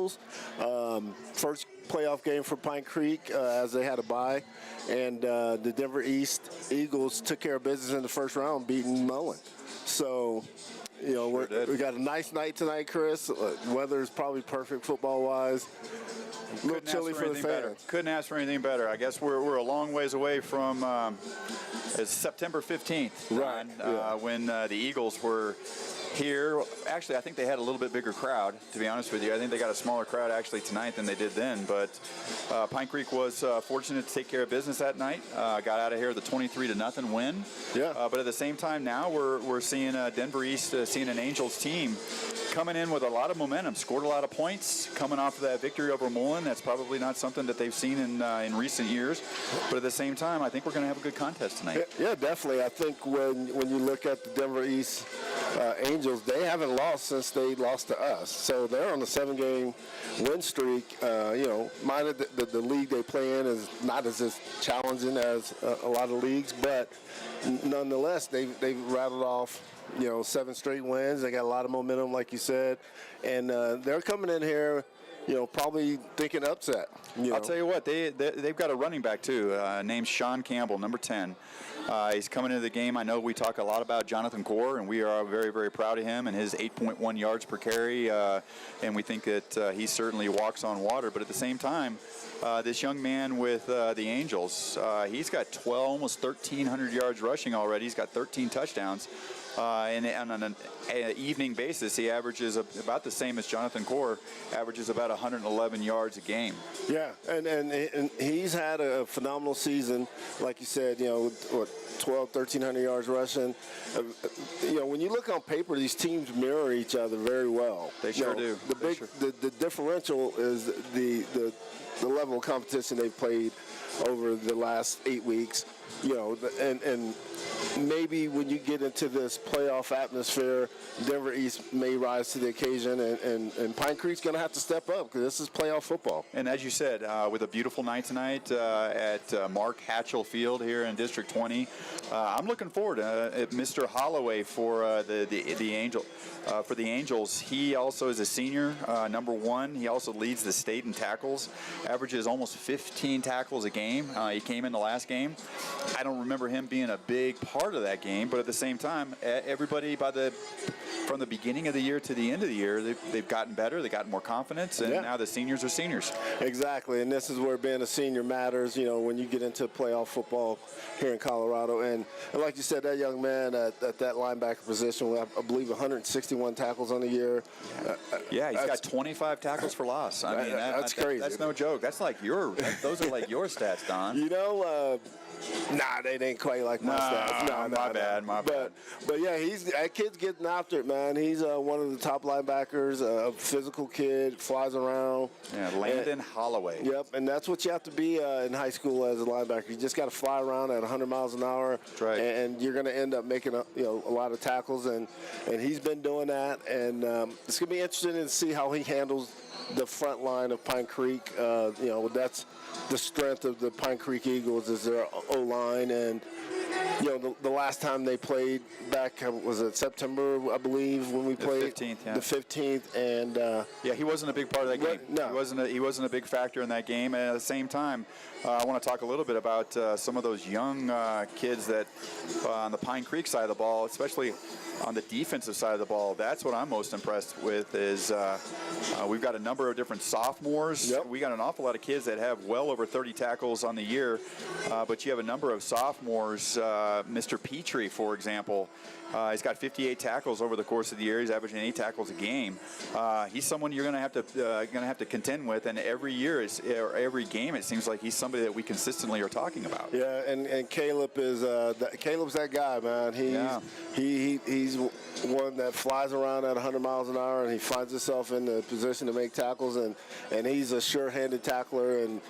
Eagles. First playoff game for Pine Creek as they had a bye. And the Denver East Eagles took care of business in the first round, beating Mullen. So, we got a nice night tonight, Chris. Weather is probably perfect football-wise. A little chilly for the fans. Couldn't ask for anything better. I guess we're a long ways away from it's September 15th, right? When the Eagles were here. Actually, I think they had a little bit bigger crowd, to be honest with you. I think they got a smaller crowd actually tonight than they did then. But Pine Creek was fortunate to take care of business that night. Got out of here with a 23-0 win. Yeah. But at the same time, now we're seeing Denver East, seeing an Angels team coming in with a lot of momentum, scored a lot of points, coming off of that victory over Mullen. That's probably not something that they've seen in recent years. But at the same time, I think we're going to have a good contest tonight. Yeah, definitely. I think when you look at the Denver East Angels, they haven't lost since they lost to us. So they're on a 7-game win streak. Mind the league they play in is not as challenging as a lot of leagues, but nonetheless, they've rattled off 7 straight wins. They got a lot of momentum, like you said, and they're coming in here, probably thinking upset. I'll tell you what, they've got a running back too, named Sean Campbell, number 10. He's coming into the game. I know we talk a lot about Jonathan Gore, and we are very, very proud of him and his 8.1 yards per carry, and we think that he certainly walks on water. But at the same time, this young man with the Angels, he's got almost 1,300 yards rushing already. He's got 13 touchdowns. And on an evening basis, he averages about the same as Jonathan Gore, averages about 111 yards a game. Yeah, and he's had a phenomenal season, like you said, 1,300 yards rushing. When you look on paper, these teams mirror each other very well. They sure do. The differential is the level of competition they've played over the last 8 weeks. And maybe when you get into this playoff atmosphere, Denver East may rise to the occasion, and Pine Creek's going to have to step up because this is playoff football. And as you said, with a beautiful night tonight at Mark Hatchell Field here in District 20, I'm looking forward to Mr. Holloway for the Angels. He also is a senior, number 1. He also leads the state in tackles, averages almost 15 tackles a game. He came in the last game. I don't remember him being a big part of that game, but at the same time, everybody from the beginning of the year to the end of the year, they've gotten better, they've gotten more confidence, and now the seniors are seniors. Exactly, and this is where being a senior matters, when you get into playoff football here in Colorado. And like you said, that young man at that linebacker position, I believe 161 tackles on the year. Yeah, he's got 25 tackles for loss. I mean, that's crazy. That's no joke. That's like those are like your stats, Don. Nah, they ain't quite like my stats. No, my bad. But yeah, that kid's getting after it, man. He's one of the top linebackers, a physical kid, flies around. Yeah, Landon Holloway. Yep, and that's what you have to be in high school as a linebacker. You just got to fly around at 100 miles an hour. That's right. And you're going to end up making a lot of tackles, and he's been doing that. And it's going to be interesting to see how he handles the front line of Pine Creek. That's the strength of the Pine Creek Eagles is their O-line, and the last time they played back, was it September, I believe, when we played? The 15th, yeah. The 15th, and... he wasn't a big part of that game. No. He wasn't a big factor in that game, and at the same time, I want to talk a little bit about some of those young kids that on the Pine Creek side of the ball, especially on the defensive side of the ball. That's what I'm most impressed with is we've got a number of different sophomores. Yep. We got an awful lot of kids that have well over 30 tackles on the year, but you have a number of sophomores. Mr. Petrie, for example, he's got 58 tackles over the course of the year. He's averaging 8 tackles a game. He's someone you're going to have to contend with, and every year or every game, it seems like he's somebody that we consistently are talking about. Yeah, and Caleb is Caleb's that guy, man. He's one that flies around at 100 miles an hour, and he finds himself in the position to make tackles, and he's a sure-handed tackler, and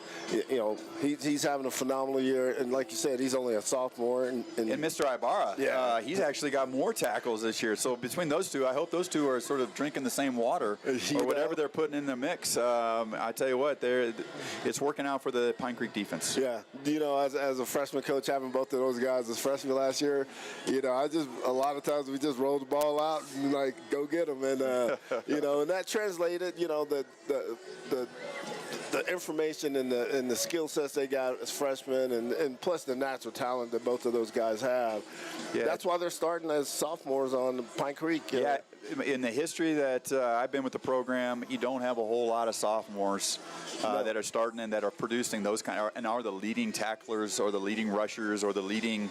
he's having a phenomenal year. And like you said, he's only a sophomore. And Mr. Ibarra, he's actually got more tackles this year. So between those two, I hope those two are sort of drinking the same water or whatever they're putting in the mix. I tell you what, it's working out for the Pine Creek defense. Yeah, as a freshman coach, having both of those guys as freshmen last year, a lot of times we just rolled the ball out and like go get them, and and that translated, the information and the skill sets they got as freshmen, and plus the natural talent that both of those guys have. Yeah. That's why they're starting as sophomores on Pine Creek. Yeah, in the history that I've been with the program, you don't have a whole lot of sophomores that are starting and that are producing those and are the leading tacklers or the leading rushers or the leading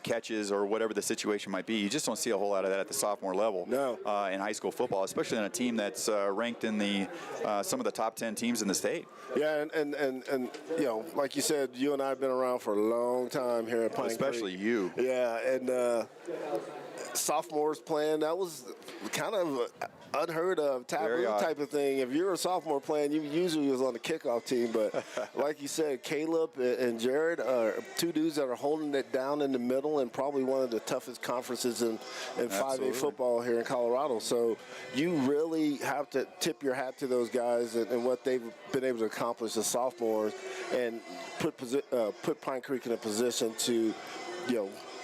catches or whatever the situation might be. You just don't see a whole lot of that at the sophomore level. No. In high school football, especially in a team that's ranked in the some of the top 10 teams in the state. Yeah, and like you said, you and I have been around for a long time here at Pine Creek. Especially you. Yeah, and sophomores playing, that was kind of unheard of taboo type of thing. If you're a sophomore playing, you usually was on the kickoff team, but like you said, Caleb and Jared are two dudes that are holding it down in the middle and probably one of the toughest conferences in 5A football here in Colorado. So you really have to tip your hat to those guys and what they've been able to accomplish as sophomores, and put Pine Creek in a position to,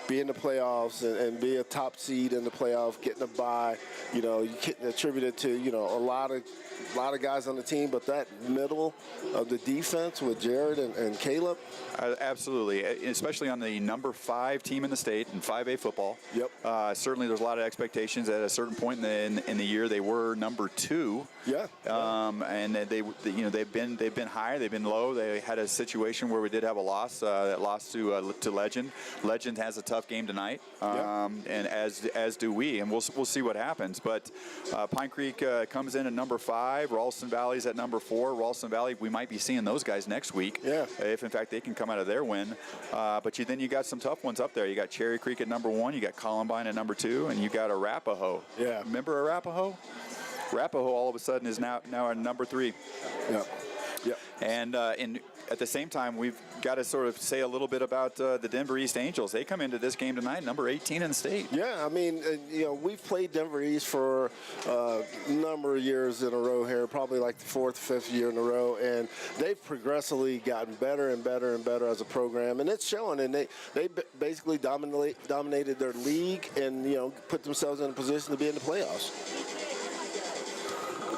be in the playoffs and be a top seed in the playoff, getting a bye. You can attribute it to, a lot of guys on the team, but that middle of the defense with Jared and Caleb. Absolutely, especially on the number 5 team in the state in 5A football. Yep. Certainly there's a lot of expectations. At a certain point in the year, they were number 2. Yeah. And they've been high, they've been low. They had a situation where we did have a loss, that loss to Legend. Legend has a tough game tonight, and as do we, and we'll see what happens. But Pine Creek comes in at number 5. Ralston Valley's at number 4. Ralston Valley, we might be seeing those guys next week, if in fact they can come out of their win. But then you got some tough ones up there. You got Cherry Creek at number 1. You got Columbine at number 2, and you got Arapahoe. Yeah. Remember Arapahoe? Arapahoe all of a sudden is now at number 3. Yep. Yep. And at the same time, we've got to sort of say a little bit about the Denver East Angels. They come into this game tonight, number 18 in the state. Yeah, I mean, we've played Denver East for a number of years in a row here, probably like the 4th, 5th year in a row, and they've progressively gotten better and better and better as a program, and it's showing. And they basically dominated their league and put themselves in a position to be in the playoffs.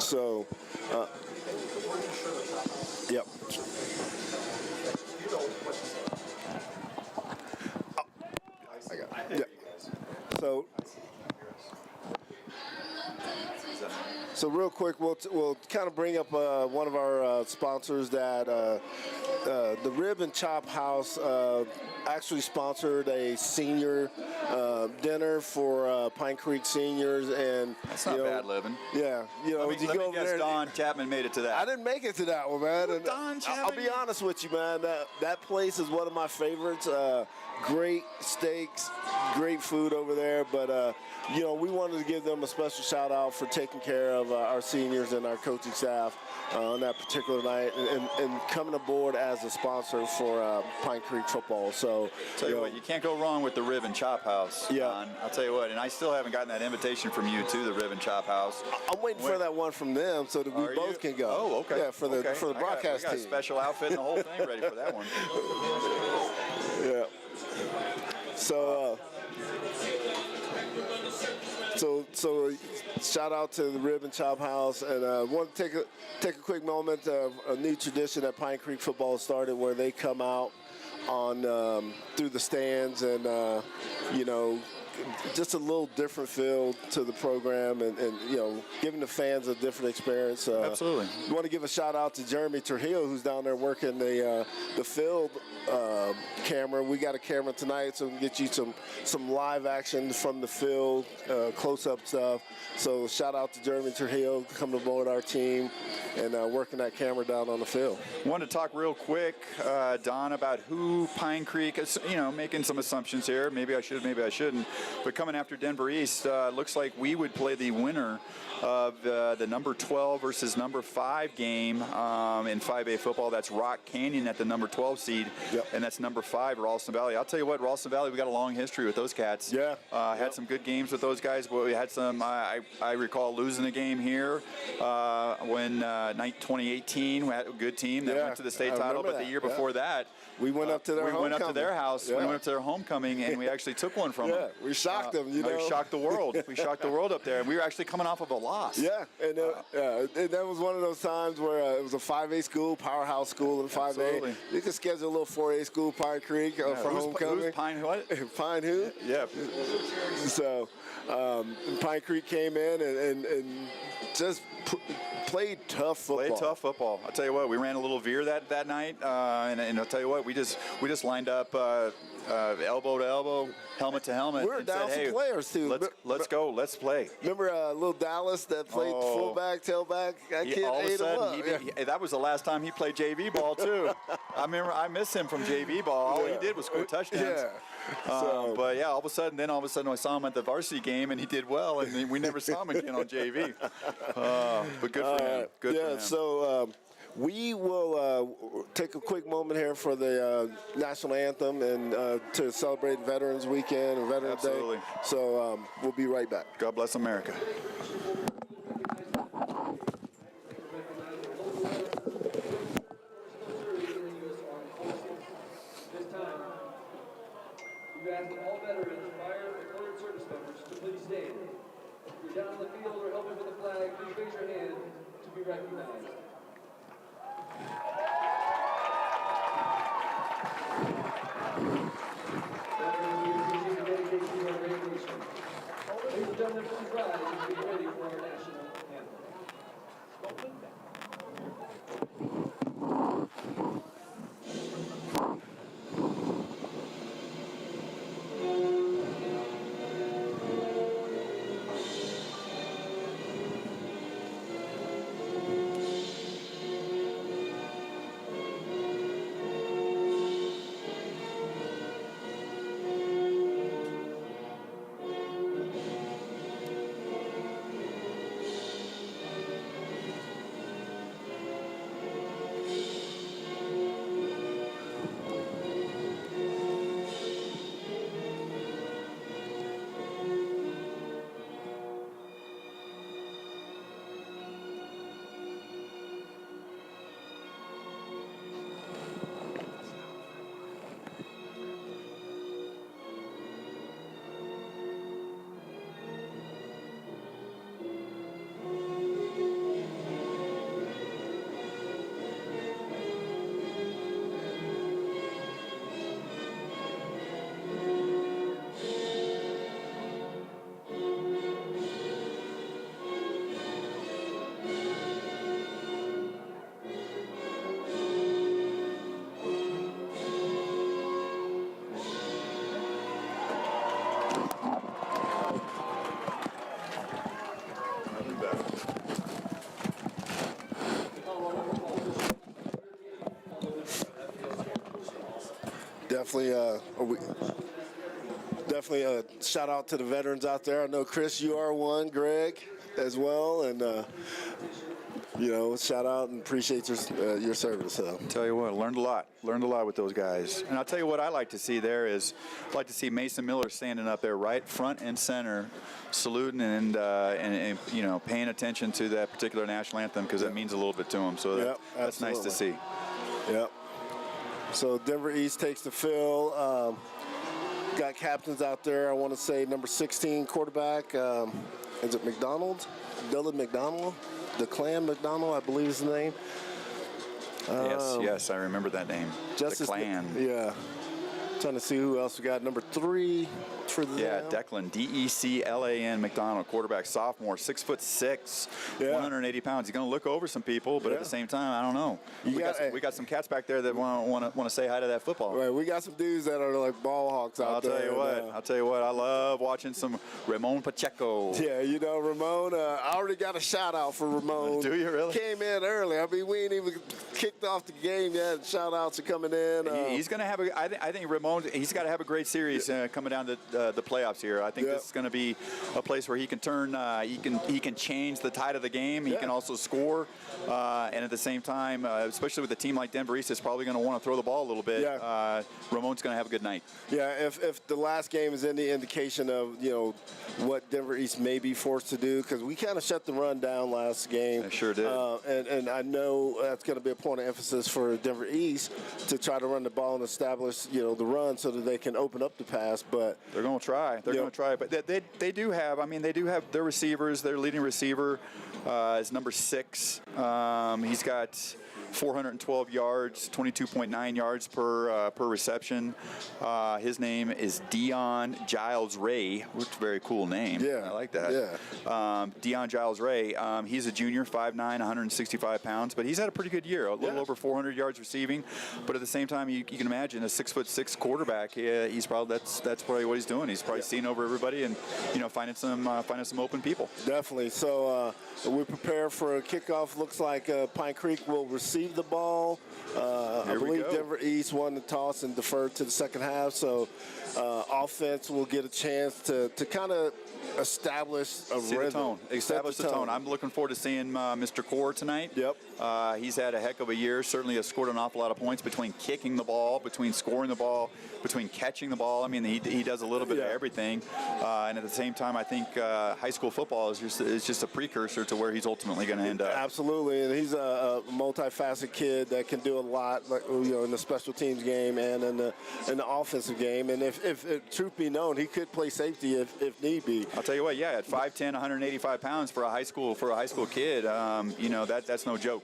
So, yep. Yeah. So real quick, we'll kind of bring up one of our sponsors that the Rib and Chop House actually sponsored a senior dinner for Pine Creek seniors, and that's not bad living. Yeah, let me guess, Don Chapman made it to that. I didn't make it to that one, man. And Don Chapman. I'll be honest with you, man. That place is one of my favorites. Great steaks, great food over there, but we wanted to give them a special shout out for taking care of our seniors and our coaching staff on that particular night, and coming aboard as a sponsor for Pine Creek football. So, tell you what, you can't go wrong with the Rib and Chop House. Yeah, I'll tell you what, and I still haven't gotten that invitation from you to the Rib and Chop House. I'm waiting for that one from them so that we both can go. Oh, okay. Yeah, for the broadcast team. I got a special outfit and the whole thing ready for that one. Yeah. So, so shout out to the Rib and Chop House, and I want to take a quick moment of a new tradition that Pine Creek football started, where they come out on through the stands and just a little different feel to the program, and giving the fans a different experience. Absolutely. We want to give a shout out to Jeremy Trujillo, who's down there working the field camera. We got a camera tonight, so we can get you some live action from the field, close-up stuff. So shout out to Jeremy Trujillo coming aboard our team. and working that camera down on the field. Wanted to talk real quick, Don, about who Pine Creek is, making some assumptions here. Maybe I should, maybe I shouldn't. But coming after Denver East, looks like we would play the winner of the number 12 versus number 5 game in 5A football. That's Rock Canyon at the number 12 seed, and that's number 5, Ralston Valley. I'll tell you what, Ralston Valley, we got a long history with those cats. Yeah. Had some good games with those guys, but we had some, I recall losing a game here when 2018, we had a good team that went to the state title, but the year before that, we went up to their homecoming. We went up to their house, we went up to their homecoming, and we actually took one from them. We shocked them, We shocked the world. We shocked the world up there, and we were actually coming off of a loss. Yeah, and that was one of those times where it was a 5A school, powerhouse school in 5A. Absolutely. You could schedule a little 4A school, Pine Creek, for homecoming. Who's Pine what? Pine who? Yeah. So Pine Creek came in and just played tough football. Played tough football. I'll tell you what, we ran a little veer that night, and I'll tell you what, we just lined up elbow to elbow, helmet to helmet. We were down some players too. Let's go. Let's play. Remember little Dallas that played fullback, tailback? That kid all of a ate sudden, him up. that was the last time he played JV ball too. I remember I miss him from JV ball. All he did was score touchdowns. But all of a sudden I saw him at the varsity game and he did well, and we never saw him again on JV. But good for him. Good for him. So we will take a quick moment here for the national anthem and to celebrate Veterans Weekend and Veterans Day. So we'll be right back. God bless America. We ask all veterans, fire, and current service members to please stand. If you're down on the field or helping with the flag, please raise your hand to be recognized. Veterans, we appreciate your dedication to our great nation. Ladies and gentlemen, please rise and be ready for our national anthem. Definitely a shout out to the veterans out there. I know, Chris, you are one, Greg as well, and shout out and appreciate your service. So. Tell you what, learned a lot with those guys. And I'll tell you what I like to see there is, I like to see Mason Miller standing up there right front and center, saluting and paying attention to that particular national anthem, because that means a little bit to him. So that's nice to see. Yep. So Denver East takes the field. Got captains out there. I want to say number 16 quarterback. Is it McDonald? Dylan McDonald? DeClan McDonald, I believe is the name. Yes, I remember that name. Justice DeClan. Yeah. Trying to see who else we got. Number 3, for them. Yeah, Declan, D-E-C-L-A-N McDonald, quarterback, sophomore, 6'6", 180 pounds. He's going to look over some people, but at the same time, I don't know. We got some cats back there that want to say hi to that football. Right, we got some dudes that are like ball hawks out there. I'll tell you what, I love watching some Ramon Pacheco. Yeah, you know, Ramon, I already got a shout out for Ramon. Do you really? Came in early. I mean, we ain't even kicked off the game yet. Shout outs are coming in. He's going to have I think Ramon, he's got to have a great series coming down to the playoffs here. I think this is going to be a place where he can turn, he can change the tide of the game. He can also score, and at the same time, especially with a team like Denver East, is probably going to want to throw the ball a little bit. Ramon's going to have a good night. Yeah, if the last game is any indication of, you know, what Denver East may be forced to do, because we kind of shut the run down last game. I sure did. And I know that's going to be a point of emphasis for Denver East to try to run the ball and establish, you know, the run so that they can open up the pass. But they're going to try. They're going to try. But they do have, I mean, they do have their receivers. Their leading receiver is number 6. He's got 412 yards, 22.9 yards per reception. His name is Dion Giles Ray, which is a very cool name. Yeah, I like that. Yeah. Dion Giles Ray. He's a junior, 5'9", 165 pounds, but he's had a pretty good year. A little over 400 yards receiving. But at the same time, you can imagine a 6'6" quarterback. He's probably that's probably what he's doing. He's probably seeing over everybody and finding some open people. Definitely. So we prepare for a kickoff. Looks like Pine Creek will receive the ball. I believe Denver East won the toss and deferred to the second half. So offense will get a chance to kind of establish a rhythm. Establish the tone. I'm looking forward to seeing Mr. Core tonight. Yep. He's had a heck of a year. Certainly has scored an awful lot of points between kicking the ball, between scoring the ball, between catching the ball. I mean, he does a little bit of everything. And at the same time, I think high school football is just a precursor to where he's ultimately going to end up. Absolutely, and he's a multifaceted kid that can do a lot, like, you know, in the special teams game and in the offensive game. And if truth be known, he could play safety if need be. I'll tell you what, at 5'10", 185 pounds for a high school kid, that's no joke.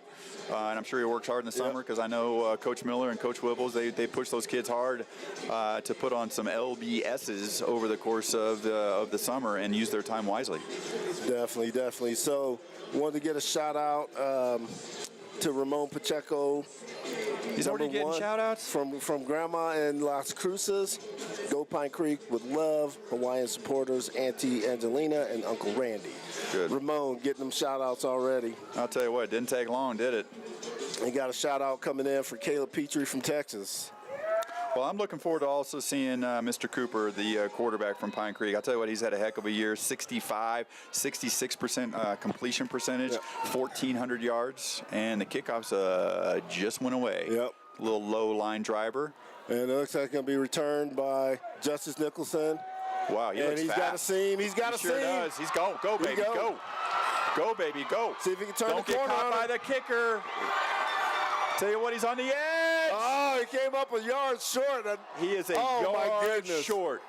And I'm sure he works hard in the summer because I know Coach Miller and Coach Wibbles, they push those kids hard to put on some LBSs over the course of the summer and use their time wisely. Definitely. So, wanted to get a shout out to Ramon Pacheco. He's already getting shout outs from Grandma in Las Cruces. Go Pine Creek with love. Hawaiian supporters, Auntie Angelina and Uncle Randy. Good. Ramon getting them shout outs already. I'll tell you what, it didn't take long, did it? He got a shout out coming in for Caleb Petrie from Texas. Well, I'm looking forward to also seeing Mr. Cooper, the quarterback from Pine Creek. I'll tell you what, he's had a heck of a year. 66% completion percentage, 1,400 yards, and the kickoffs just went away. Yep. Little low line driver. And it looks like it's going to be returned by Justice Nicholson. Wow, he looks he's fast. Got a seam. He's got a seam. Sure does. He's go, baby, go. Go, baby, go. See if he can turn Don't the corner. Don't get caught by the kicker. Tell you what, he's on the edge. Oh, he came up a yard short. He is a yard short.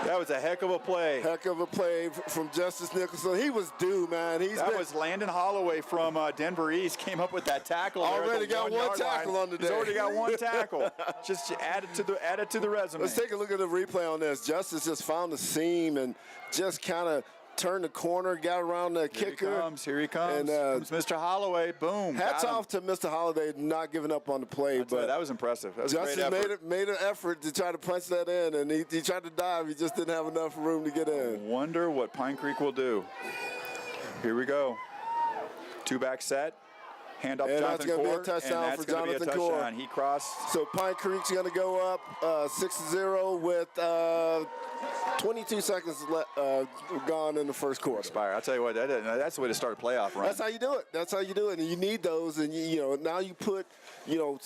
That was a heck of a play. Heck of a play from Justice Nicholson. He was due, man. That was Landon Holloway from Denver East came up with that tackle. Already got one tackle on the day. He's already got one tackle. Just add it to the resume. Let's take a look at the replay on this. Justice just found the seam and just kind of turned the corner, got around the kicker. Here he comes. And comes Mr. Holloway. Boom. Hats off to Mr. Holloway not giving up on the play. But that was impressive. That was Justice a great effort. made an effort to try to punch that in, and he tried to dive. He just didn't have enough room to get in. Wonder what Pine Creek will do. Here we go. 2-back set. Hand off Jonathan Core. And that's going to be a touchdown for Jonathan Core. He crossed. So Pine Creek's going to go up 6-0 with 22 seconds gone in the first quarter. I'll tell you what, that's the way to start a playoff run. That's how you do it. And you need those. And, now you put, you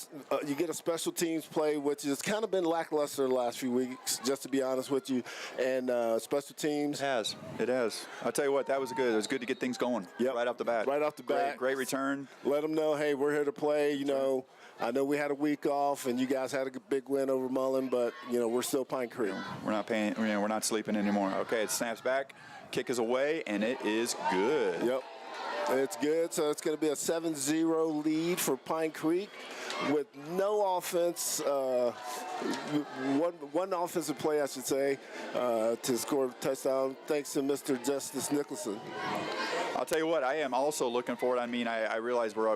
get a special teams play, which has kind of been lackluster the last few weeks, just to be honest with you. And special teams. It has. I'll tell you what, that was good. It was good to get things going right off the bat. Great return. Let them know, hey, we're here to play. I know we had a week off, and you guys had a big win over Mullen, but we're still Pine Creek. We're not sleeping anymore. Okay, it snaps back, kick is away, and it is good. Yep. It's good. So it's going to be a 7-0 lead for Pine Creek with no offense, one offensive play, I should say, to score a touchdown, thanks to Mr. Justice Nicholson. I'll tell you what, I am also looking forward. I mean, I realize we're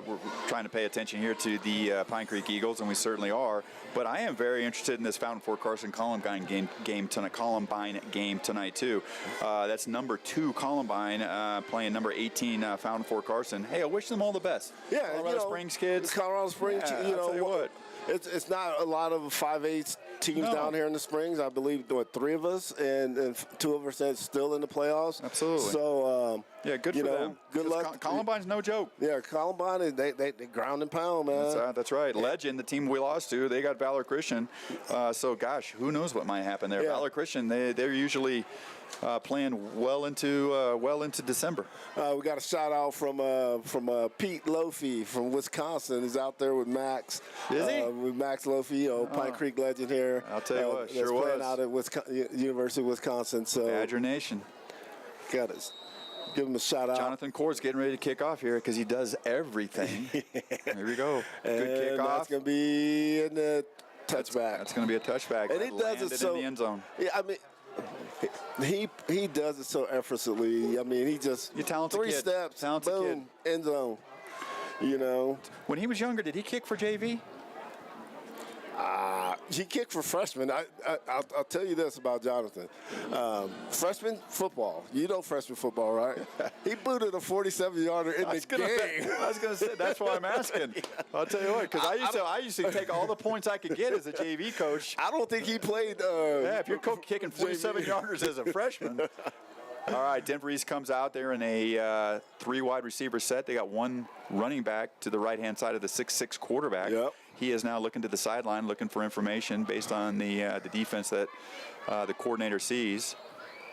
trying to pay attention here to the Pine Creek Eagles, and we certainly are. But I am very interested in this Fountain Fort Carson Columbine game tonight too. That's number 2 Columbine playing number 18 Fountain Fort Carson. Hey, I wish them all the best. Yeah, Colorado Springs kids. Colorado Springs, Yeah, you know I'll tell you what. It's not a lot of 5A teams down here in the Springs. I believe there were 3 of us, and 2 of us are still in the playoffs. Absolutely. So yeah, good for them. Good luck. Columbine's no joke. Yeah, Columbine, they ground and pound, man. That's right. Legend, the team we lost to, they got Valor Christian. So, gosh, who knows what might happen there? Yeah. Valor Christian, they're usually playing well into December. We got a shout out from Pete Lofi from Wisconsin. He's out there with Max. Is he? With Max Lofi, Pine Creek legend here. I'll tell you what, that's sure playing was. out at University of Wisconsin. So Badger Nation. got us. Give him a shout out. Jonathan Core's getting ready to kick off here because he does everything. Here we go. Good and kickoff. that's going to be in the touchback. That's going to be a touchback. And he does it so in the end zone. Yeah, I mean, he does it so effortlessly. I mean, he just You're talented 3 kid. steps, Talented boom, end zone. You know, When he was younger, did he kick for JV? he kicked for freshmen. I'll tell you this about Jonathan. Freshman football. You know freshman football, right? He booted a 47-yarder in the game. I was going to say, that's why I'm asking. I'll tell you what, because I used to take all the points I could get as a JV coach. I don't think he played. Yeah, if you're kicking 47-yarders as a freshman. All right, Denver East comes out there in a 3 wide receiver set. They got 1 running back to the right-hand side of the 6'6" quarterback. Yep. He is now looking to the sideline, looking for information based on the defense that the coordinator sees.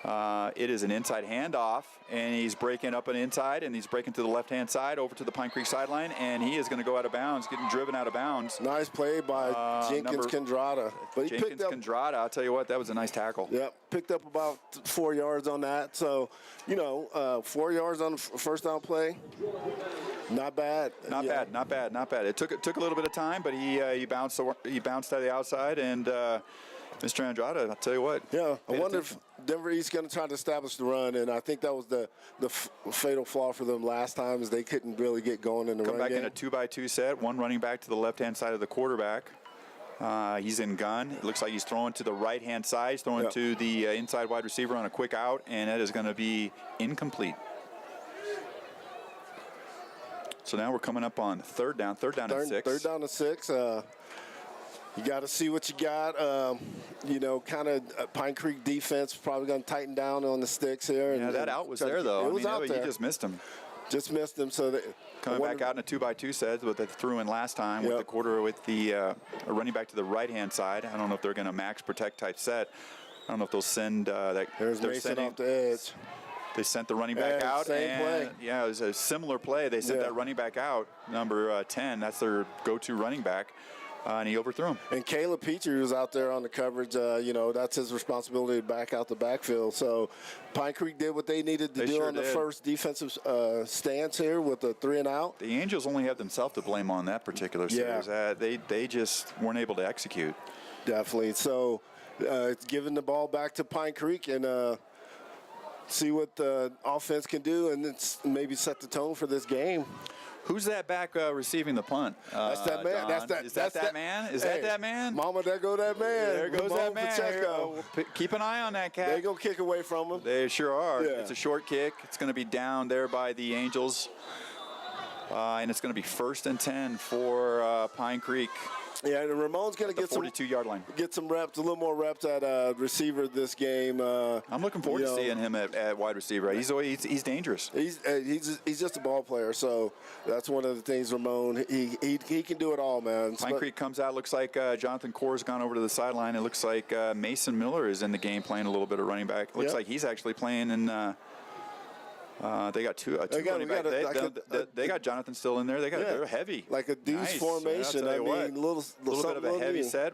It is an inside handoff, and he's breaking up an inside, and he's breaking to the left-hand side over to the Pine Creek sideline, and he is going to go out of bounds, getting driven out of bounds. Nice play by Jenkins Condrada. But he Jenkins picked up. Condrada, I'll tell you what, that was a nice tackle. Yep, picked up about 4 yards on that. So, 4 yards on the first down play. Not bad. Not bad. It took a little bit of time, but he bounced out of the outside, and Mr. Andrada, I'll tell you what. Yeah, I wonder if Denver East going to try to establish the run, and I think that was the fatal flaw for them last time, is they couldn't really get going in the run game. Come back in a 2-by-2 set, 1 running back to the left-hand side of the quarterback. He's in gun. It looks like he's throwing to the right-hand side. He's throwing to the inside wide receiver on a quick out, and that is going to be incomplete. So now we're coming up on third down and 6. Third down and 6. You got to see what you got. Kind of Pine Creek defense probably going to tighten down on the sticks here. Yeah, that out was there, though. It was out there. He just missed him. Just missed him. So coming back out in a 2-by-2 set, what they threw in last time with the running back to the right-hand side. I don't know if they're going to max protect type set. I don't know if they'll send that. There's Mason off the edge. They sent the running back out. Same play. Yeah, it was a similar play. They sent that running back out, number 10. That's their go-to running back. And he overthrew him. And Caleb Petrie was out there on the coverage. That's his responsibility to back out the backfield. So Pine Creek did what they needed to do on the first defensive stance here with a 3-and-out. The Angels only have themselves to blame on that particular series. They just weren't able to execute. Definitely. So it's giving the ball back to Pine Creek and see what the offense can do and then maybe set the tone for this game. Who's that back receiving the punt? That's that man. Don? Is that that man? Is that that man? Mama, there go that man. There goes that man. Pacheco. Keep an eye on that cat. They go kick away from him. They sure are. Yeah. It's a short kick. It's going to be down there by the Angels. And it's going to be 1st and 10 for Pine Creek. Yeah, and Ramon's going to get 42-yard line. Get some reps, a little more reps at receiver this game. I'm looking forward to seeing him at wide receiver. He's dangerous. He's just a ball player, so that's one of the things. Ramon, he can do it all, man. Pine Creek comes out. Looks like Jonathan Core's gone over to the sideline. It looks like Mason Miller is in the game playing a little bit of running back. Looks like he's actually playing in. They got two running back. They got Jonathan still in there. They're heavy. Like a deuce formation. A little bit of a heavy set.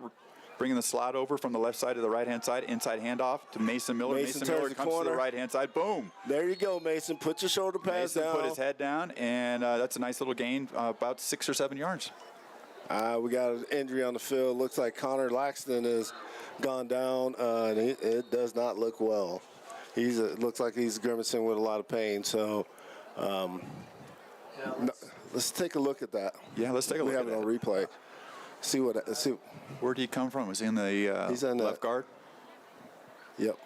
bringing the slot over from the left side to the right-hand side, inside handoff to Mason Miller. Mason Mason Miller turns the comes to the corner. right-hand side. Boom. There you go, Mason. Put your shoulder pads Mason down. put his head down, and that's a nice little gain, about 6 or 7 yards. We got an injury on the field. Looks like Connor Laxton has gone down, and it does not look well. Looks like he's grimacing with a lot of pain. So let's take a look at that. Yeah, let's take a look We at have it on that. replay. See. Where did he come from? Was he in the He's on the left guard? Yep.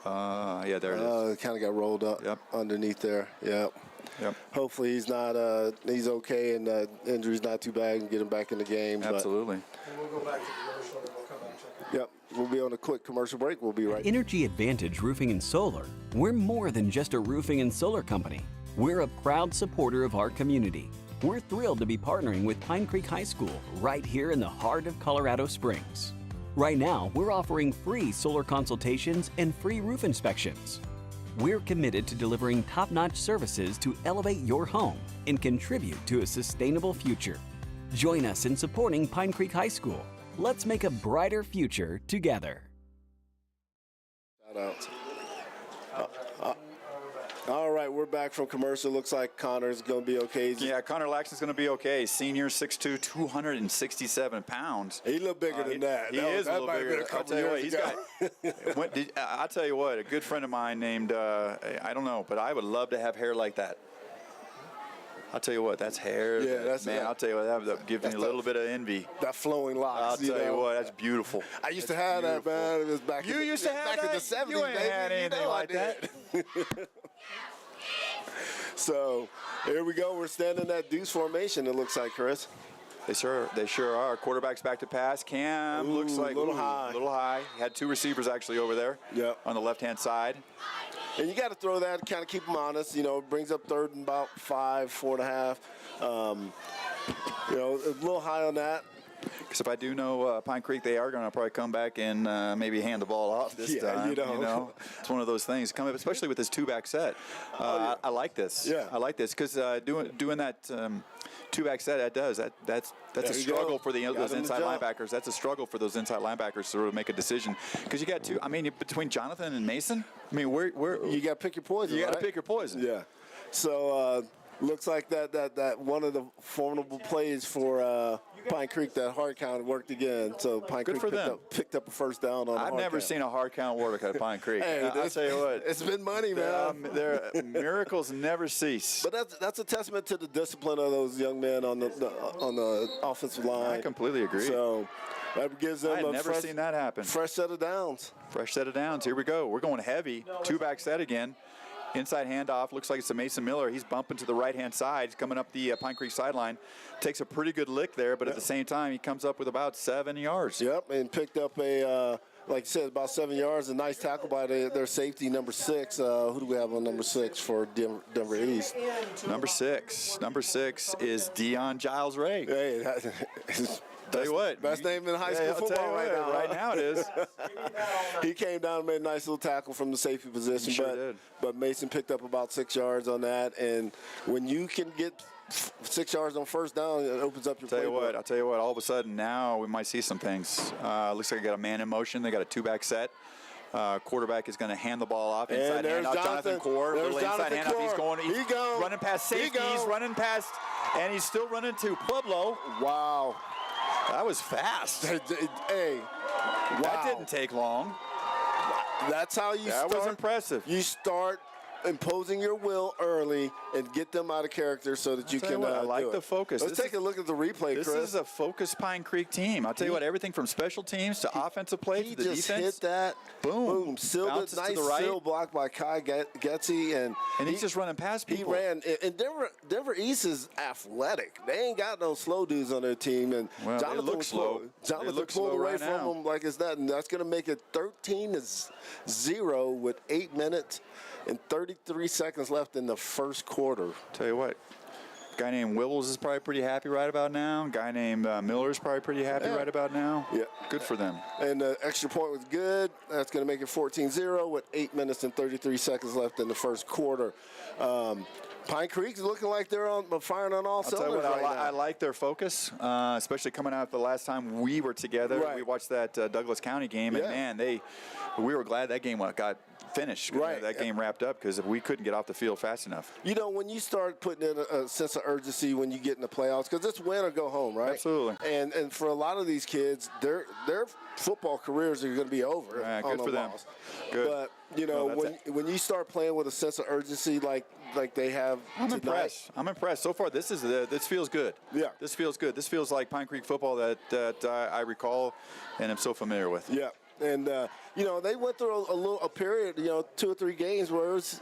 Yeah, there it is. Kind of got rolled up Yep. underneath there. Yep. Yep. Hopefully he's not. He's okay, and injury's not too bad, and get him back in the game. Absolutely. And we'll go back to commercial and we'll come back and check it out. Yep. We'll be on a quick commercial break. We'll be right. Energy Advantage Roofing and Solar, we're more than just a roofing and solar company. We're a proud supporter of our community. We're thrilled to be partnering with Pine Creek High School right here in the heart of Colorado Springs. Right now, we're offering free solar consultations and free roof inspections. We're committed to delivering top-notch services to elevate your home and contribute to a sustainable future. Join us in supporting Pine Creek High School. Let's make a brighter future together. Shout out. All right, we're back from commercial. Looks like Connor's going to be okay. Yeah, Connor Laxton's going to be okay. Senior, 6'2", 267 pounds. He's a little bigger than that. He is a little might have been bigger. a couple I'll tell you years what, he's ago. got. I'll tell you what, a good friend of mine named, I don't know, but I would love to have hair like that. I'll tell you what, that's hair. Yeah, that's man. I'll tell you what, that gives me a little bit of envy. That flowing locks. I'll tell you know. what, that's beautiful. I used That's to have beautiful. that, man. It was back. You in the, used to have back that? in the 70s. You ain't baby. had anything I like did. So here we go. We're standing in that deuce formation. It looks like, Chris. They sure are. Quarterback's back to pass. Cam looks like little high. little high. Had two receivers actually over there. Yep. On the left-hand side. And you got to throw that, kind of keep them honest. You know, it brings up third and about 5, 4.5. You know, a little high on that. Because if I do know Pine Creek, they are going to probably come back and maybe hand the ball off this time. you know. It's one of those things. Come up, especially with this two-back set. I like this. Yeah. I like this because doing that two-back set, that's a There you struggle go. for Got those him to inside jump. linebackers. That's a struggle for those inside linebackers to sort of make a decision. Because you got two. I mean, between Jonathan and Mason, I mean, You got to pick your poison. you got to right? pick your poison. Yeah. So looks like that one of the formidable plays for Pine Creek, that hard count worked again. So Pine Good Creek for them. picked up a first down on the I've hard never count. seen a hard count work at Pine Creek. Hey, I'll tell you what. It's been money, man. Their miracles never cease. But that's a testament to the discipline of those young men on the offensive line. I completely agree. So that gives them I've a never seen that happen. fresh set of downs. Fresh set of downs. Here we go. We're going heavy. Two-back set again. Inside handoff. Looks like it's a Mason Miller. He's bumping to the right-hand side. He's coming up the Pine Creek sideline. Takes a pretty good lick there, but at the same time, he comes up with about 7 yards. Yep, and picked up a, like you said, about 7 yards. A nice tackle by their safety, number 6. Who do we have on number 6 for Denver East? Number 6. Number 6 is Dion Giles Ray. Hey, Tell you what. best name in high school I'll tell football you right what, now. Right now it is. He came down and made a nice little tackle from the safety position. He sure did. But Mason picked up about 6 yards on that. And when you can get 6 yards on first down, it opens up your playbook. I'll tell you what, all of a sudden now we might see some things. Looks like they got a man in motion. They got a two-back set. Quarterback is going to hand the ball off. Inside And there's handoff, Jonathan Core. There's Little inside Jonathan handoff. He's Core. going. He goes. Running past He safety. He's goes. running past, and he's still running to Pueblo. Wow. That was fast. Hey, wow. That didn't take long. That's how you That start. was impressive. You start imposing your will early and get them out of character so that you tell you can what, I like do the it. focus. Let's This take a look at the replay, This Chris. is a focused Pine Creek team. I'll tell you what, everything from special teams to offensive play He to the just defense. hit that. Boom. Sealed Bounces it. to Nice the right. seal block by Kai Getsy. And He's just running past He people. ran. And Denver East is athletic. They ain't got no slow dudes on their team. And Well, they Jonathan look was slow. pulled- They Jonathan look pulled slow away right from now. them like it's nothing. That's going to make it 13-0 with 8 minutes and 33 seconds left in the first quarter. Tell you what, Guy named Wibbles is probably pretty happy right about now. Guy named Miller is probably pretty happy right about now. Yeah. Good for them. And the extra point was good. That's going to make it 14-0 with 8 minutes and 33 seconds left in the first quarter. Pine Creek's looking like they're firing on all cylinders right now. I like their focus, especially coming out the last time we were together. Right. We watched that Douglas County game, and man, we were glad that game got finished. Right. That game wrapped up because we couldn't get off the field fast enough. You know, when you start putting in a sense of urgency when you get in the playoffs, because it's win or go home, right? Absolutely. And for a lot of these kids, their football careers are going to be over. Yeah, on good for them. loss. Good. But you know, when you start playing with a sense of urgency like they have tonight, I'm impressed. So far, this feels good. Yeah. This feels good. This feels like Pine Creek football that I recall and am so familiar with. Yeah. And you know, they went through a period, 2 or 3 games where it was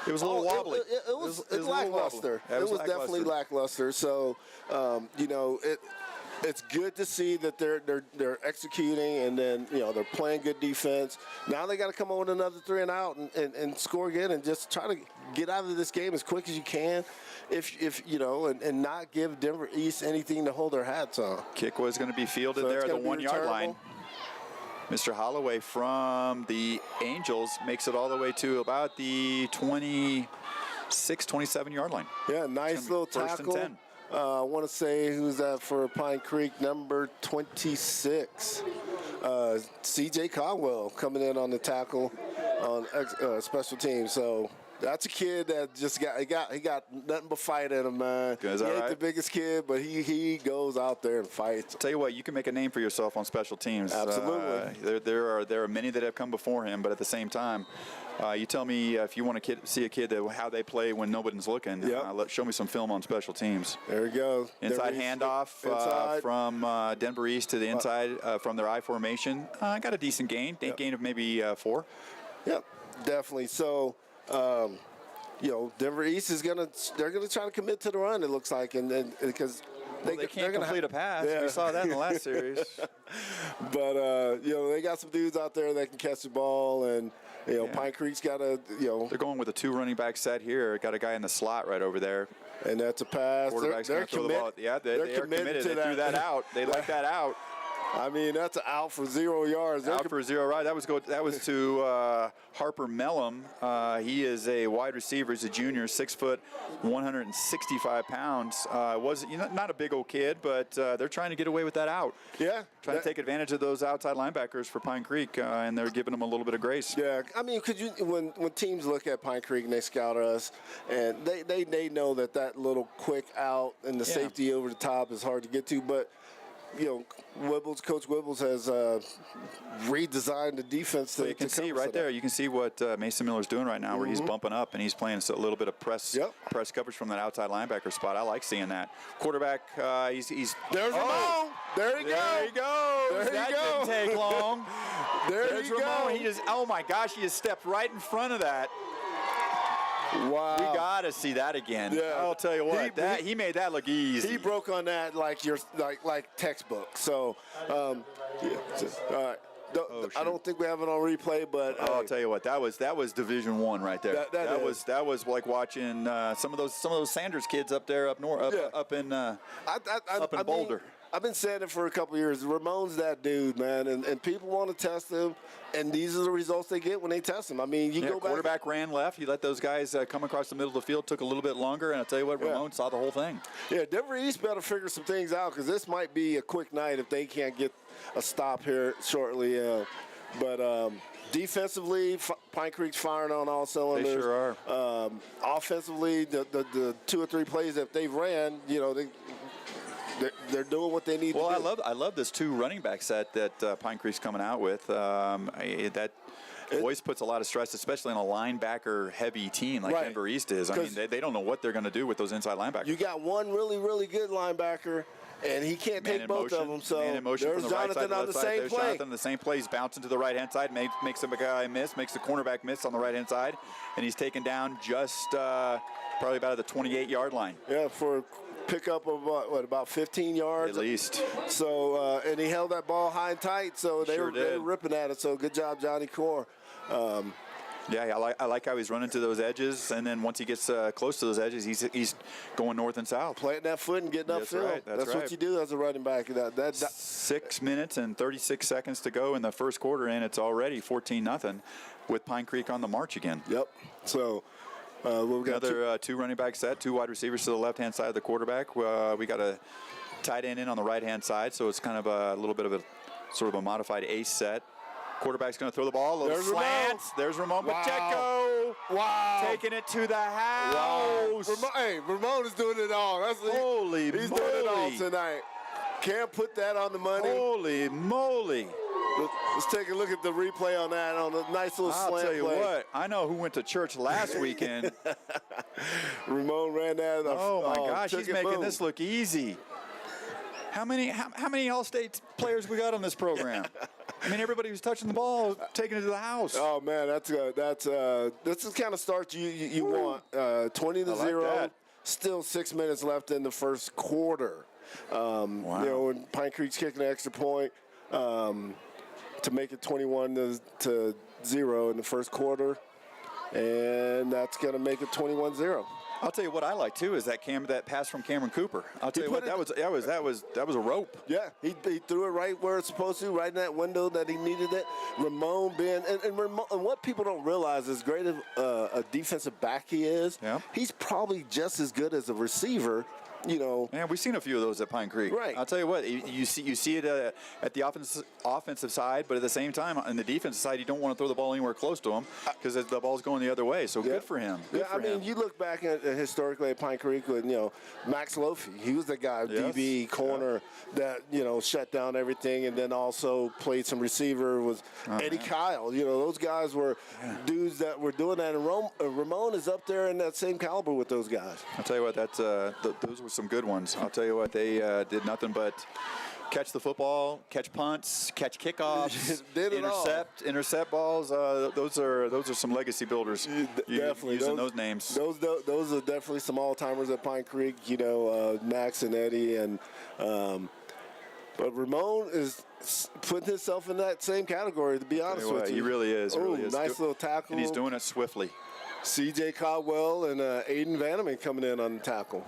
It was a little wobbly. It was lackluster. It was definitely lackluster. So you know, it's good to see that they're executing, and then they're playing good defense. Now they got to come up with another 3 and out and score again, and just try to get out of this game as quick as you can. If you know, and not give Denver East anything to hold their hats on. Kick was going to be fielded there at the 1 yard line. Mr. Holloway from the Angels makes it all the way to about the 26, 27 yard line. Yeah, nice little tackle. 1st and 10. I want to say who's that for Pine Creek, number 26. C.J. Caldwell coming in on the tackle on special teams. So that's a kid that just he got nothing but fight in him, man. He ain't the biggest kid, but he goes out there and fights. Tell you what, you can make a name for yourself on special teams. Absolutely. There are many that have come before him, but at the same time, you tell me if you want to see a kid how they play when nobody's looking. Show me some film on special teams. There we go. Inside handoff from Denver East to the inside from their I formation. Got a decent gain. Gain of maybe 4. Yep, definitely. So. Denver East they're gonna try to commit to the run. It looks like, and because they can't complete a pass. Yeah. We saw that in the last series. But they got some dudes out there that can catch the ball, and Pine Creek's got They're going with a 2 running back set here. Got a guy in the slot right over there. And that's a pass. Quarterback's going to throw the ball. Yeah, they are committed. They threw that out. They let that out. I mean, that's an out for 0 yards. Out for 0 yards. That was to Harper Mellum. He is a wide receiver. He's a junior, 6 foot, 165 pounds. Was not a big old kid, but they're trying to get away with that out. Yeah. Trying to take advantage of those outside linebackers for Pine Creek, and they're giving them a little bit of grace. Yeah. I mean, when teams look at Pine Creek and they scout us, and they know that little quick out and the safety over the top is hard to get to, but. Coach Wibbles has redesigned the defense. You can see right there. You can see what Mason Miller's doing right now, where he's bumping up and he's playing a little bit of press coverage from that outside linebacker spot. I like seeing that. Quarterback, he's there's Ramon. There he goes. That didn't take long. There's Ramon. He just, oh my gosh, he just stepped right in front of that. Wow. We got to see that again. Yeah. I'll tell you what, he made that look easy. He broke on that like textbook. So, all right. I don't think we have it on replay, but I'll tell you what, that was Division I right there. That was like watching some of those Sanders kids up there up north, up in Boulder. I've been saying it for a couple of years. Ramon's that dude, man, and people want to test him, and these are the results they get when they test him. I mean, you go back. Quarterback ran left. He let those guys come across the middle of the field. Took a little bit longer, and I'll tell you what, Ramon saw the whole thing. Yeah, Denver East better figure some things out because this might be a quick night if they can't get a stop here shortly. But defensively, Pine Creek's firing on all cylinders. They sure are. Offensively, the 2 or 3 plays that they've ran, they're doing what they need to do. Well, I love this 2 running back set that Pine Creek's coming out with. That always puts a lot of stress, especially on a linebacker-heavy team like Denver East is. I mean, they don't know what they're going to do with those inside linebackers. You got one really, really good linebacker, and he can't take both of them. So there's Jonathan on the same play. Jonathan on the same play. He's bouncing to the right-hand side, makes a guy miss, makes the cornerback miss on the right-hand side, and he's taken down just probably about at the 28-yard line. Yeah, for pick up of about 15 yards at least. So and he held that ball high and tight, so they were ripping at it. So good job, Johnny Core. Yeah, I like how he's running to those edges, and then once he gets close to those edges, he's going north and south. Planting that foot and getting That's upfield. right, that's what right. you do as a running back. That 6 minutes and 36 seconds to go in the first quarter, and it's already 14-0 with Pine Creek on the march again. Yep. So we've got Another two running back set, 2 wide receivers to the left-hand side of the quarterback. We got a tight end in on the right-hand side, so it's kind of a little bit of a sort of a modified ace set. Quarterback's going to throw the ball. A little There's slants. Ramon. There's Ramon Wow. Pacheco. Wow. Taking it to the house. Wow. Ramon is doing it all. Holy He's doing it all moly. tonight. Can't put that on the money. Holy moly. Let's take a look at the replay on that, on a nice little I'll slant tell you play. what. I know who went to church last weekend. Ramon ran that. Oh, my gosh. took He's it, making boom. this look easy. How many All-State players we got on this program? I mean, everybody who's touching the ball, taking it to the house. Oh man, that's this is the kind of start you want. 20-0. I like that. Still 6 minutes left in the first quarter. Wow. You know, when Pine Creek's kicking an extra point to make it 21-0 in the first quarter, and that's going to make it 21-0. I'll tell you what I like too is that pass from Cameron Cooper. I'll tell you what, that was a rope. Yeah, he threw it right where it's supposed to, right in that window that he needed it. Ramon being and what people don't realize is great of a defensive back he is. Yeah. He's probably just as good as a receiver. You know. Yeah, we've seen a few of those at Pine Creek. Right. I'll tell you what, you see it at the offensive side, but at the same time, on the defensive side, you don't want to throw the ball anywhere close to him because the ball's going the other way. So good for him. Good for him. You look back at historically at Pine Creek with Max Lofi. He was the guy, Yes. DB corner that shut down everything, and then also played some receiver with Eddie Kyle. Those guys were dudes that were doing that, and Ramon is up there in that same caliber with those guys. I'll tell you what, those were some good ones. I'll tell you what, they did nothing but catch the football, catch punts, catch kickoffs, Did it all. intercept balls. Those are some legacy builders. Definitely using those names. Those are definitely some all-timers at Pine Creek. Max and Eddie, and but Ramon is putting himself in that same category. To be honest with you, He really is. Oh, really is. nice little tackle. And he's doing it swiftly. C.J. Caldwell and Aiden Vanneman coming in on the tackle.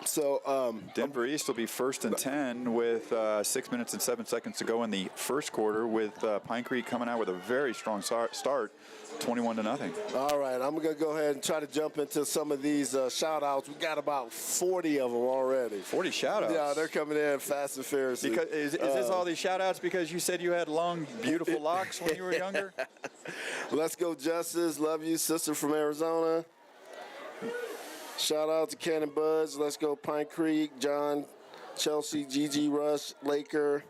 So Denver East will be 1st and 10 with 6 minutes and 7 seconds to go in the first quarter, with Pine Creek coming out with a very strong start, 21-0. all right, I'm going to go ahead and try to jump into some of these shout-outs. We got about 40 of them already. 40 shout-outs. Yeah, they're coming in fast and furious. Because is this all these shout-outs because you said you had long, beautiful locks when you were younger? Let's go, Justice. Love you, sister from Arizona. Shout out to Cannon Buds. Let's go, Pine Creek. John, Chelsea, GG Rush, Laker.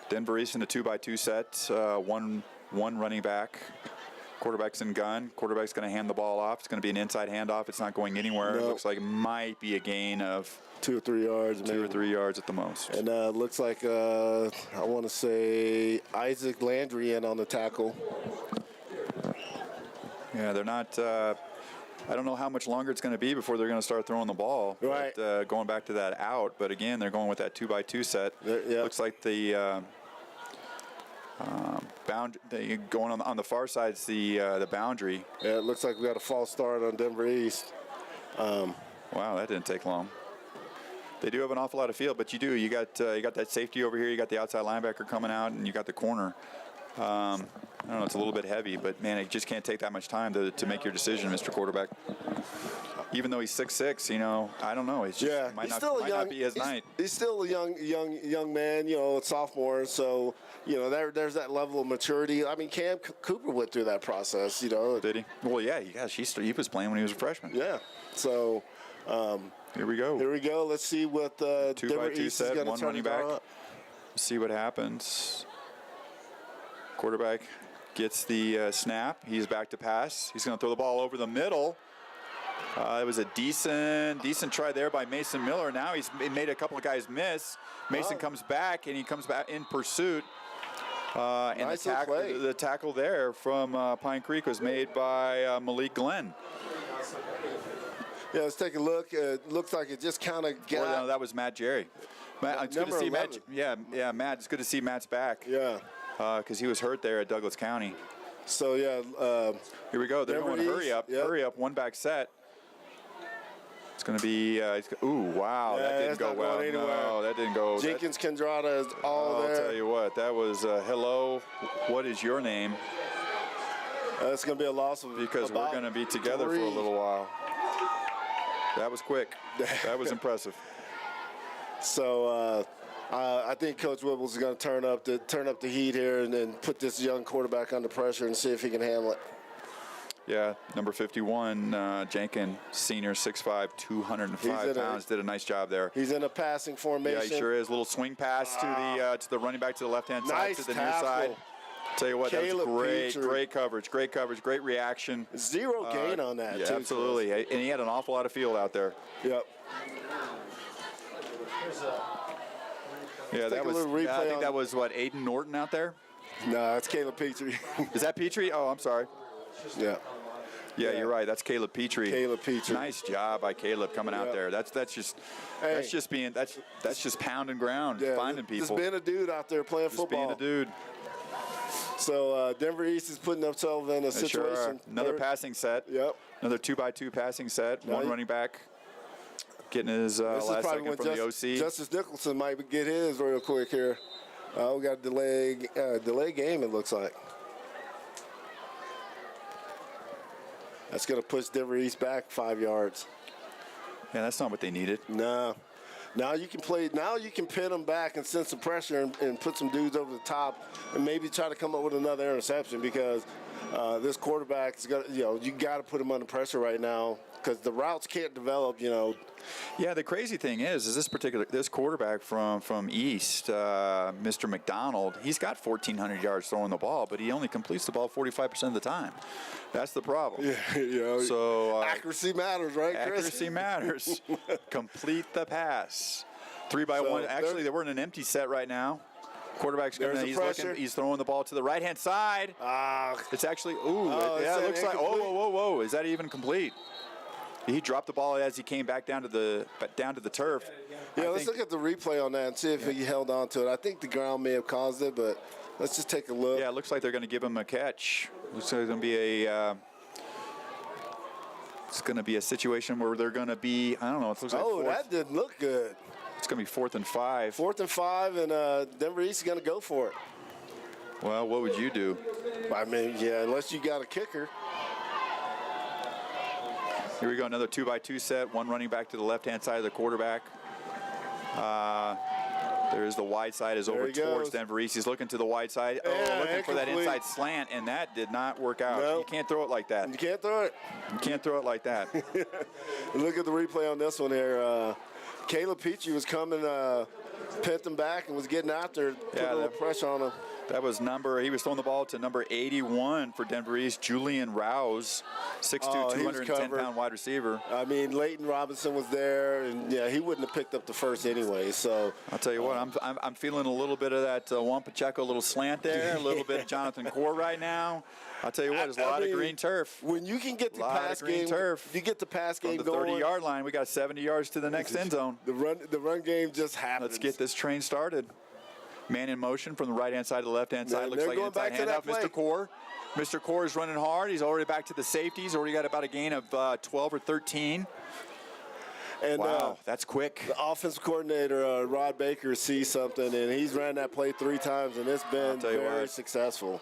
Denver East in a 2x2 set. One running back. Quarterback's in gun. Quarterback's going to hand the ball off. It's going to be an inside handoff. It's not going anywhere. Nope. It looks like it might be a gain of 2 or 3 yards, maybe. 2 or 3 yards at the most. And looks like, I want to say, Isaac Landry in on the tackle. Yeah, they're not. I don't know how much longer it's going to be before they're going to start throwing the ball. Right. But, going back to that out, but again, they're going with that 2x2 set. Yeah. Looks like the going on the far side is the boundary. Yeah, it looks like we got a false start on Denver East. Wow, that didn't take long. They do have an awful lot of field, but you got that safety over here. You got the outside linebacker coming out, and you got the corner. I don't know, it's a little bit heavy, but man, it just can't take that much time to make your decision, Mr. Quarterback. Even though he's 6'6", I don't know. It's just might not be his night. He's still a young man, a sophomore. So there's that level of maturity. I mean, Cam Cooper went through that process. Did he? Well, yeah. He was playing when he was a freshman. Yeah. So here we go. Let's see what Denver 2x2 East is set, going to one turn running it back. on. See what happens. Quarterback gets the snap. He's back to pass. He's going to throw the ball over the middle. It was a decent try there by Mason Miller. Now he's made a couple of guys miss. Mason comes back, and he comes back in pursuit. And Nice little play. the tackle there from Pine Creek was made by Malik Glenn. Yeah, let's take a look. It looks like it just kind of got. Well, no, that was Matt Jerry. Matt, it's good to Number see Matt. 11. Yeah, Matt. It's good to see Matt's back. Yeah. Because he was hurt there at Douglas County. So, yeah. Here we go. They're Denver going hurry up. East, yep. Hurry up. One back set. It's going to be, ooh, wow. Yeah, that didn't that's go not well. going anywhere. No, that didn't go. Jenkins Kendrada is all I'll there. tell you what. That was, hello, what is your name? That's going to be a loss of Because we're about going to be together for 3. a little while. That was quick. That was impressive. So I think Coach Whipple's going to turn up the heat here and then put this young quarterback under pressure and see if he can handle it. Yeah, number 51, Jenkins, senior, 6'5", 205 pounds, did a nice job there. He's in a passing formation. Yeah, he sure is. Little swing pass to the running back to the left-hand side, Nice to the near tackle. side. Tell you what, that was Caleb great. Petrie. Great coverage, great reaction. Zero gain on that, Yeah, too. absolutely. And he had an awful lot of field out there. Yep. Yeah, take a little replay I think on- that was, what, Aiden Norton out there? No, it's Caleb Petrie. Is that Petrie? Oh, I'm sorry. Yeah. Yeah, you're right. That's Caleb Petrie. Caleb Petrie. Nice job by Caleb coming out Yep. there. That's just pounding ground, Yeah, finding people. Just being a dude out there playing Just football. being a dude. So Denver East is putting themselves in a They sure are. situation. Another They're- passing set. Yep. Another 2x2 passing set. Now One you- running back getting his This last is probably second when from the OC. Justice Nicholson might get his real quick here. We got a delay game, it looks like. That's going to push Denver East back 5 yards. Yeah, that's not what they needed. No. Now you can play. Now you can pin them back and send some pressure and put some dudes over the top and maybe try to come up with another interception because this quarterback is got. You got to put him under pressure right now because the routes can't develop. Yeah, the crazy thing is this quarterback from East, Mr. McDonald, he's got 1,400 yards throwing the ball, but he only completes the ball 45% of the time. That's the problem. So accuracy matters, right, Chris? accuracy matters. Complete the pass. 3x1. Actually, they were in an empty set right now. Quarterback's There's gonna. the He's pressure. looking. He's throwing the ball to the right-hand side. It's actually. it's Yeah, it an looks like. incomplete. Whoa! Is that even complete? He dropped the ball as he came back down to the turf. Yeah, let's look at the replay on that and see if he held on to it. I think the ground may have caused it, but let's just take a look. Yeah, it looks like they're going to give him a catch. Looks like it's going to be a. It's going to be a situation where they're going to be. I don't know. It looks like. That didn't look good. It's going to be 4th and 5. 4th and 5, and Denver East is going to go for it. Well, what would you do? I mean, yeah, unless you got a kicker. Here we go, another 2x2 set. One running back to the left-hand side of the quarterback. There's the wide side is over he towards goes. Denver East. He's looking to the wide side. Yeah, Looking for that incomplete. inside slant, and that did not work out. Nope. You can't throw it like that. You can't throw it. You can't throw it like that. Look at the replay on this one here. Caleb Petrie was coming, pinned him back and was getting after, put a little pressure on him. That was he was throwing the ball to number 81 for Denver East, Julian Rouse, 6'2", he was 210-pound wide receiver. I mean, Leighton Robinson was there, and yeah, he wouldn't have picked up the first anyway. So I'll tell you what, I'm feeling a little bit of that Juan Pacheco little slant there, a little bit of Jonathan Core right now. I'll tell you what, there's a lot of green turf. When you can get the Lot of pass green game, turf. you get the pass From game the going. 30-yard line, we got 70 yards to the next end zone. The run game just happens. Let's get this train started. Man in motion from the right-hand side to the left-hand side. Man, Looks they're like an going back inside to that handoff. play. Mr. Core. Mr. Core is running hard. He's already back to the safeties. Already got about a gain of 12 or 13. And Wow, that's quick. the offensive coordinator, Rod Baker, sees something, and he's ran that play 3 times, and it's been tell you very what. successful.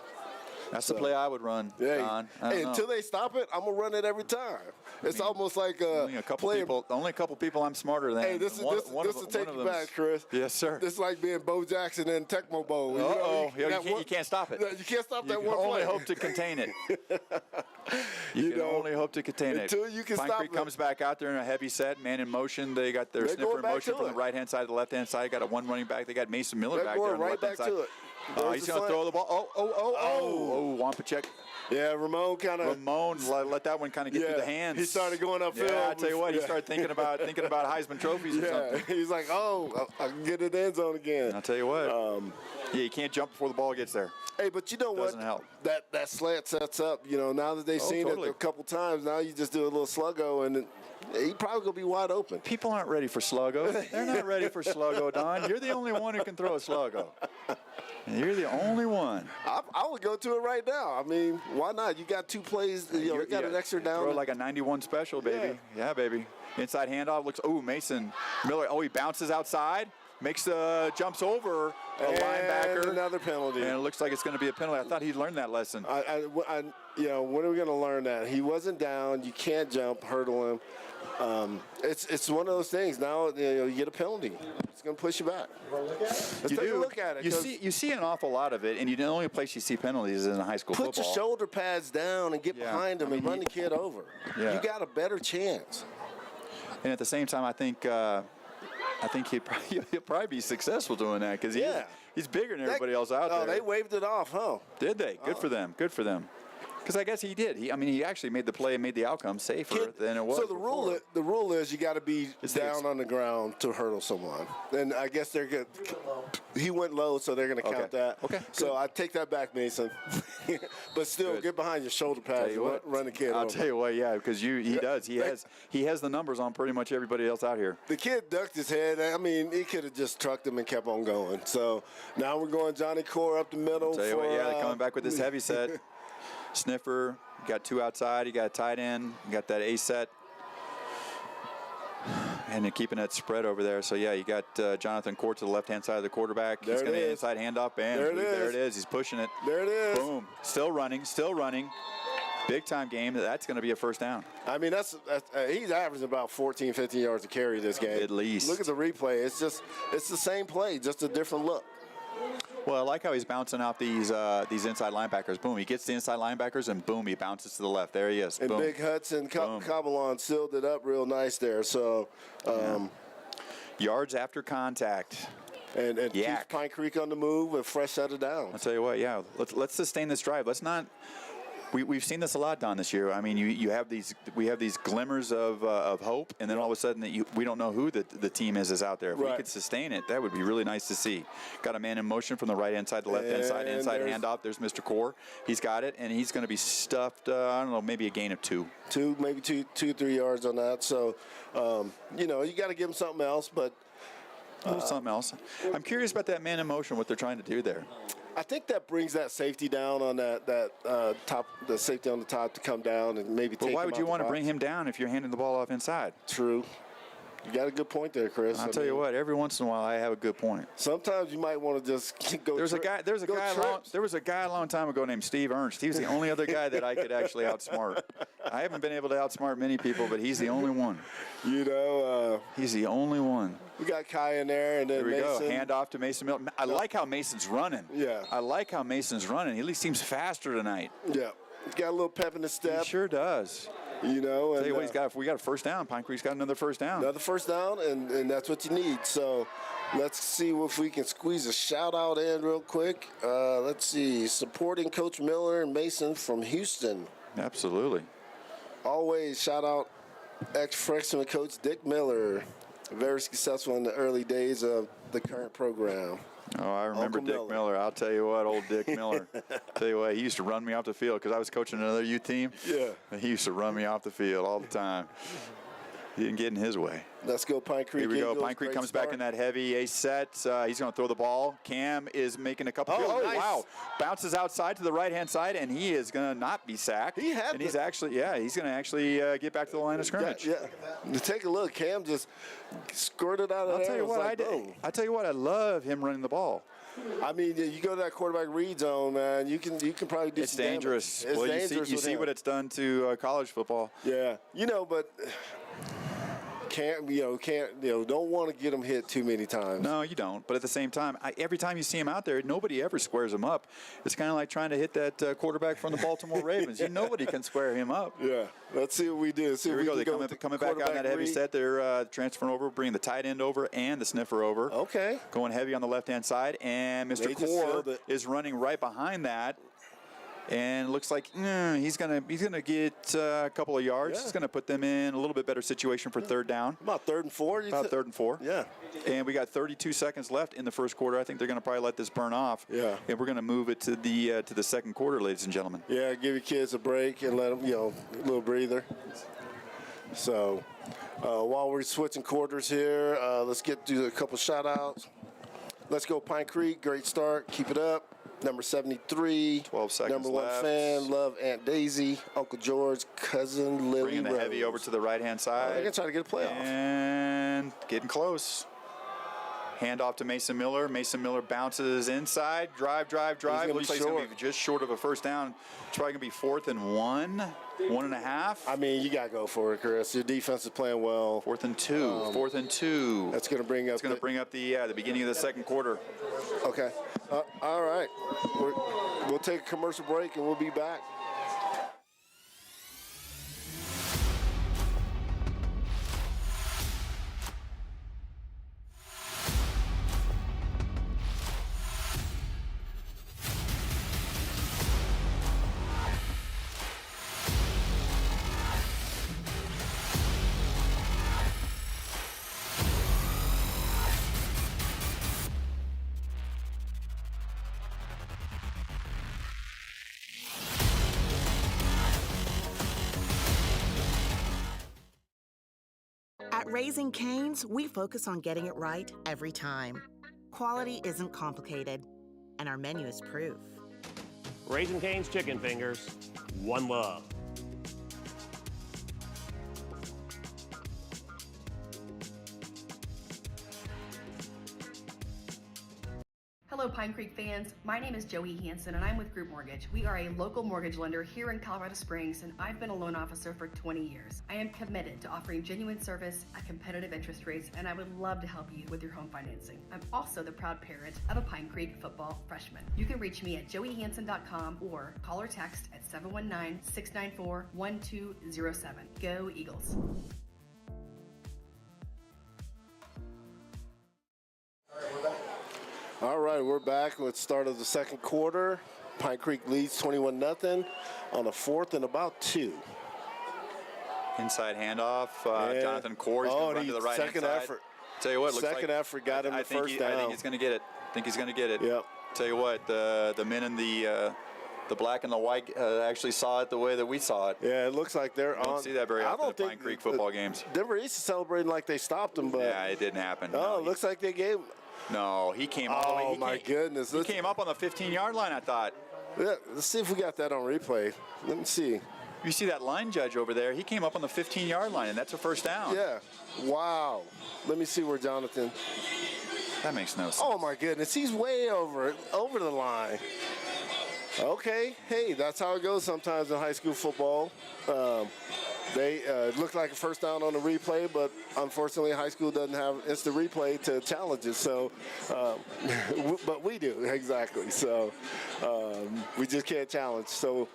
That's the play I would run, Yeah. Don. I don't Hey, know. until they stop it, I'm gonna run it every time. It's almost like Only a couple playing. people. Only a couple people I'm smarter than. Hey, this One will of take them you back, Chris. Yes, sir. This is like being Bo Jackson in Tecmo Bowl. You can't stop it. You can't stop You that can one only play. hope to contain it. You can know, only hope to contain it. until you can Pine stop Creek it. comes back out there in a heavy set, man in motion. They got their They're sniffer going in back motion to from the it. right-hand side to the left-hand side. Got a one running back. They got Mason Miller They're back there going on the right left-hand back side. to it. He's going to throw the ball. Oh, Juan Pacheco. Yeah, Ramon kind of. Ramon let that one kind of get through the hands. He started going upfield. Yeah, I tell you what, he Yeah. started thinking about Heisman trophies or Yeah, something. he's like, I can get in the end zone again. I'll tell you what. Yeah, you can't jump before the ball gets there. Hey, but you know Doesn't what? help. That slant sets up. Now that they've seen totally. it a couple times, now you just do a little sluggo and he probably going to be wide open. People aren't ready for Sluggo. They're not ready for Sluggo, Don. You're the only one who can throw a Sluggo. You're the only one. I would go to it right now. I mean, why not? You got 2 plays. You got an extra down. Throw like a 91 special, baby. Yeah, baby. Inside handoff looks. Oh, Mason Miller. Oh, he bounces outside. Makes jumps over a linebacker. Another penalty. And it looks like it's going to be a penalty. I thought he'd learned that lesson. When are we going to learn that? He wasn't down. You can't jump, hurdle him. It's one of those things. Now you get a penalty. It's going to push you back. Let's take a look at it. You see an awful lot of it, and the only place you see penalties is in high school football. Put your shoulder pads down and get behind him and run the kid over. Yeah. You got a better chance. And at the same time, I think he'll probably be successful doing that because he's bigger than everybody else out there. Oh, they waved it off, huh? Did they? Good for them. Good for them. Because I guess he did. He actually made the play and made the outcome safer than it was. So the rule is you got to be down on the ground to hurdle someone. And I guess they're good. He went low, so they're going to count that. Okay. So I take that back, Mason. But still, get behind your shoulder pads and run the kid over. I'll tell you what, yeah, because he does. He has the numbers on pretty much everybody else out here. The kid ducked his head. I mean, he could have just trucked him and kept on going. So now we're going Johnny Core up the middle. I'll tell you what, they're coming back with this heavy set. Sniffer, you got 2 outside, you got a tight end, you got that A set. And they're keeping that spread over there. So, yeah, you got Jonathan Court to the left-hand side of the quarterback. He's going to inside handoff, and there it is. He's pushing it. There it is. Boom. Still running. Big-time game. That's going to be a first down. I mean, he's averaging about 14, 15 yards to carry this game. At least. Look at the replay. It's the same play, just a different look. Well, I like how he's bouncing out these inside linebackers. Boom, he gets the inside linebackers, and boom, he bounces to the left. There he is. And boom. Big Hudson Kabbalon sealed it up real nice there. So, yards after contact. And keeps Pine Creek on the move with fresh set of downs. I'll tell you what, yeah. Let's sustain this drive. Let's not. We've seen this a lot, Don, this year. I mean, we have these glimmers of hope, and then all of a sudden we don't know who the team is out there. If we could sustain it, that would be really nice to see. Got a man in motion from the right-hand side to left-hand side. Inside handoff. There's Mr. Core. He's got it, and he's going to be stuffed, I don't know, maybe a gain of 2. Maybe 3 yards on that. So, you got to give him something else, but. Something else. I'm curious about that man in motion, what they're trying to do there. I think that brings that safety down on that top, the safety on the top to come down and maybe take him out. But why would you want to bring him down if you're handing the ball off inside? True. You got a good point there, Chris. I'll tell you what. Every once in a while, I have a good point. Sometimes you might want to just go. There was a guy a long time ago named Steve Ernst. He was the only other guy that I could actually outsmart. I haven't been able to outsmart many people, but he's the only one. He's the only one. We got Kai in there, and then Mason. Go. Hand off to Mason Miller. I like how Mason's running. Yeah. I like how Mason's running. He at least seems faster tonight. Yeah. He's got a little pep in his step. He sure does. And tell you what, we got a first down. Pine Creek's got another first down. Another first down, and that's what you need. So let's see if we can squeeze a shout-out in real quick. Let's see. Supporting Coach Miller and Mason from Houston. Absolutely. Always shout-out ex-freshman coach Dick Miller. Very successful in the early days of the current program. Oh, I remember Dick Miller. I'll tell you what, old Dick Miller. Tell you what, he used to run me off the field because I was coaching another youth team. Yeah. And he used to run me off the field all the time. He didn't get in his way. Let's go Pine Creek. Here we go. Pine Creek comes back in that heavy A set. He's going to throw the ball. Cam is making a couple. Nice. Wow! Bounces outside to the right-hand side, and he is going to not be sacked. He's going to actually get back to the line of scrimmage. Yeah. Take a look. Cam just squirted out of there. I'll tell you what. I love him running the ball. I mean, you go to that quarterback read zone, man. You can probably do. It's dangerous. It's dangerous. You see what it's done to college football. Yeah, but. Don't want to get him hit too many times. No, you don't. But at the same time, every time you see him out there, nobody ever squares him up. It's kind of like trying to hit that quarterback from the Baltimore Ravens. Nobody can square him up. Yeah. Let's see what we do. Here we go. They're coming back out in that heavy set. They're transferring over, bringing the tight end over and the sniffer over. Okay. Going heavy on the left-hand side. And Mr. Core is running right behind that. And it looks like he's gonna get a couple of yards. Yeah. He's gonna put them in a little bit better situation for third down. About 3rd and 4. About 3rd and 4. Yeah. And we got 32 seconds left in the first quarter. I think they're gonna probably let this burn off. Yeah. And we're gonna move it to the second quarter, ladies and gentlemen. Yeah. Give your kids a break and let them, a little breather. So while we're switching quarters here, let's get to a couple shout-outs. Let's go Pine Creek. Great start. Keep it up. Number 73. 12 seconds Number 1 left. fan. Love Aunt Daisy. Uncle George. Cousin Lily Bringing the Rose. heavy over to the right-hand side. They're going to try to get a playoff. And getting close. Hand off to Mason Miller. Mason Miller bounces inside. Drive. gonna Looks be like he's going to be just short of a first down. It's probably going to be 4th and 1, 1.5. I mean, you got to go for it, Chris. Your defense is playing well. 4th and 2. 4th and 2. That's going to bring up. It's going to bring up the beginning of the second quarter. Okay. All right. We'll take a commercial break and we'll be back. At Raising Cane's, we focus on getting it right every time. Quality isn't complicated, and our menu is proof. Raising Cane's Chicken Fingers, one love. Hello, Pine Creek fans. My name is Joey Hansen, and I'm with Group Mortgage. We are a local mortgage lender here in Colorado Springs, and I've been a loan officer for 20 years. I am committed to offering genuine service at competitive interest rates, and I would love to help you with your home financing. I'm also the proud parent of a Pine Creek football freshman. You can reach me at joeyhansen.com or call or text at 719-694-1207. Go Eagles. All right, we're back with the start of the second quarter. Pine Creek leads 21-0 on a 4th and about 2. Inside handoff. Yeah. Jonathan Corey's going to run to the right-hand second side. effort. Tell you what, looks Second like effort got him the first down. I think he's going to get it. Yep. Tell you what, the men in the black and the white actually saw it the way that we saw it. Yeah, it looks like they're I don't on. see that very I often don't at think Pine Creek football games. Denver East is celebrating like they stopped them, but Yeah, it didn't happen. it looks like they gave. No, he came all the way. Oh He my came, goodness! He came up on the 15-yard line, I thought. Yeah, let's see if we got that on replay. Let me see. You see that line judge over there? He came up on the 15-yard line, and that's a first down. Yeah. Wow. Let me see where Jonathan. That makes no sense. Oh my goodness, he's way over the line. Okay, hey, that's how it goes sometimes in high school football. They looked like a first down on the replay, but unfortunately, high school doesn't have instant replay to challenge it. So, but we do exactly. So we just can't challenge. So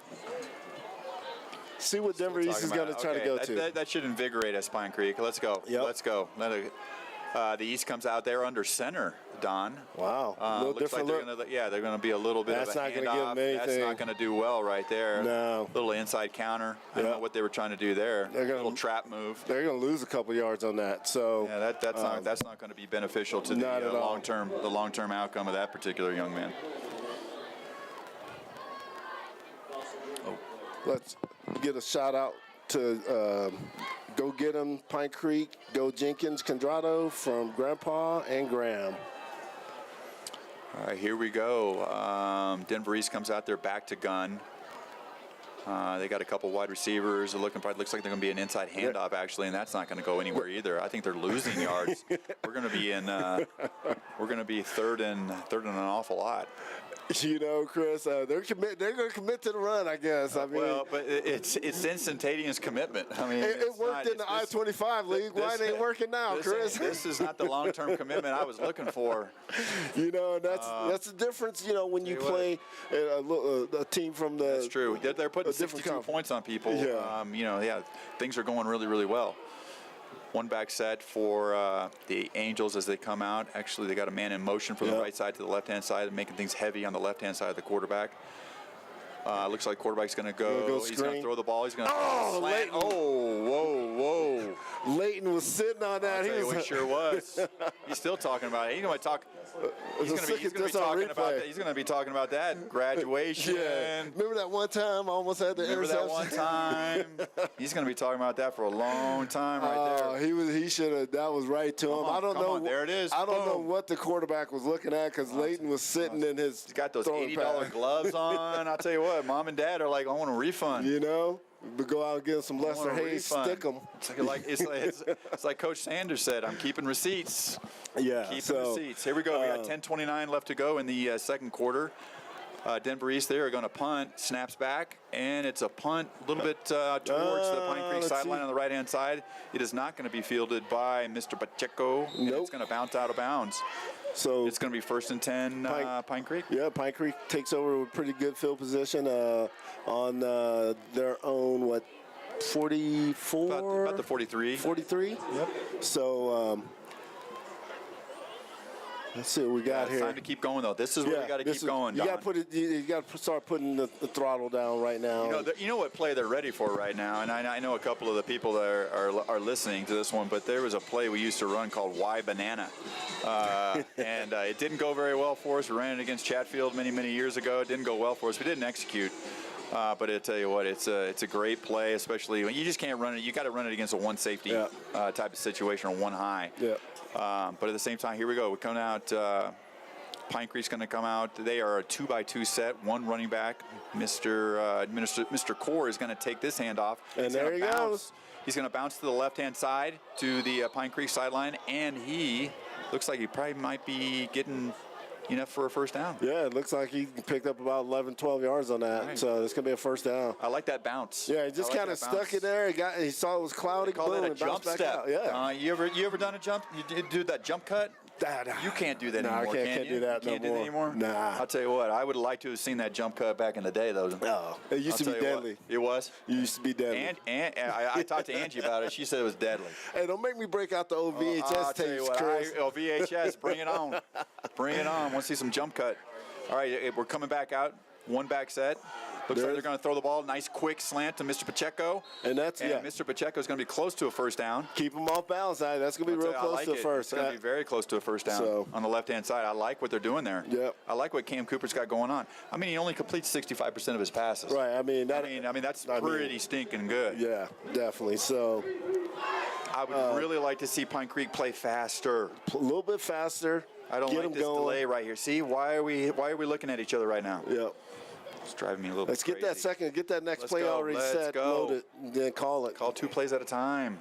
see what Denver East is going to try to go to. That should invigorate us, Pine Creek. Let's go. Yep. Let's go. The East comes out there under center, Don. Wow. A little looks different like they're going to be a little bit That's of a not gonna handoff. give them anything. That's not going to do well right there. No. Little inside counter. I don't Yeah. know what they were trying to do there. They're gonna- little trap move. They're going to lose a couple yards on that. So Yeah, that's not going to be beneficial to not the at all. long-term outcome of that particular young man. let's get a shout out to Go Get 'em Pine Creek, Go Jenkins Condrado from Grandpa and Graham. All right, here we go. Denver East comes out there back to gun. They got a couple wide receivers. It looks like they're going to be an inside handoff actually, and that's not going to go anywhere either. I think they're losing yards. We're going to be in. We're going to be third and an awful lot. You know, Chris, they're going to commit to the run, I guess. I mean, Well, but it's instantaneous commitment. I mean, it worked in the I-25 league. Why it ain't working now, Chris? This is not the long-term commitment I was looking for. You know, that's the difference. You know, when you play a team from the. That's true. They're putting a different 62 points on people. Yeah. Things are going really, really well. One back set for the Angels as they come out. Actually, they got a man in motion from the right side to the left-hand side, making things heavy on the left-hand side of the quarterback. Looks like quarterback's going to go. Gonna go He's going to screen. throw the ball. He's going to slant. Leighton. Oh, whoa. Leighton was sitting on that. I'll tell you what, he sure was. He's still talking about it. He's going to talk. He's going to be talking about that graduation. Yeah. Remember that one time I almost had the interception? Remember that one time? He's going to be talking about that for a long time right there. He should have. That was right to him. I don't know. There it is. I don't know what the quarterback was looking at because Leighton was sitting in his. He's got those $80 gloves on. I'll tell you what, mom and dad are like, I want a refund. You know, but go out and get some Lester Hayes, stick them. It's like Coach Sanders said, I'm keeping receipts. Yeah. Keeping receipts. Here we go. We got 10:29 left to go in the second quarter. Denver East there are going to punt, snaps back, and it's a punt a little bit towards the Pine Creek sideline on the right-hand side. It is not going to be fielded by Mr. Pacheco, and it's going to bounce out of bounds. So it's going to be 1st and 10 Pine Creek. Yeah, Pine Creek takes over with pretty good field position on their own, 44? About the 43. 43? Yep. So let's see what we got here. It's time to keep going, though. This is where we got to keep going, You Don. got to start putting the throttle down right now. You know what play they're ready for right now, and I know a couple of the people that are listening to this one, but there was a play we used to run called Y Banana, and it didn't go very well for us. We ran it against Chatfield many years ago. It didn't go well for us. We didn't execute. But I tell you what, it's a great play, especially when you just can't run it. You got to run it against a one safety type of situation or one high. Yeah. But at the same time, here we go. We're coming out. Pine Creek's going to come out. They are a 2-by-2 set. One running back, Mr. Core, is going to take this handoff. And there he goes. He's going to bounce to the left-hand side to the Pine Creek sideline, and he looks like he probably might be getting enough for a first down. Yeah, it looks like he picked up about 11, 12 yards on that. Right. So it's going to be a first down. I like that bounce. Yeah, he just kind of stuck it there. He saw it was cloudy. Call that a jump step. Yeah. You ever done a jump? You do that jump cut? You can't do that anymore. I can't do that no more. Can't do that anymore? Nah. I'll tell you what, I would like to have seen that jump cut back in the day, though. Oh, it used to be deadly. It was? It used to be deadly. And I talked to Angie about it. She said it was deadly. Hey, don't make me break out the old VHS tapes, Chris. VHS, bring it on. Bring it on. I want to see some jump cut. All right, we're coming back out. One back set. Looks like they're going to throw the ball. Nice quick slant to Mr. Pacheco. And Mr. Pacheco is going to be close to a first down. Keep him off balance. That's going to be real close to a first. It's going to be very close to a first down on the left-hand side. I like what they're doing there. Yep. I like what Cam Cooper's got going on. I mean, he only completes 65% of his passes. Right. I mean, that's pretty stinking good. Yeah, definitely. So I would really like to see Pine Creek play faster. A little bit faster. I don't like this delay right here. See, why are we looking at each other right now? Yep. It's driving me a little Let's bit crazy. Get that next play already set, loaded, and then call it. Call 2 plays at a time.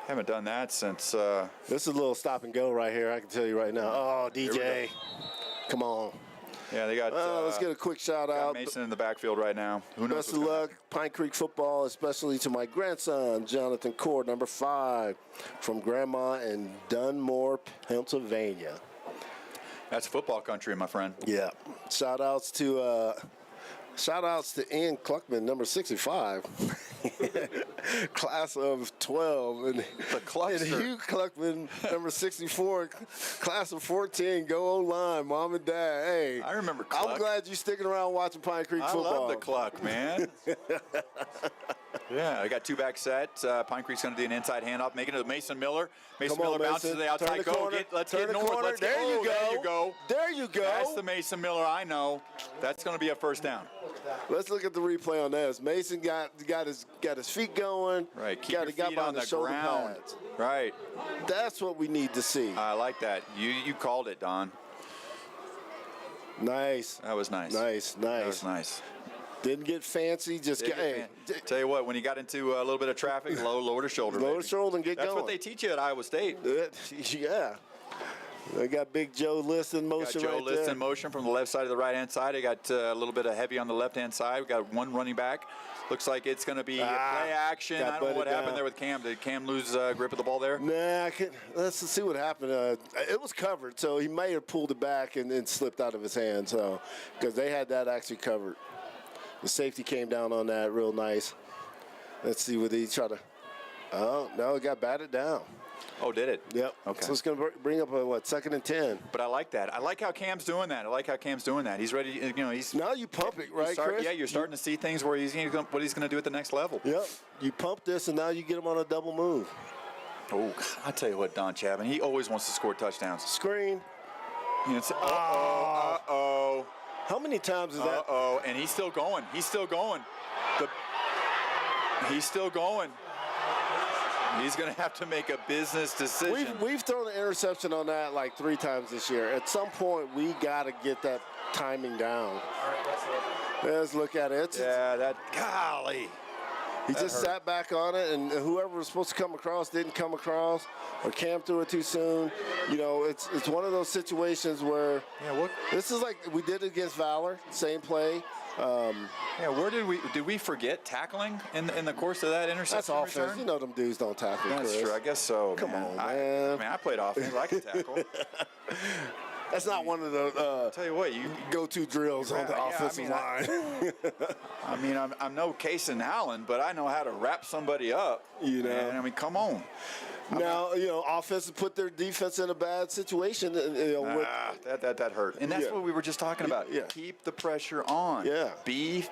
Haven't done that since. This is a little stop and go right here. I can tell you right now. Oh, DJ, come on. Yeah, they got. Let's get a quick shout out. Mason in the backfield right now. Who knows? Best of luck, Pine Creek football, especially to my grandson, Jonathan Cord, number 5, from Grandma in Dunmore, Pennsylvania. That's football country, my friend. Yeah. Shout outs to Ian Cluckman, number 65. Class of 12. And Hugh Cluckman, number 64. Class of 14. Go O-line, mom and dad. Hey. I remember Cluck. I'm glad you're sticking around watching Pine Creek football. I love the Cluck, man. Yeah, I got 2 back set. Pine Creek's going to do an inside handoff, making it to Mason Miller. Mason Miller bounces to the outside. Let's get north. There you go. There you go. That's the Mason Miller I know. That's going to be a first down. Let's look at the replay on this. Mason got his feet going. Right. Keep your feet on the ground. Pads. Right. That's what we need to see. I like that. You called it, Don. Nice. That was nice. Nice. That was nice. Didn't get fancy. Tell you what, when you got into a little bit of traffic, lower the shoulder. Lower the shoulder and get going. That's what they teach you at Iowa State. Yeah. They got Big Joe List in motion right there. Joe List in motion from the left side of the right-hand side. They got a little bit of heavy on the left-hand side. We got one running back. Looks like it's going to be play action. I don't know what happened there with Cam. Did Cam lose grip of the ball there? Nah, let's see what happened. It was covered, so he may have pulled it back and then slipped out of his hand. So, because they had that actually covered. The safety came down on that real nice. Let's see what he tried to. Oh, no, it got batted down. Oh, did it? Yep. Okay. So it's going to bring up a, 2nd and 10. But I like that. I like how Cam's doing that. He's ready. He's Now you pump it, right, Chris? Yeah, you're starting to see things where what he's going to do at the next level. Yep. You pump this, and now you get him on a double move. Oh, I tell you what, Don Chapman, he always wants to score touchdowns. Screen. Uh-oh. How many times is that? Uh-oh, and he's still going. He's still going. He's still going. He's going to have to make a business decision. We've thrown an interception on that like 3 times this year. At some point, we got to get that timing down. Let's look at it. Golly. He just sat back on it, and whoever was supposed to come across didn't come across, or Cam threw it too soon. You know, it's one of those situations where this is like we did it against Valor, same play. Where did we forget tackling in the course of that interception? That's offense. Return? You know them dudes don't tackle. That's Chris. true. I guess so. Come on, man. I played offense. I can tackle. That's not one of the tell you what, you go-to drills on the offensive line. I mean, I'm no Cason Allen, but I know how to wrap somebody up. You know. And, I mean, come on. Now, offense put their defense in a bad situation. That hurt. And that's what we were just talking about. Yeah. Keep the pressure on. Yeah. Be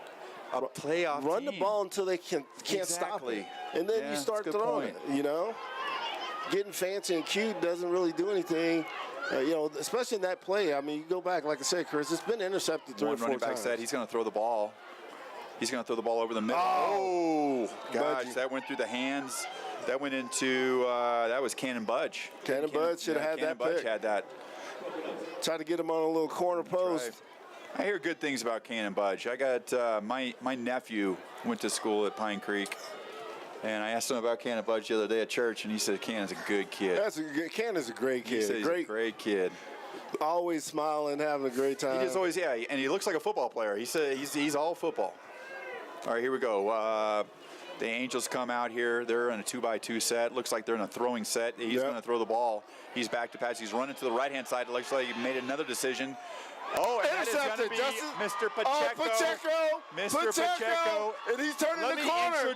a playoff Run team. the ball until they can't stop it. And then you start throwing it, Getting fancy and cute doesn't really do anything. Especially in that play. I mean, you go back, like I said, Chris, it's been intercepted 3 or 4 One running back times. said he's going to throw the ball. He's going to throw the ball over the middle. Oh, gosh, that went through the hands. That went into, that was Cannon Budge. Cannon Budge should have had that Budge pick. had that. Tried to get him on a little corner post. I hear good things about Cannon Budge. I got, my nephew went to school at Pine Creek. And I asked him about Cannon Budge the other day at church, and he said Cannon's a good kid. Cannon's a great kid. He said he's a great kid. Always smiling, having a great time. He just always, and he looks like a football player. He said he's all football. All right, here we go. The Angels come out here. They're in a 2-by-2 set. Looks like they're in a throwing set. He's going to throw the ball. He's back to pass. He's running to the right-hand side. It looks like he made another decision. Oh, and that is going to be Mr. Pacheco. Oh, Pacheco. Mr. Pacheco. And he's turning the corner.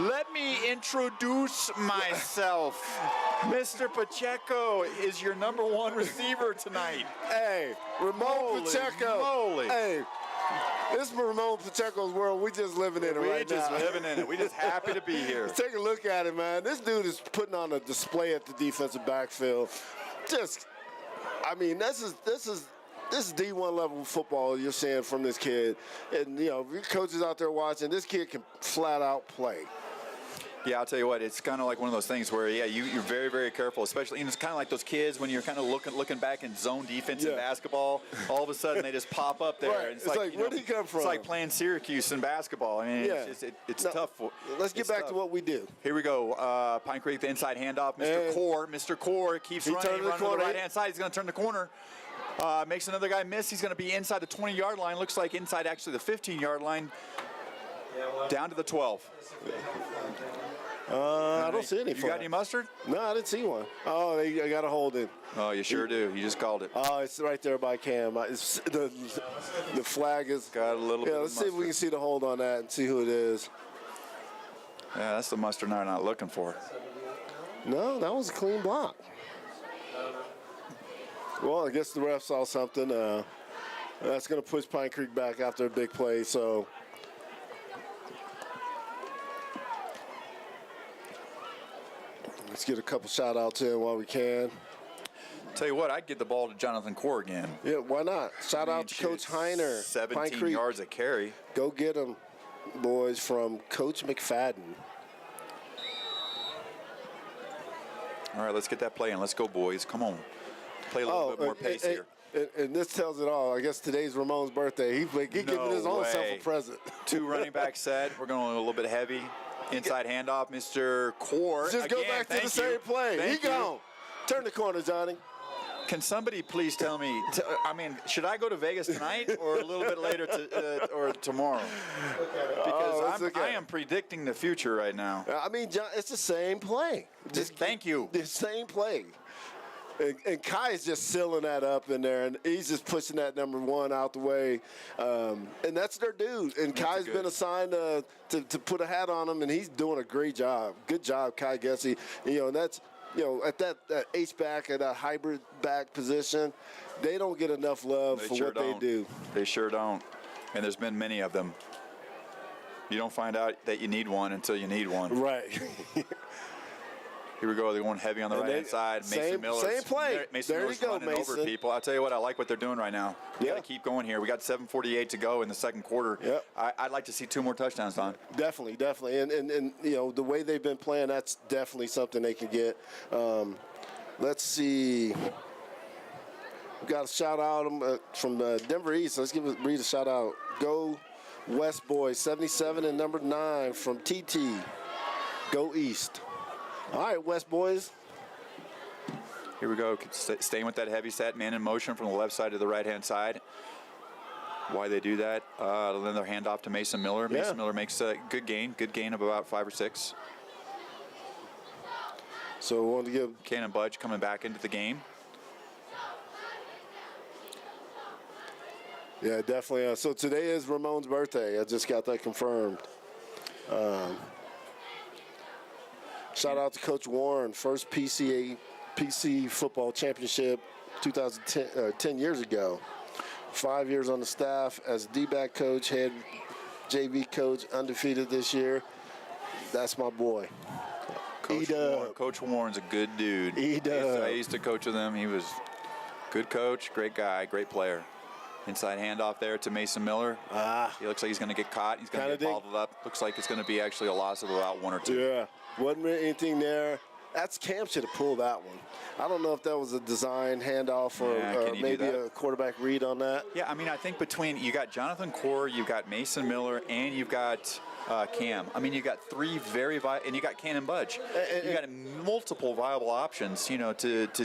Let me introduce myself. Mr. Pacheco is your number 1 receiver tonight. Hey, Ramon Pacheco. Moly. Hey, this is Ramon Pacheco's world. We just living in it right now. We just living in it. We just happy to be here. Take a look at it, man. This dude is putting on a display at the defensive backfield. This is D1 level football you're seeing from this kid. And, your coaches out there watching, this kid can flat out play. Yeah, I'll tell you what, it's kind of like one of those things where, you're very, very careful, especially, it's kind of like those kids when you're kind of looking back in zone defense in basketball, all of a sudden they just pop up there. Right. And it's like where did he come from? It's like playing Syracuse in basketball. I mean, it's tough. Let's get back to what we do. Here we go. Pine Creek, the inside handoff. Mr. Core keeps running to the right-hand side. He's going to turn the corner. Makes another guy miss. He's going to be inside the 20-yard line. Looks like inside actually the 15-yard line. Down to the 12. I don't see any. You got any mustard? No, I didn't see one. Oh, I got a hold it. Oh, you sure do. You just called it. Oh, it's right there by Cam. The flag is got a little bit. Yeah, let's see if we can see the hold on that and see who it is. Yeah, that's the mustard I'm not looking for. No, that was a clean block. Well, I guess the ref saw something. That's going to push Pine Creek back after a big play. So. Let's get a couple shout-outs in while we can. Tell you what, I'd give the ball to Jonathan Core again. Yeah, why not? Shout out to Coach Heiner. 17 yards of carry. Go get them, boys, from Coach McFadden. All right, let's get that play in. Let's go, boys. Come on. Play a little bit more pace here. And this tells it all. I guess today's Ramon's birthday. He's giving his own self a present. 2 running back set. We're going a little bit heavy. Inside handoff, Mr. Core. Just go back to the same play. He gone. Turn the corner, Johnny. Can somebody please tell me, should I go to Vegas tonight or a little bit later or tomorrow? Because I am predicting the future right now. John, it's the same play. Thank you. The same play. And Kai is just sealing that up in there, and he's just pushing that number 1 out the way. And that's their dude. And Kai's been assigned to put a hat on him, and he's doing a great job. Good job, Kai Gessie. And that's, at that H-back, at that hybrid back position, they don't get enough love for what they do. They sure don't. And there's been many of them. You don't find out that you need one until you need one. Right. Here we go. They're going heavy on the right-hand side. Mason Miller. Same play. Mason there Miller's you go, running Mason. over people. I'll tell you what, I like what they're doing right now. We got to keep going here. We got 7:48 to go in the second quarter. Yep. I'd like to see 2 more touchdowns, Don. Definitely. And the way they've been playing, that's definitely something they can get. Let's see. We got a shout out from Denver East. Let's read a shout out. Go West Boys, 77 and number 9 from TT. Go East. All right, West Boys. Here we go. Staying with that heavy set, man in motion from the left side to the right-hand side. Why they do that? Then they'll hand off to Mason Miller. Yeah. Mason Miller makes a good gain of about 5 or 6. So we want to give Cannon Budge coming back into the game. Yeah, definitely. So today is Ramon's birthday. I just got that confirmed. Shout out to Coach Warren, first PC football championship 10 years ago. 5 years on the staff as D-back coach, head JV coach, undefeated this year. That's my boy. Coach Warren's a good dude. I used to coach with him. He was good coach, great guy, great player. Inside handoff there to Mason Miller. He looks like he's going to get caught. He's going to get balled up. Looks like it's going to be actually a loss of about 1 or 2. Yeah, wasn't anything there. That's Cam should have pulled that one. I don't know if that was a design handoff or maybe a quarterback read on that. Yeah, I mean, I think between you got Jonathan Core, you've got Mason Miller, and you've got Cam. I mean, you got 3 very and you got Cannon Budge. You got multiple viable options, to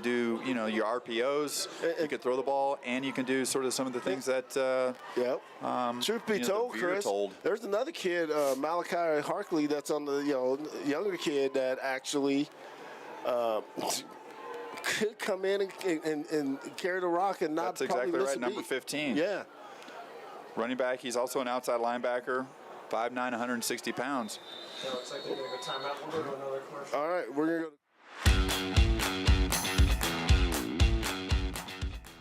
do, your RPOs. You could throw the ball, and you can do sort of some of the things that. Truth be told, Chris, there's another kid, Malachi Harkley, that's on the younger kid that actually could come in and carry the rock and not. That's exactly right. Number 15. Yeah. Running back. He's also an outside linebacker. 5'9", 160 pounds. Yeah, looks like they're going to go timeout. We'll go to another commercial. All right, we're going to go.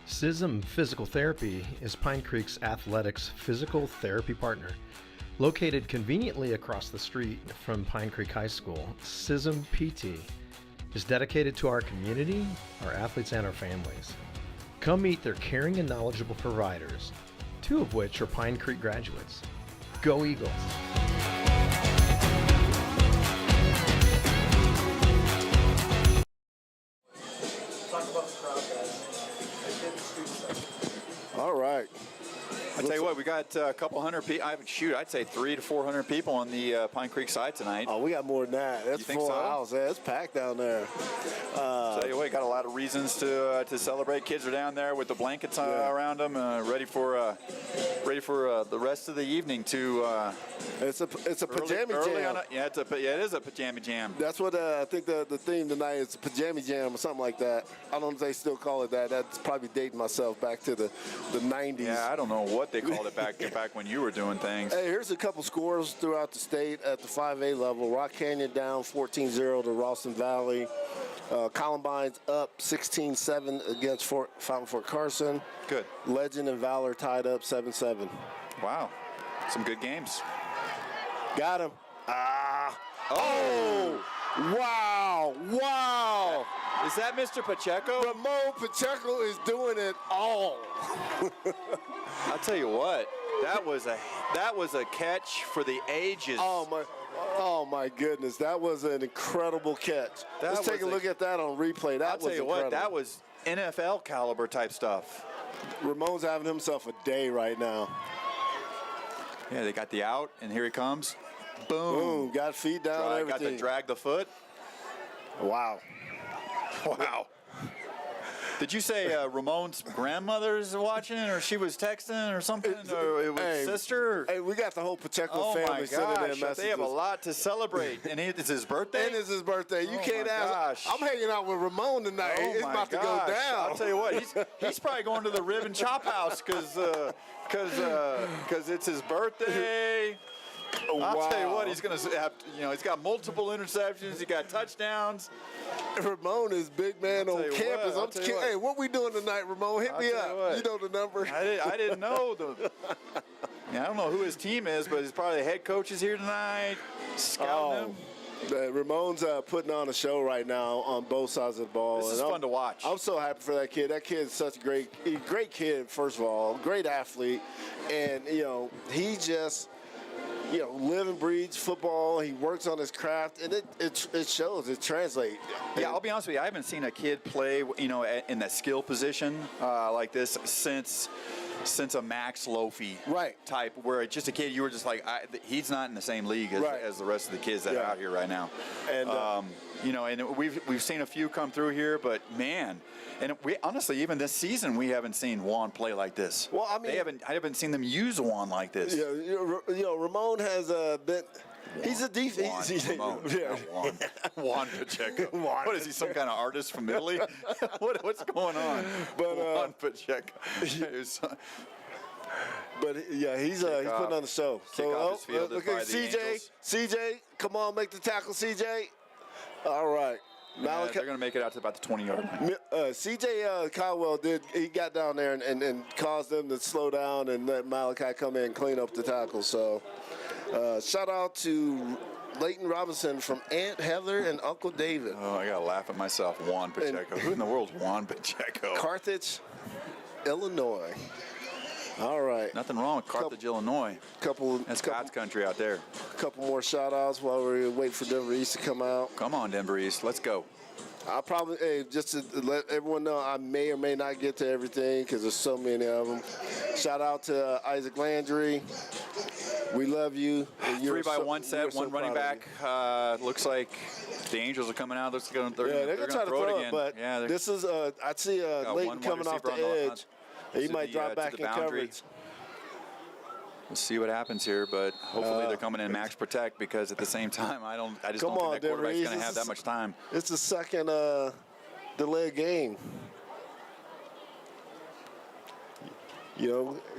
SISM Physical Therapy is Pine Creek's athletics physical therapy partner. Located conveniently across the street from Pine Creek High School, SISM PT is dedicated to our community, our athletes, and our families. Come meet their caring and knowledgeable providers, 2 of which are Pine Creek graduates. Go Eagles! Talk about the crowd, guys. All right. I tell you what, we got a couple hundred people. I'd say 300 to 400 people on the Pine Creek side tonight. Oh, we got more than that. That's full house. Yeah, it's packed down there. Tell you what, got a lot of reasons to celebrate. Kids are down there with the blankets around them, ready for the rest of the evening to. It's a pajama jam. It is a pajama jam. That's what I think the theme tonight is, pajama jam or something like that. I don't know if they still call it that. That's probably dating myself back to the 90s. Yeah, I don't know what they called it back when you were doing things. Hey, here's a couple scores throughout the state at the 5A level. Rock Canyon down 14-0 to Ralston Valley. Columbine's up 16-7 against Fountain Fort Carson. Good. Legend and Valor tied up 7-7. Wow. Some good games. Got him. Oh! Wow! Is that Mr. Pacheco? Ramon Pacheco is doing it all. I'll tell you what, that was a catch for the ages. Oh my goodness, that was an incredible catch. Let's take a look at that on replay. That was incredible. What, that was NFL caliber type stuff. Ramon's having himself a day right now. Yeah, they got the out, and here he comes. Boom. Boom, got feet down, everything. Got to drag the foot. Wow. Did you say Ramon's grandmother's watching, or she was texting, or something, or it was sister? Hey, we got the whole Pacheco Oh my family sending in gosh, messages. they have a lot to celebrate, and it's his birthday. And it's his birthday. You Oh can't my ask. gosh. I'm hanging out with Ramon tonight. Oh It's my about to go gosh. down. I'll tell you what, he's probably going to the Rib and Chop House because it's his birthday. I'll tell you what, he's going to have, he's got multiple interceptions, he got touchdowns. Ramon is big man on campus. I'll tell you what. Hey, what we doing tonight, Ramon? Hit me up. You know the number. I didn't know I don't know who his team is, but he's probably the head coach is here tonight, scouting him. Ramon's putting on a show right now on both sides of the ball. This is fun to watch. I'm so happy for that kid. That kid's such a great kid, first of all, great athlete. And, he just, live and breathes football. He works on his craft, and it shows. It translates. Yeah, I'll be honest with you. I haven't seen a kid play, in that skill position like this since a Max Lofi type, where just a kid, you were just like, he's not in the same league as the rest of the kids that are out here right now. And and we've seen a few come through here, but man, and we honestly, even this season, we haven't seen Juan play like this. Well, I mean, I haven't seen them use Juan like this. Ramon has been. He's a defense. Juan Pacheco. What is he? Some kind of artist from Italy? What's going on? But Juan Pacheco. But he's putting on the show. So look at CJ. CJ, come on, make the tackle, CJ. All right. Yeah, they're going to make it out to about the 20-yard line. CJ Caldwell he got down there and caused them to slow down and let Malachi come in and clean up the tackle. So shout out to Leighton Robinson from Aunt Heather and Uncle David. Oh, I got to laugh at myself. Juan Pacheco. Who in the world is Juan Pacheco? Carthage, Illinois. All right. Nothing wrong with Carthage, Illinois. That's God's country out there. A couple more shout-outs while we wait for Denver East to come out. Come on, Denver East. Let's go. I'll probably, just to let everyone know, I may or may not get to everything because there's so many of them. Shout out to Isaac Landry. We love you. 3-by-1 set, one running back. Looks like the Angels are coming out. They're going to try to throw it again. But this is, I see Leighton coming off the edge. He might drop back in coverage. We'll see what happens here, but hopefully they're coming in max protect because at the same time, I just don't think that quarterback's going to have that much time. It's the second delayed game.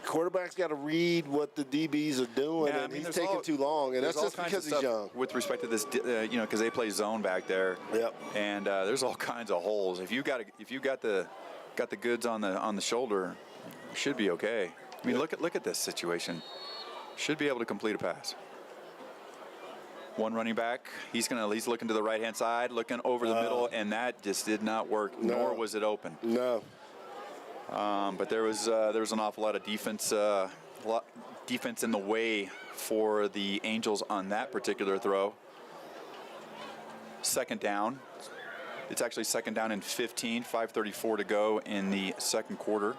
Quarterback's got to read what the DBs are doing, and he's taking too long, and that's just because he's young. With respect to this, because they play zone back there. Yep. And there's all kinds of holes. If you got the goods on the shoulder, you should be okay. I mean, look at this situation. Should be able to complete a pass. One running back. He's looking to the right-hand side, looking over the middle, and that just did not work. No. Nor was it open. No. But there was an awful lot of defense in the way for the Angels on that particular throw. Second down. It's actually second down and 15. 5:34 to go in the second quarter.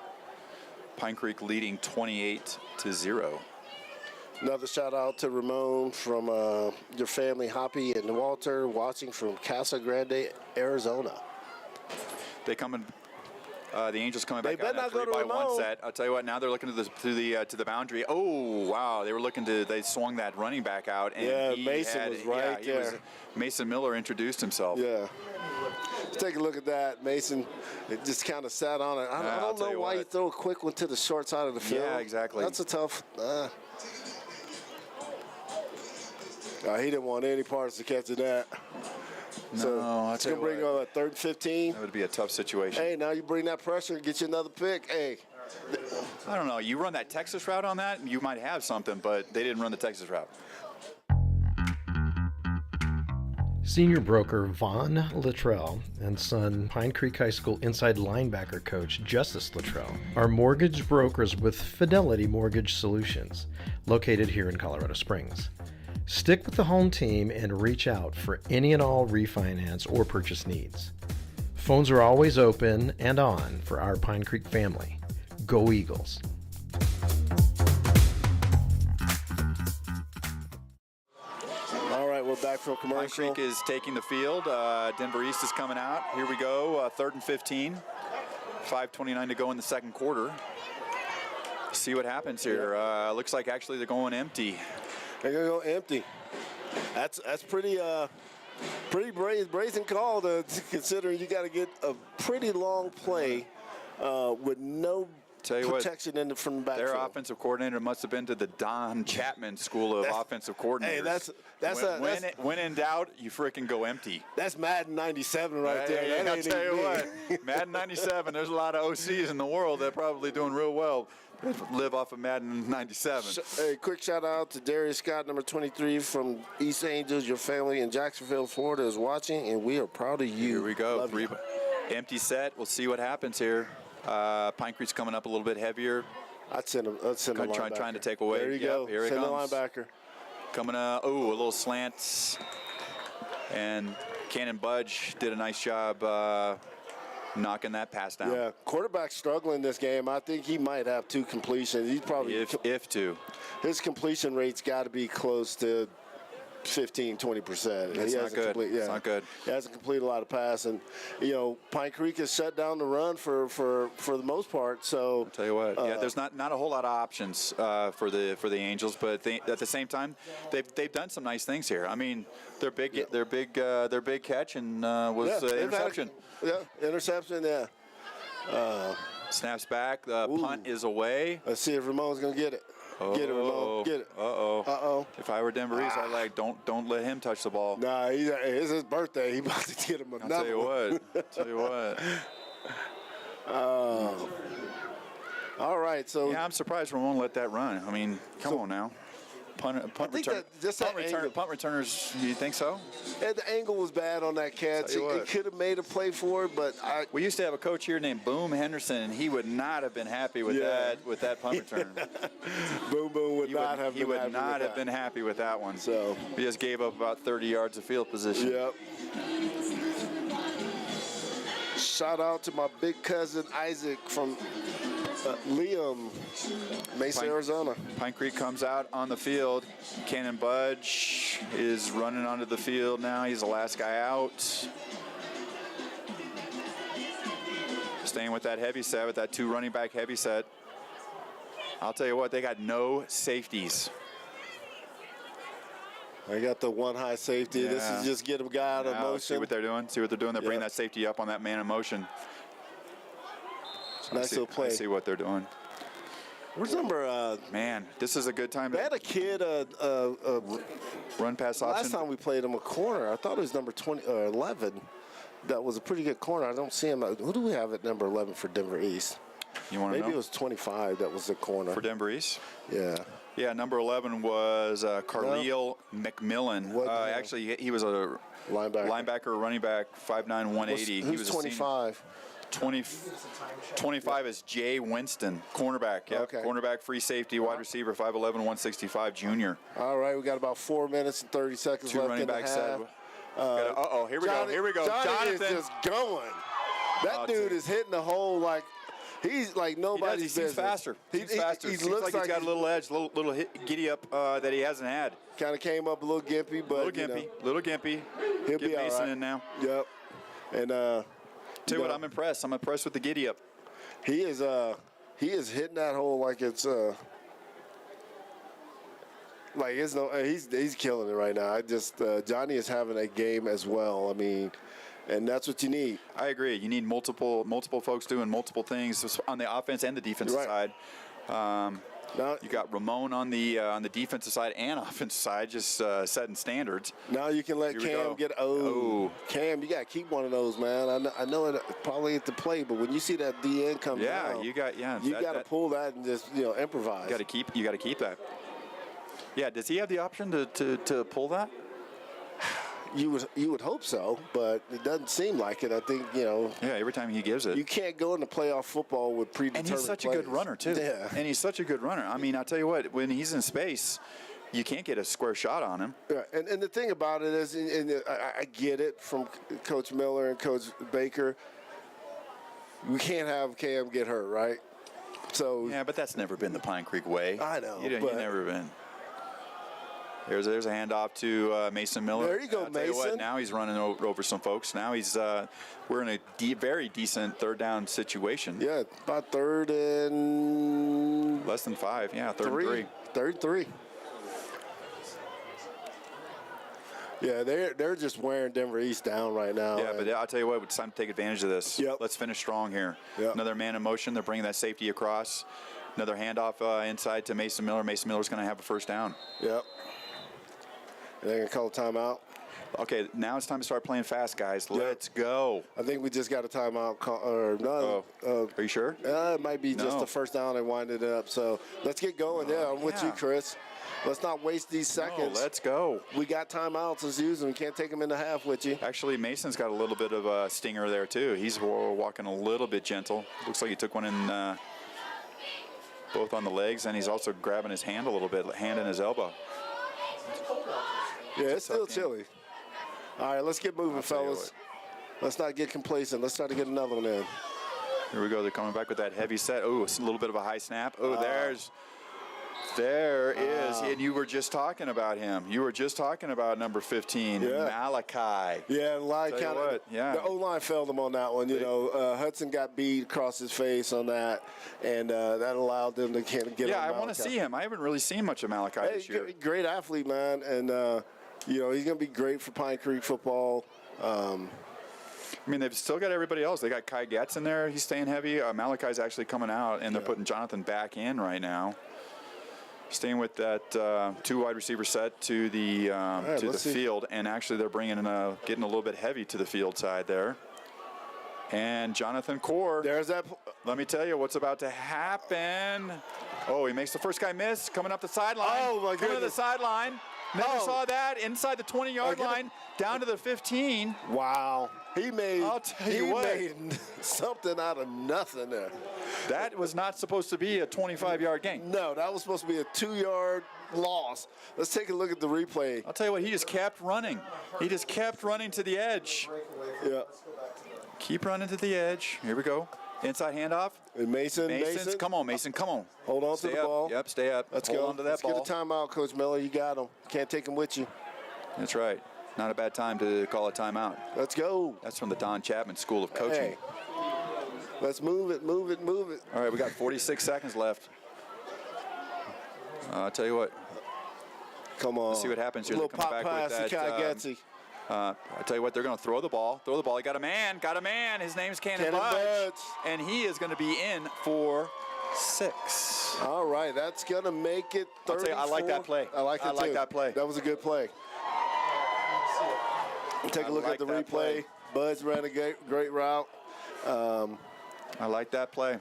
Pine Creek leading 28-0. Another shout out to Ramon from your family, Hoppy and Walter, watching from Casa Grande, Arizona. They come in. The Angels coming back out on a 3-by-1 set. I'll tell you what. Now they're looking to the boundary. Oh wow! They swung that running back out, and Mason was right there. Mason Miller introduced himself. Yeah. Let's take a look at that. Mason just kind of sat on it. I don't know why you throw a quick one to the short side of the field. Yeah, exactly. That's a tough. He didn't want any parts to catch that. So it's going to bring on a 3rd and 15. That would be a tough situation. Hey, now you bring that pressure and get you another pick. Hey. I don't know. You run that Texas route on that, and you might have something, but they didn't run the Texas route. Senior broker Vaughn Luttrell and son Pine Creek High School inside linebacker coach Justice Luttrell are mortgage brokers with Fidelity Mortgage Solutions, located here in Colorado Springs. Stick with the home team and reach out for any and all refinance or purchase needs. Phones are always open and on for our Pine Creek family. Go Eagles! All right, we're back from commercial. Pine Creek is taking the field. Denver East is coming out. Here we go, 3rd and 15. 5:29 to go in the second quarter. See what happens here. Looks like actually they're going empty. They're gonna go empty. That's pretty brazen call to considering you got to get a pretty long play with no protection from the backfield. Their offensive coordinator must have been to the Don Chapman School of Offensive Coordinators. Hey, when in doubt, you freaking go empty. That's Madden 97 right there. I'll tell you what, Madden 97. There's a lot of OCs in the world that are probably doing real well. Live off of Madden 97. Hey, quick shout out to Darius Scott, number 23 from East Angels. Your family in Jacksonville, Florida is watching, and we are proud of you. Here we go. Love you. Empty set. We'll see what happens here. Pine Creek's coming up a little bit heavier. I'd send him linebacker. Trying to take away. There you go. Here send it comes. the linebacker. Coming up. Oh, a little slant. And Cannon Budge did a nice job knocking that pass down. Yeah, quarterback struggling this game. I think he might have 2 completions. He's probably if 2. His completion rate's got to be close to 15-20%. That's not good. It's not good. He hasn't completed a lot of passes, and Pine Creek has shut down the run for the most part. So I'll tell you what, there's not a whole lot of options for the Angels, but at the same time, they've done some nice things here. I mean, their big catch and was interception. Interception. Yeah. Snaps back. The punt is away. Let's see if Ramon's gonna get it. Get it, Ramon. Get it. Uh-oh. If I were Denver East, I'd don't let him touch the ball. Nah, it's his birthday. He about to get him another I'll tell you what. All right, so yeah, I'm surprised Ramon let that run. I mean, come on now. Punt returners, you think so? Yeah, the angle was bad on that catch. He could have made a play for it, but we used to have a coach here named Boom Henderson, and he would not have been happy with that punt return. Boom would not have been happy with that one. So he just gave up about 30 yards of field position. Yep. Shout out to my big cousin Isaac from Liam, Mesa, Arizona. Pine Creek comes out on the field. Cannon Budge is running onto the field now. He's the last guy out. Staying with that heavy set, with that 2 running back heavy set. I'll tell you what, they got no safeties. I got the 1 high safety. Yeah. This is just get a guy out of motion. See what they're doing. They're bringing that safety up on that man in motion. Nice little play. See what they're doing. Where's number? Man, this is a good time. They had a kid run pass option. Last time we played him a corner, I thought it was number 20 or 11. That was a pretty good corner. I don't see him. Who do we have at number 11 for Denver East? You want to know? Maybe it was 25. That was the corner for Denver East. Yeah. Yeah, number 11 was Carleal McMillan. Actually, he was a linebacker, running back, 5'9", 180. Who's he was 25? 25 is Jay Winston, cornerback. Yeah, okay. Cornerback, free safety, wide receiver, 5'11", 165, junior. All right, we got about 4 minutes and 30 seconds 2 left running in the back half. Here we go. Johnny is just going. That dude is hitting the hole like he's like nobody's business. He's faster. He's faster. He looks like he's got a little edge, little giddy up that he hasn't had. Kind of came up a little gimpy, but little gimpy. He'll be all right. In now. Yep. And tell you what, I'm impressed. I'm impressed with the giddy up. He is hitting that hole like it's he's killing it right now. Johnny is having a game as well. I mean, and that's what you need. I agree. You need multiple folks doing multiple things on the offense and the defensive side. Now, you got Ramon on the defensive side and offensive side, just setting standards. Now you can let Cam get Cam, you got to keep one of those, man. I know it probably at the play, but when you see that DN come down, you got to pull that and just improvise. You got to keep that. Yeah, does he have the option to pull that? You would hope so, but it doesn't seem like it. I think, Yeah, every time he gives it. You can't go into playoff football with predetermined And he's such plays. a good runner, too. Yeah. And he's such a good runner. I mean, I'll tell you what, when he's in space, you can't get a square shot on him. Yeah, and the thing about it is, and I get it from Coach Miller and Coach Baker, we can't have Cam get hurt, right? So yeah, but that's never been the Pine Creek way. I know. You've never been. There's a handoff to Mason Miller. There you go, I'll tell you what, Mason. now he's running over some folks. Now we're in a very decent third down situation. Yeah, about third and Less than 5, yeah, third and 3. Third 3. Yeah, they're just wearing Denver East down right now. Yeah, but I'll tell you what, it's time to take advantage of this. Yep. Let's finish strong here. Yep. Another man in motion. They're bringing that safety across. Another handoff inside to Mason Miller. Mason Miller's going to have a first down. Yep. They're going to call a timeout. Okay, now it's time to start playing fast, guys. Let's go. I think we just got a timeout. Are you sure? It might be just No. the first down and winded it up. So let's get going. Yeah, I'm with you, yeah. Chris. Let's not waste these seconds. Let's go. We got timeouts. Let's use them. We can't take them in the half with you. Actually, Mason's got a little bit of a stinger there, too. He's walking a little bit gentle. Looks like he took one in both on the legs, and he's also grabbing his hand a little bit, hand in his elbow. Yeah, it's still game. chilly. All right, let's get moving, tell you fellas. Let's not get complacent. Let's try to get another one in. Here we go. They're coming back with that heavy set. Oh, it's a little bit of a high snap. Oh, there is. And you were just talking about him. You were just talking about number 15, Yeah. Malachi. Yeah, the line Tell you kind what, of. yeah. The O-line failed him on that one. You know, Hudson got beat across his face on that, and that allowed them to kind of get. Yeah, on I want to Malachi. see him. I haven't really seen much of Malachi Hey, this year. great athlete, man, and you know he's going to be great for Pine Creek football. I mean, they've still got everybody else. They got Kai Getz in there. He's staying heavy. Malachi's actually coming out, and they're putting Jonathan back in right now. Staying with that 2 wide receiver set to the field, and actually they're getting a little bit heavy to the field side there. And Jonathan Core. There's that. Let me tell you what's about to happen. Oh, he makes the first guy miss, coming up the sideline. Oh, my Coming to the goodness. sideline. Never Oh. saw that. Inside the 20-yard line, down to the 15. Wow, he made. I'll tell you what. made something out of nothing there. That was not supposed to be a 25-yard gain. No, that was supposed to be a 2-yard loss. Let's take a look at the replay. I'll tell you what, he just kept running. He just kept running to the edge. Yeah, Keep running to the edge. Here we go. Inside handoff. and Mason. Come on, Mason. Come on. Hold on Stay to the up. ball. Yep, stay up. Let's Hold go. on to that Let's ball. get a timeout, Coach Miller. You got him. Can't take him with you. That's right. Not a bad time to call a timeout. Let's go. That's from the Don Chapman School of Coaching. Hey, let's move it. All right, we got 46 seconds left. I'll tell you what. Come on. Let's see what happens here. Little They're coming pop back pass with to that, Kai Getzey. I tell you what, they're going to throw the ball. He got a man. His name's Cannon Cannon Budge. Budge. And he is going to be in for 6. All right, that's going to make it 34. I'll tell you, I like that play. I like it I like too. that play. That was a good play. Take a look like at the that replay. play. Budge ran a great route. I like that play.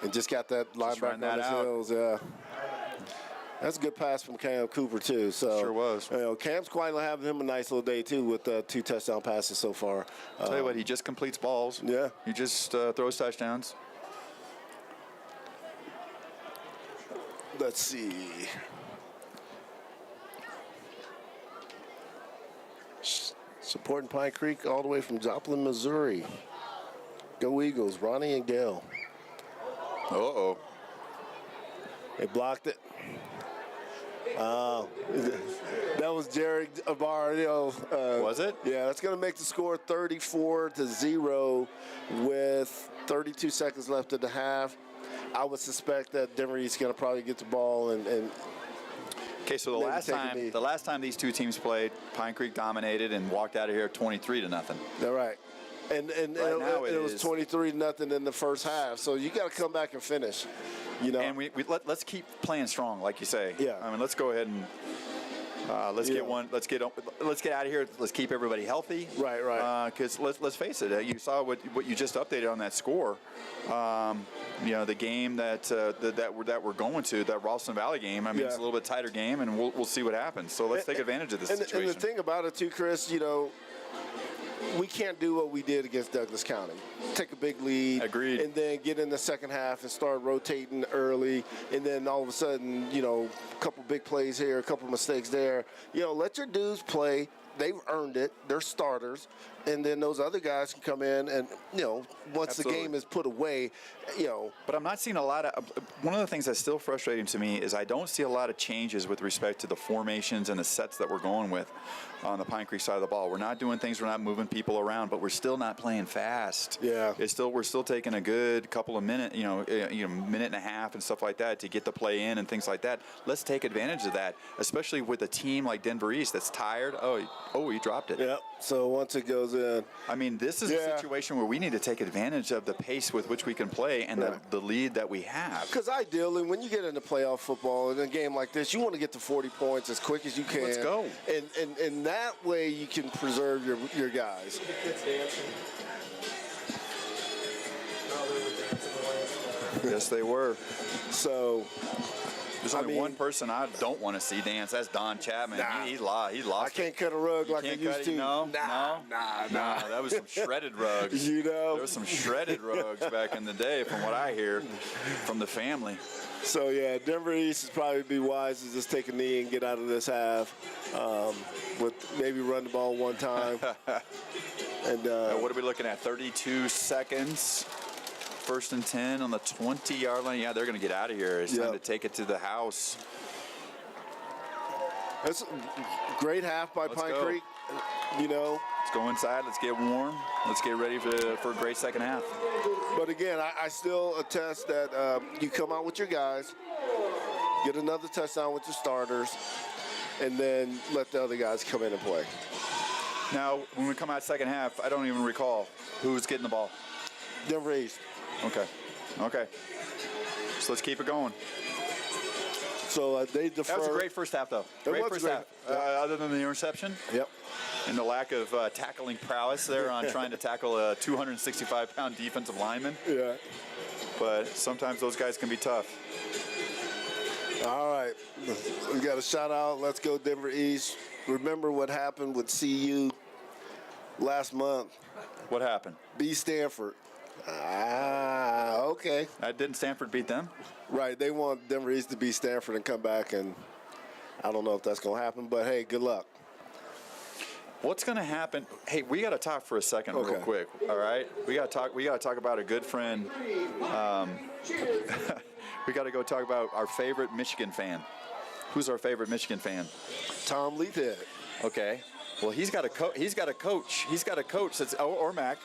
And just got that ran linebacker on that his out. heels. Yeah. That's a good pass from Cam Cooper, too. So, Sure was. You know, Cam's quietly having him a nice little day, too, with 2 touchdown passes so far. I'll tell you what, he just completes balls. Yeah. He just throws touchdowns. Let's see. Supporting Pine Creek all the way from Joplin, Missouri. Go Eagles, Ronnie and Gail. Uh-oh. They blocked it. That was Jared Abar. Was it? Yeah, that's going to make the score 34-0 with 32 seconds left in the half. I would suspect that Denver East is going to probably get the ball and Okay, so maybe take a knee. the last time these two teams played, Pine Creek dominated and walked out of here 23-0. They're right. And Right now it was is. 23-0 in the first half. So you got to come back and finish. You know. And let's keep playing strong, like you say. Yeah. I mean, let's go ahead and let's get out of here. Let's keep everybody healthy. Right. Because let's face it, you saw what you just updated on that score. You know, the game that we're going to, that Ralston Valley game. I mean, it's a little bit tighter game, and we'll see what happens. So let's take advantage of this situation. And the thing about it too, Chris, you know, we can't do what we did against Douglas County. Take a big lead. Agreed. And then get in the second half and start rotating early. And then all of a sudden, you know, a couple big plays here, a couple mistakes there. You know, let your dudes play they've earned it. They're starters, and then those other guys can come in and once Absolutely. the game is put away, But I'm not seeing a lot of. One of the things that's still frustrating to me is I don't see a lot of changes with respect to the formations and the sets that we're going with on the Pine Creek side of the ball. We're not doing things. We're not moving people around, but we're still not playing fast. Yeah. We're still taking a good couple of minutes, minute and a half and stuff like that to get the play in and things like that. Let's take advantage of that, especially with a team like Denver East that's tired. Oh, he dropped it. Yep. So once it goes in, I mean, this is a situation where we need to take advantage of the pace with which we can play and the lead that we have. because ideally, when you get into playoff football in a game like this, you want to get to 40 points as quick as you can. Let's go. And that way you can preserve your guys. The kids dancing. No, they were dancing away. Yes, they were. So There's only one person I don't want to see dance. That's Don Chapman. Nah. He lost. I can't cut a rug like I can't used cut to. it. No. Nah. That was some shredded rugs. There was some shredded rugs back in the day, from what I hear from the family. So yeah, Denver East would probably be wise to just take a knee and get out of this half, with maybe run the ball one time. And what are we looking at? 32 seconds. 1st and 10 on the 20-yard line. Yeah, they're going to get out of here. It's time to take it to the house. That's a great half by Let's Pine go. Creek. Let's go inside. Let's get warm. Let's get ready for a great second half. But again, I still attest that you come out with your guys, get another touchdown with your starters, and then let the other guys come in and play. Now, when we come out second half, I don't even recall who's getting the ball. Denver East. Okay. So let's keep it going. So they defer. That was a great first half, though. Great first half. Other than the interception. Yep. And the lack of tackling prowess there on trying to tackle a 265-pound defensive lineman. Yeah. But sometimes those guys can be tough. All right. We got a shout out. Let's go Denver East. Remember what happened with CU last month? What happened? Beat Stanford. Okay. Didn't Stanford beat them? Right. They want Denver East to beat Stanford and come back, and I don't know if that's going to happen, but hey, good luck. What's going to happen? Hey, we got to talk for a second real quick, all right? We got to talk about a good friend. We got to go talk about our favorite Michigan fan. Who's our favorite Michigan fan? Tom Leithhead. Okay. Well, he's got a coach. He's got a coach that's or Mac.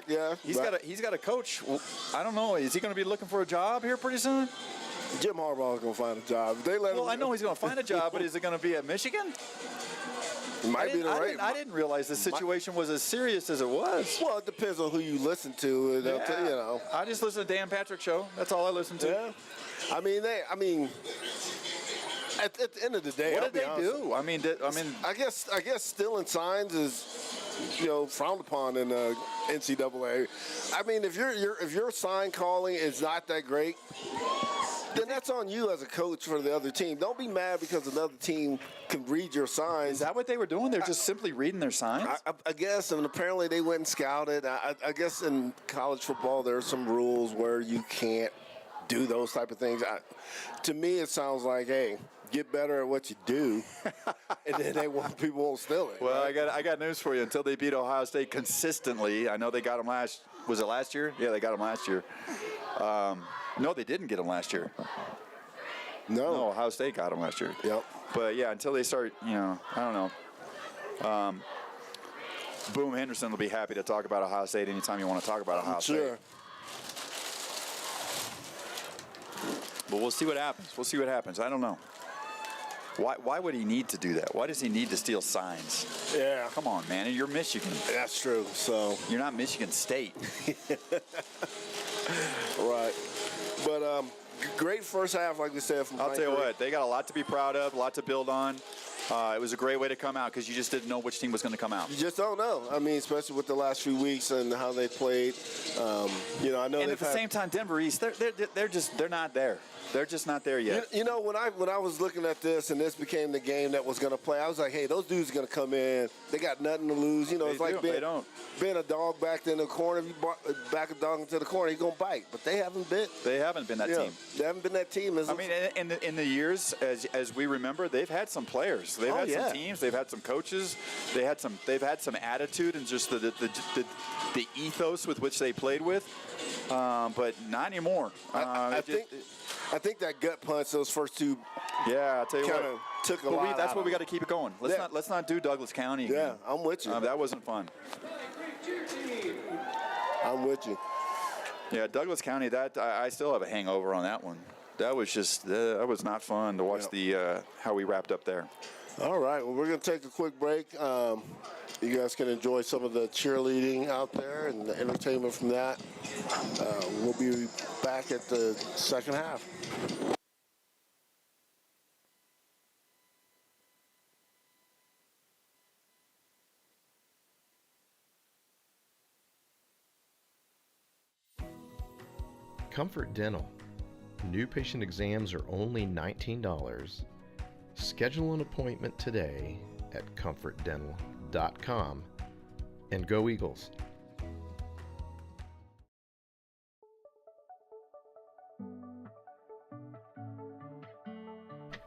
Yeah. He's got a coach. Well, I don't know. Is he going to be looking for a job here pretty soon? Jim Harbaugh's going to find a job. They let him. I know he's going to find a job, but is it going to be at Michigan? I didn't realize the situation was as serious as it was. Well, it depends on who you listen to. I just listen to Dan Patrick show. That's all I listen to. Yeah. I mean, at the end of the day, what did they do? I guess stealing signs is, frowned upon in NCAA. I mean, if your sign calling is not that great, then that's on you as a coach for the other team. Don't be mad because another team can read your signs. Is that what they were doing? They're just simply reading their signs? I guess, and apparently they went and scouted. I guess in college football there are some rules where you can't do those type of things. To me, it sounds like, hey, get better at what you do, and then people won't steal it. Well, right? I got news for you. Until they beat Ohio State consistently, I know they got them was it last year? Yeah, they got them last year. No, they didn't get them last year. No, Ohio State got them last year. Yep. But yeah, until they start, I don't know. Boom Henderson will be happy to talk about Ohio State anytime you want to talk about Ohio State. Sure. But we'll see what happens. I don't know. Why would he need to do that? Why does he need to steal signs? Yeah. Come on, man. You're Michigan. That's true. So you're not Michigan State. Right. But great first half, like we said. From I'll tell you what, they got a lot to be proud of, a lot to build on. It was a great way to come out because you just didn't know which team was going to come out. You just don't know. I mean, especially with the last few weeks and how they played. I know. And at the same time, Denver East, they're not there. They're just not there yet. You know, when I was looking at this and this became the game that was going to play, I was like, hey, those dudes are going to come in. They got nothing to lose. You know, it's like being a dog back in the corner. If you back a dog into the corner, he's going to bite. But they haven't been. They haven't been that team. They haven't been that team. I mean, in the years, as we remember, they've had some players. They've had some teams. They've had some coaches. They've had some attitude and just the ethos with which they played with. But not anymore. I think that gut punch, those first two. Yeah, I'll tell you what. Took a lot. That's why we got to keep it going. Let's not do Douglas County again. Yeah, I'm with you. That wasn't fun. I'm with you. Yeah, Douglas County. That I still have a hangover on that one. That was just that was not fun to watch how we wrapped up there. All right. Well, we're going to take a quick break. You guys can enjoy some of the cheerleading out there and the entertainment from that. We'll be back at the second half. Comfort Dental. New patient exams are only $19. Schedule an appointment today at comfortdental.com and go Eagles.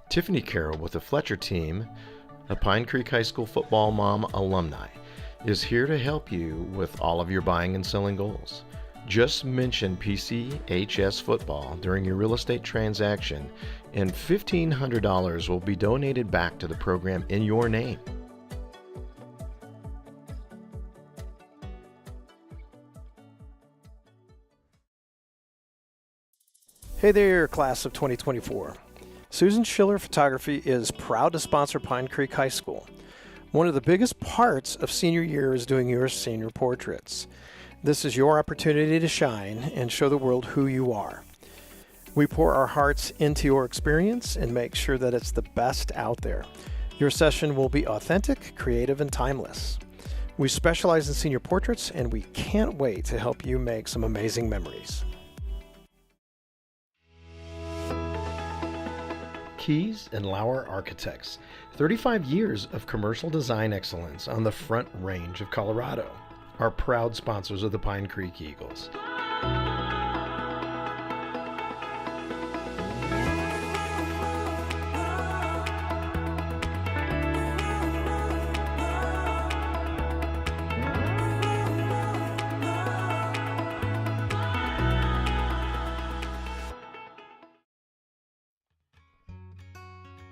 Tiffany Carroll with the Fletcher team, a Pine Creek High School football mom alumni, is here to help you with all of your buying and selling goals. Just mention PCHS football during your real estate transaction, and $1,500 will be donated back to the program in your name. Hey there, class of 2024. Susan Schiller Photography is proud to sponsor Pine Creek High School. One of the biggest parts of senior year is doing your senior portraits. This is your opportunity to shine and show the world who you are. We pour our hearts into your experience and make sure that it's the best out there. Your session will be authentic, creative, and timeless. We specialize in senior portraits, and we can't wait to help you make some amazing memories. Keys and Lauer Architects, 35 years of commercial design excellence on the Front Range of Colorado, are proud sponsors of the Pine Creek Eagles.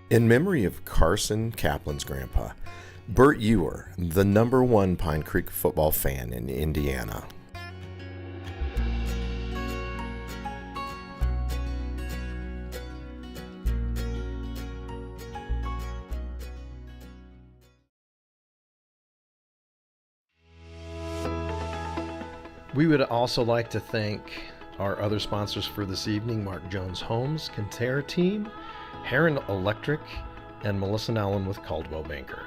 In memory of Carson Kaplan's grandpa, Bert Ewer, the #1 Pine Creek football fan in Indiana. We would also like to thank our other sponsors for this evening: Mark Jones Homes, Kinterra Team, Heron Electric, and Melissa Allen with Caldwell Banker.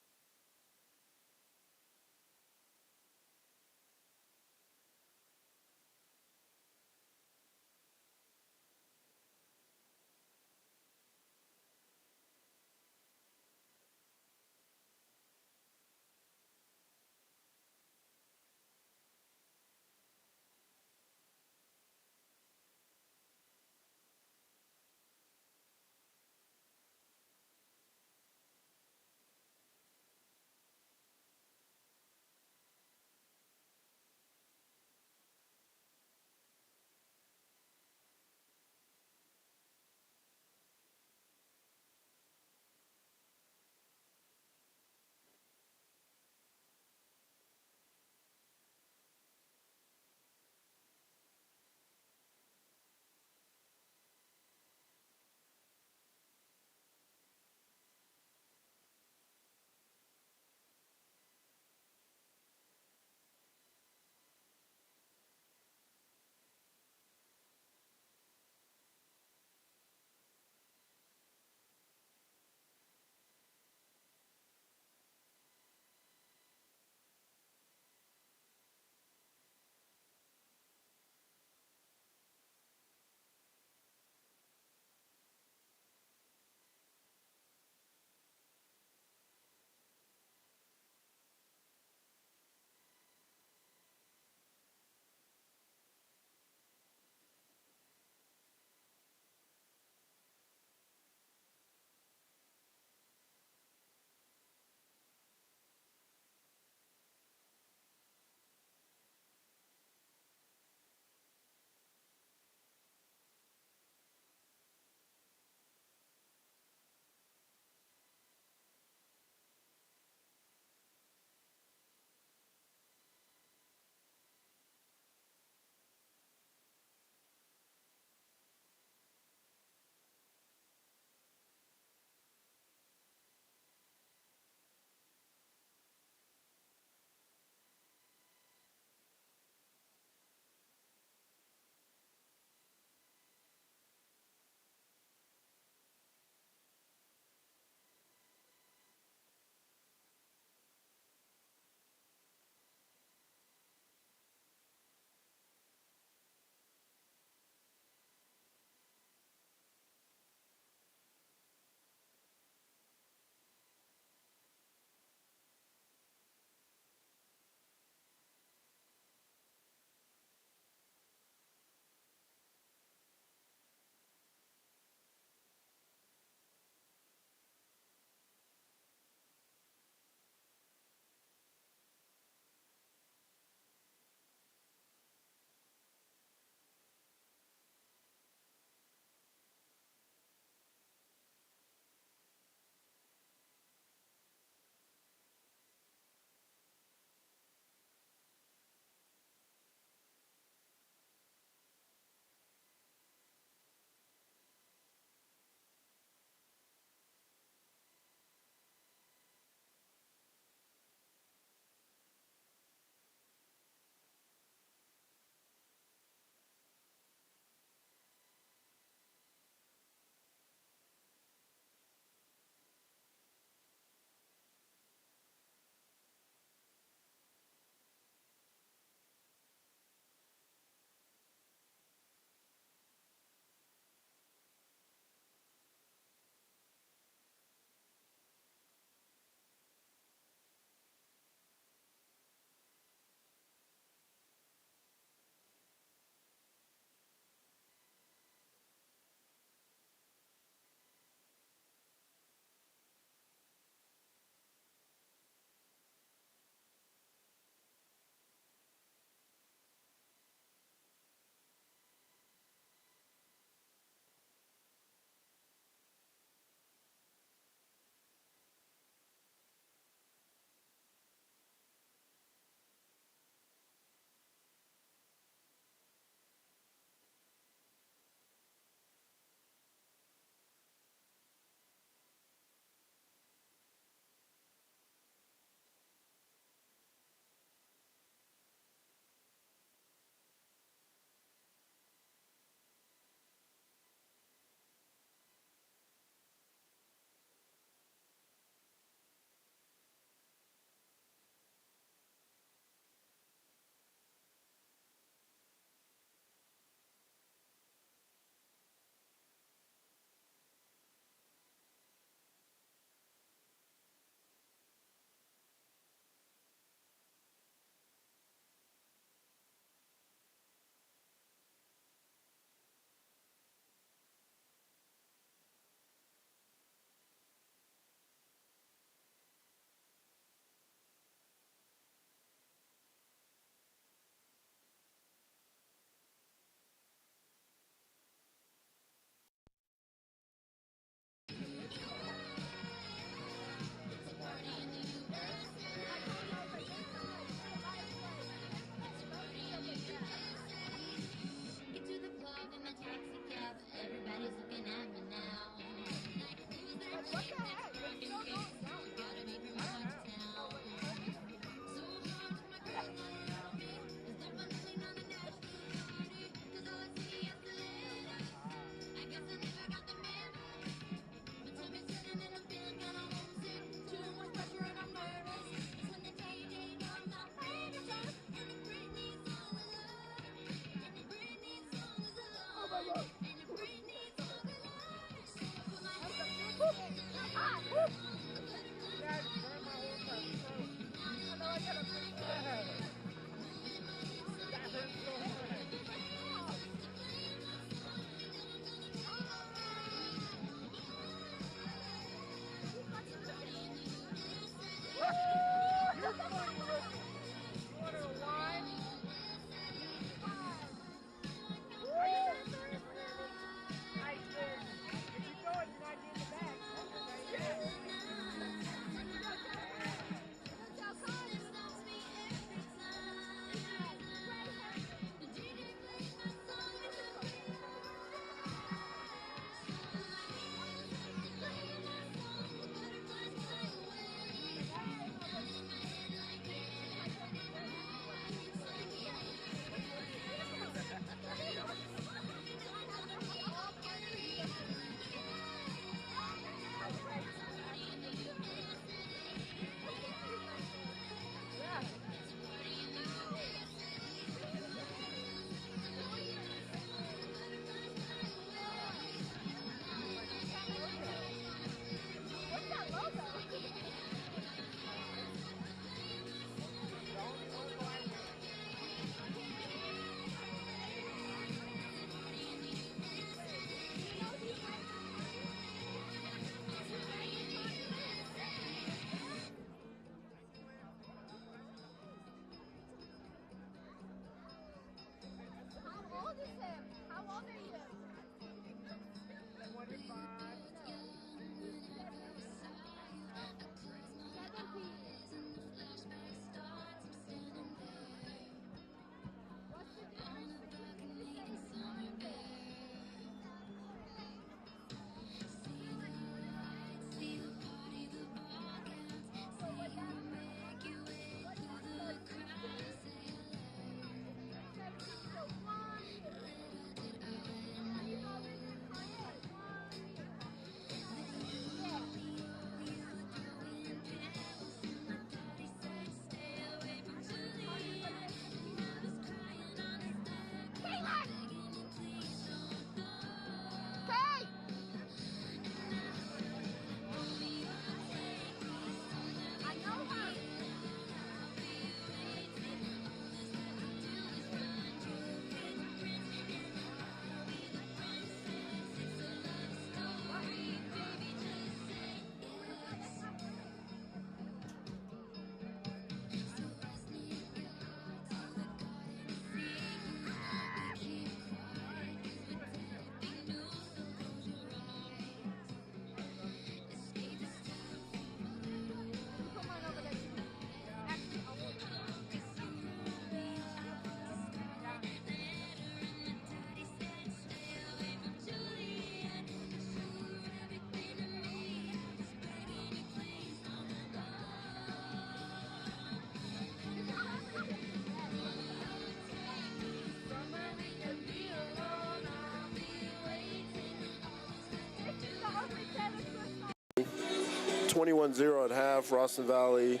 21-0 at half. Ralston Valley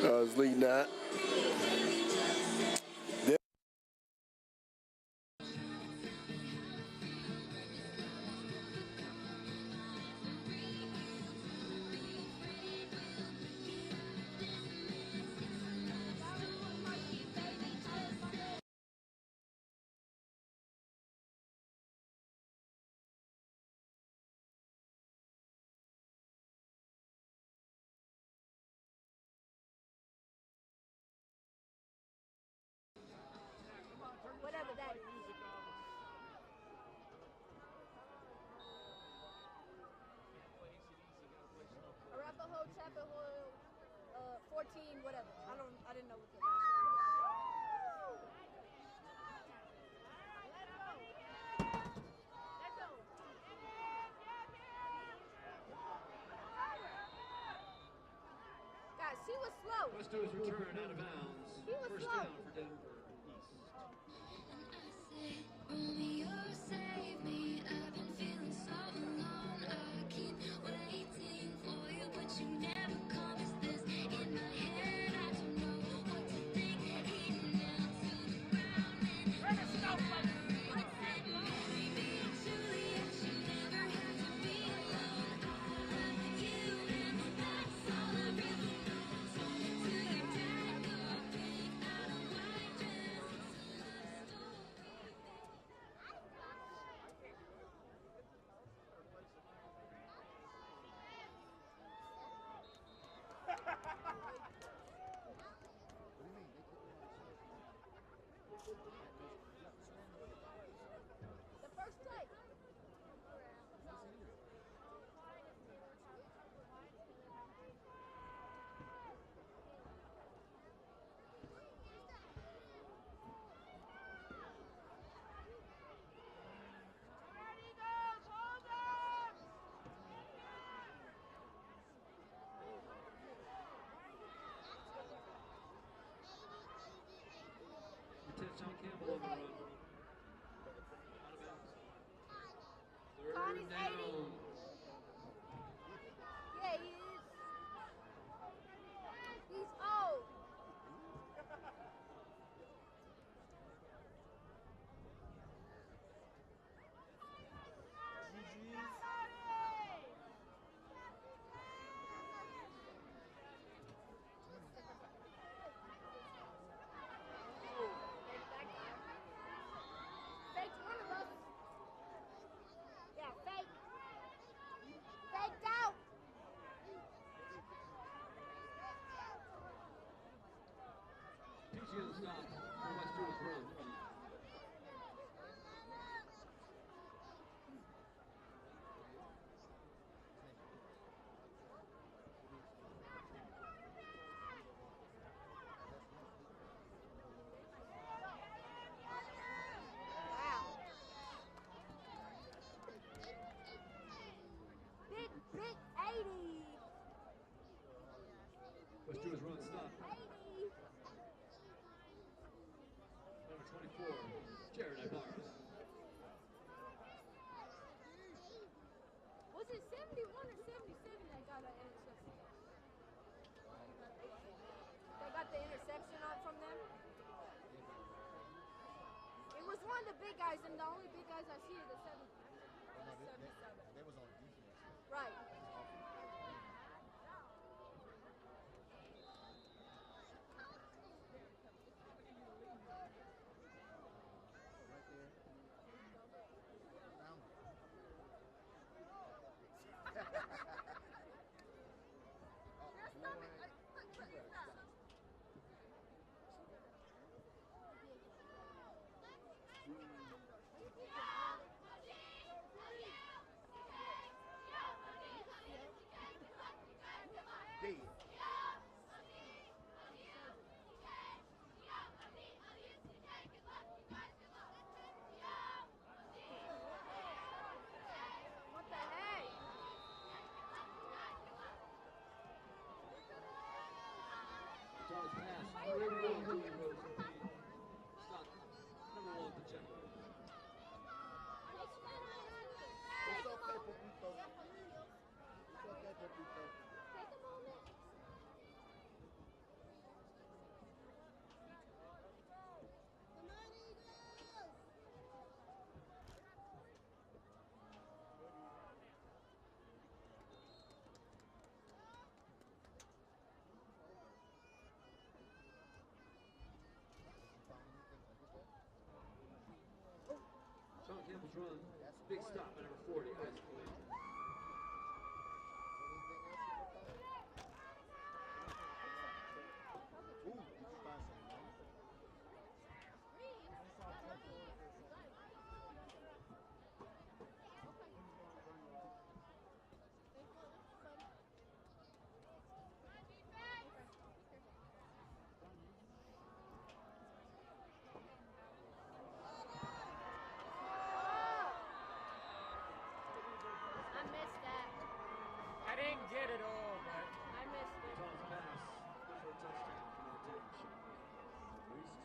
is leading that. Whatever that is. Arapahoe, Chapel Hill, 14, whatever. I didn't know what the last one was. Guys, she was slow. Questo's return out of bounds. He was First slow. down for Denver East. Romeo, save me. I've been feeling so alone. I keep waiting for you, but you never come. Is this in my head? I don't know what to think. Heading down to the ground and what's it? Marry me, Juliet. You never have to be alone. I love you, and that's all I really know. Told me to your dad, you're a pig out of white dress. It's a love story. The first play. Touchdown Campbell on the run. Out of bounds. Connie's Third down. 80. Yeah, he is. He's old. Fake one of us. Yeah, fake. Faked out. PTO stop for Wester's run. Wow. Big 80. Wester's run stop. 80. Number 24, Jared Ibarra. Was it 71 or 77 that got an interception? They got the interception on from them? It was one of the big guys, and the only big guys I see are the 77. They was on defense. Right. Right there. Found run. Big stop at number 40, Isaac Williams. I missed that. I didn't get it all, but I missed it. Tom's pass for a touchdown for number 10, Sean Released.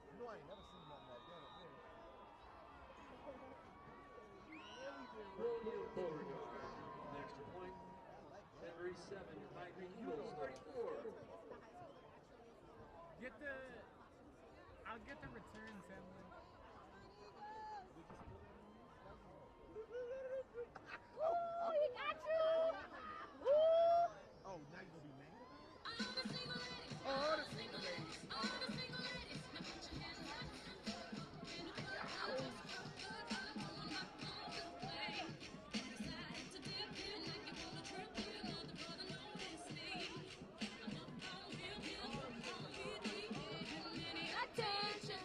You know, I ain't never seen nothing like that. William Beauregard. The extra point. Denver East 7, your Pine Creek Eagles 34. I'll get the return, Samuel. Ooh, he got you! Ooh! Oh, now you gonna be mad? Oh, the single ladies. Attention.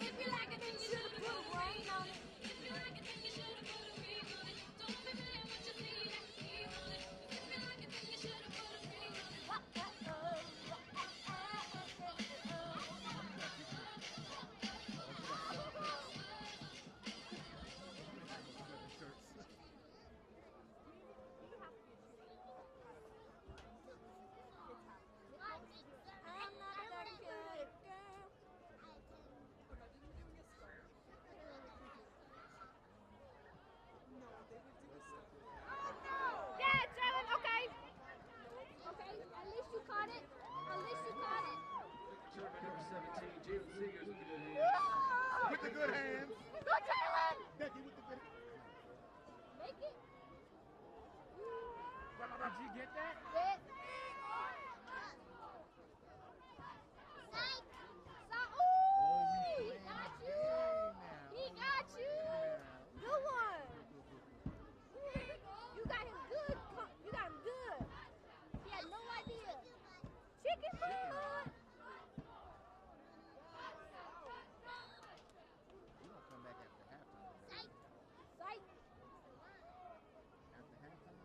If you like it, then you should put a ring on it. If you like it, then you should put a ring on it. Don't be mad what you see that ring on it. If you like it, then you should put a ring on it. I'm not that good girl. Yeah, Jalen, okay. Okay, at least you caught it. At least you caught it. Return by number 17, Jalen Seegers with the good hands. With the good hands. Go, Jalen! Becky with the good Make it. Did you get that? Yeah. Ooh, he got you. He got you. Good one. You got him good. You got him good. He had no idea. Chicken foot. You don't come back after halftime. Psych. After halftime,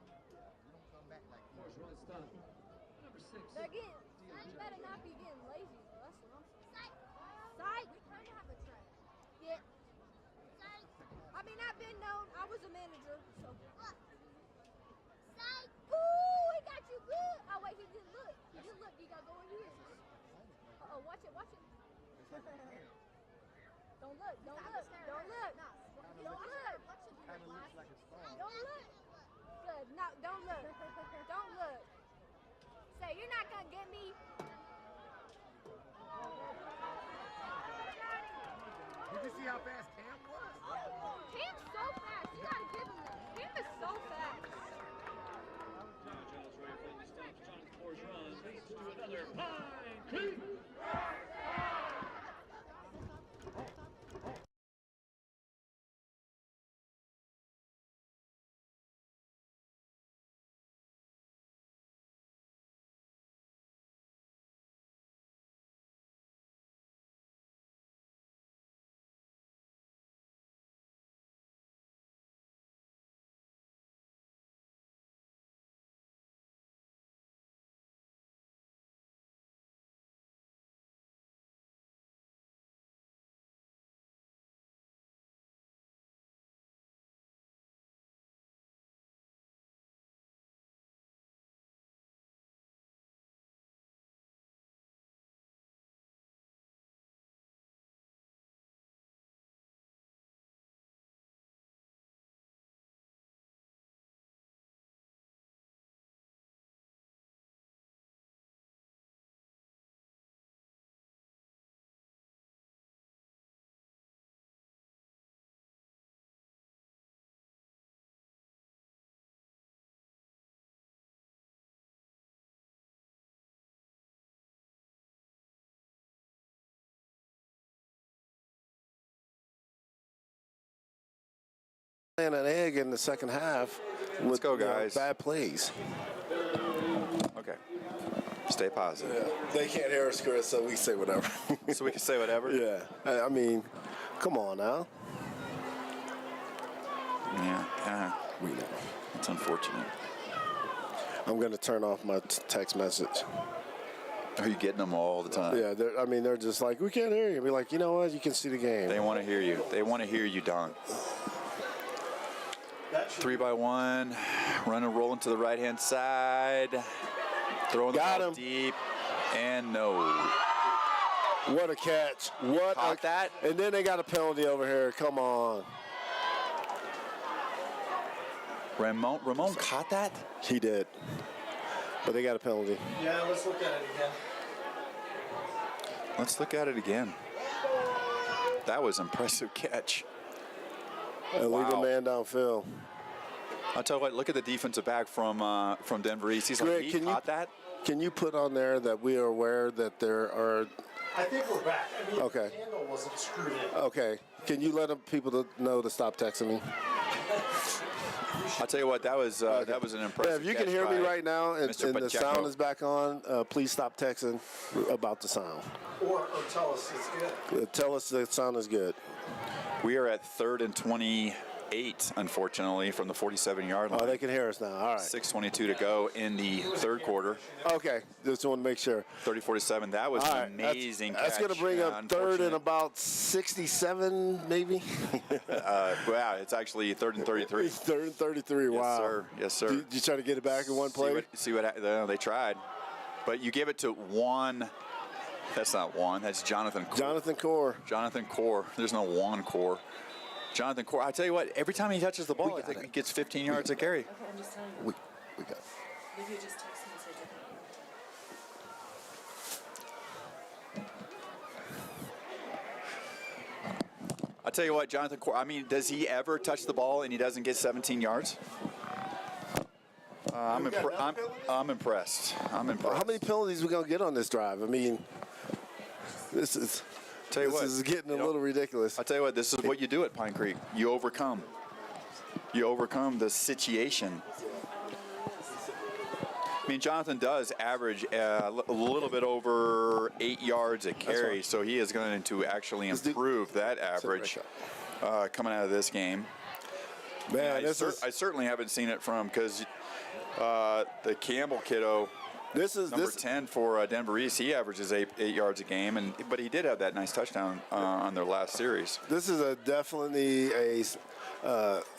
you don't come back like Force run stop. Number 6. They're getting. You better not be getting lazy. That's what I'm saying. Psych. We kind of have a track. Yeah. Psych. I mean, I've been known. I was a manager, so. Psych. Ooh, he got you good. Oh wait, he didn't look. He didn't look. You got to go in here. Uh oh, watch it. Watch it. Don't look. Don't look. Don't look. Don't look. kind of looks like a star. Don't look. Good. No, don't look. Don't look. Say, you're not gonna get me. Did you see how fast Cam was? Cam's so fast. You gotta give him that. Cam is so fast. Now Jones ready for the stops. Jonathan Moore's run leads to another Pine Creek. laying an egg in the second half. With, go, you know, guys. bad plays. Okay. Stay positive. They can't hear us, Chris, so we say whatever. So we can say whatever? Yeah. I mean, come on now. Yeah. We know. It's unfortunate. I'm going to turn off my text message. Are you getting them all the time? Yeah, they're just like, we can't hear you. Be like, you know what? You can see the game. They want to hear you. They want to hear you, Don. 3-by-1. Running, rolling to the right-hand side. Throwing the ball deep. And no. What a catch. Caught that. And then they got a penalty over here. Come on. Ramon caught that? He did. But they got a penalty. Yeah, let's look at it again. Let's look at it again. That was an impressive catch. Illegal man downfield. I'll tell you what, look at the defensive back from Denver East. He's Greg, like, he caught that? Can you put on there that we are aware that there are... I think we're back. I mean, Okay. the handle wasn't screwed in. Okay. Can you let people know to stop texting me? I'll tell you what, that was an impressive Yeah, if you can catch hear me by right now and Mr. the Pacheco. sound is back on, please stop texting about the sound. Or tell us it's good. Tell us the sound is good. We are at 3rd and 28, unfortunately, from the 47-yard line. Oh, they can hear us now. All right. 6:22 to go in the third quarter. Okay, just want to make sure. 30-47. That was All an right, amazing That's catch. going to bring up third and Unfortunate. about 67, maybe. Wow, it's actually 3rd and 33. Third and 33. Yes, Wow. sir. Yes, sir. Did you try to get it back in one play? See what they tried, but you give it to Juan. That's not Juan. That's Jonathan. Jonathan Core. Jonathan Core. There's no Juan Core. Jonathan Core. I tell you what. Every time he touches the ball, I think he gets 15 yards to carry. Okay, I'm just telling you. We got it. Maybe you just text me and say different. I tell you what, Jonathan Core. I mean, does he ever touch the ball and he doesn't get 17 yards? I'm impressed. I'm impressed. How many penalties we gonna get on this drive? I mean, this is getting a little ridiculous. I tell you what, this is what you do at Pine Creek. You overcome. You overcome the situation. I mean, Jonathan does average a little bit over 8 yards a carry, so he is going to actually improve that average coming out of this game. Man, I certainly haven't seen it from because the Campbell kiddo. This is number 10 for Denver East. He averages 8 yards a game, but he did have that nice touchdown on their last series. This is definitely a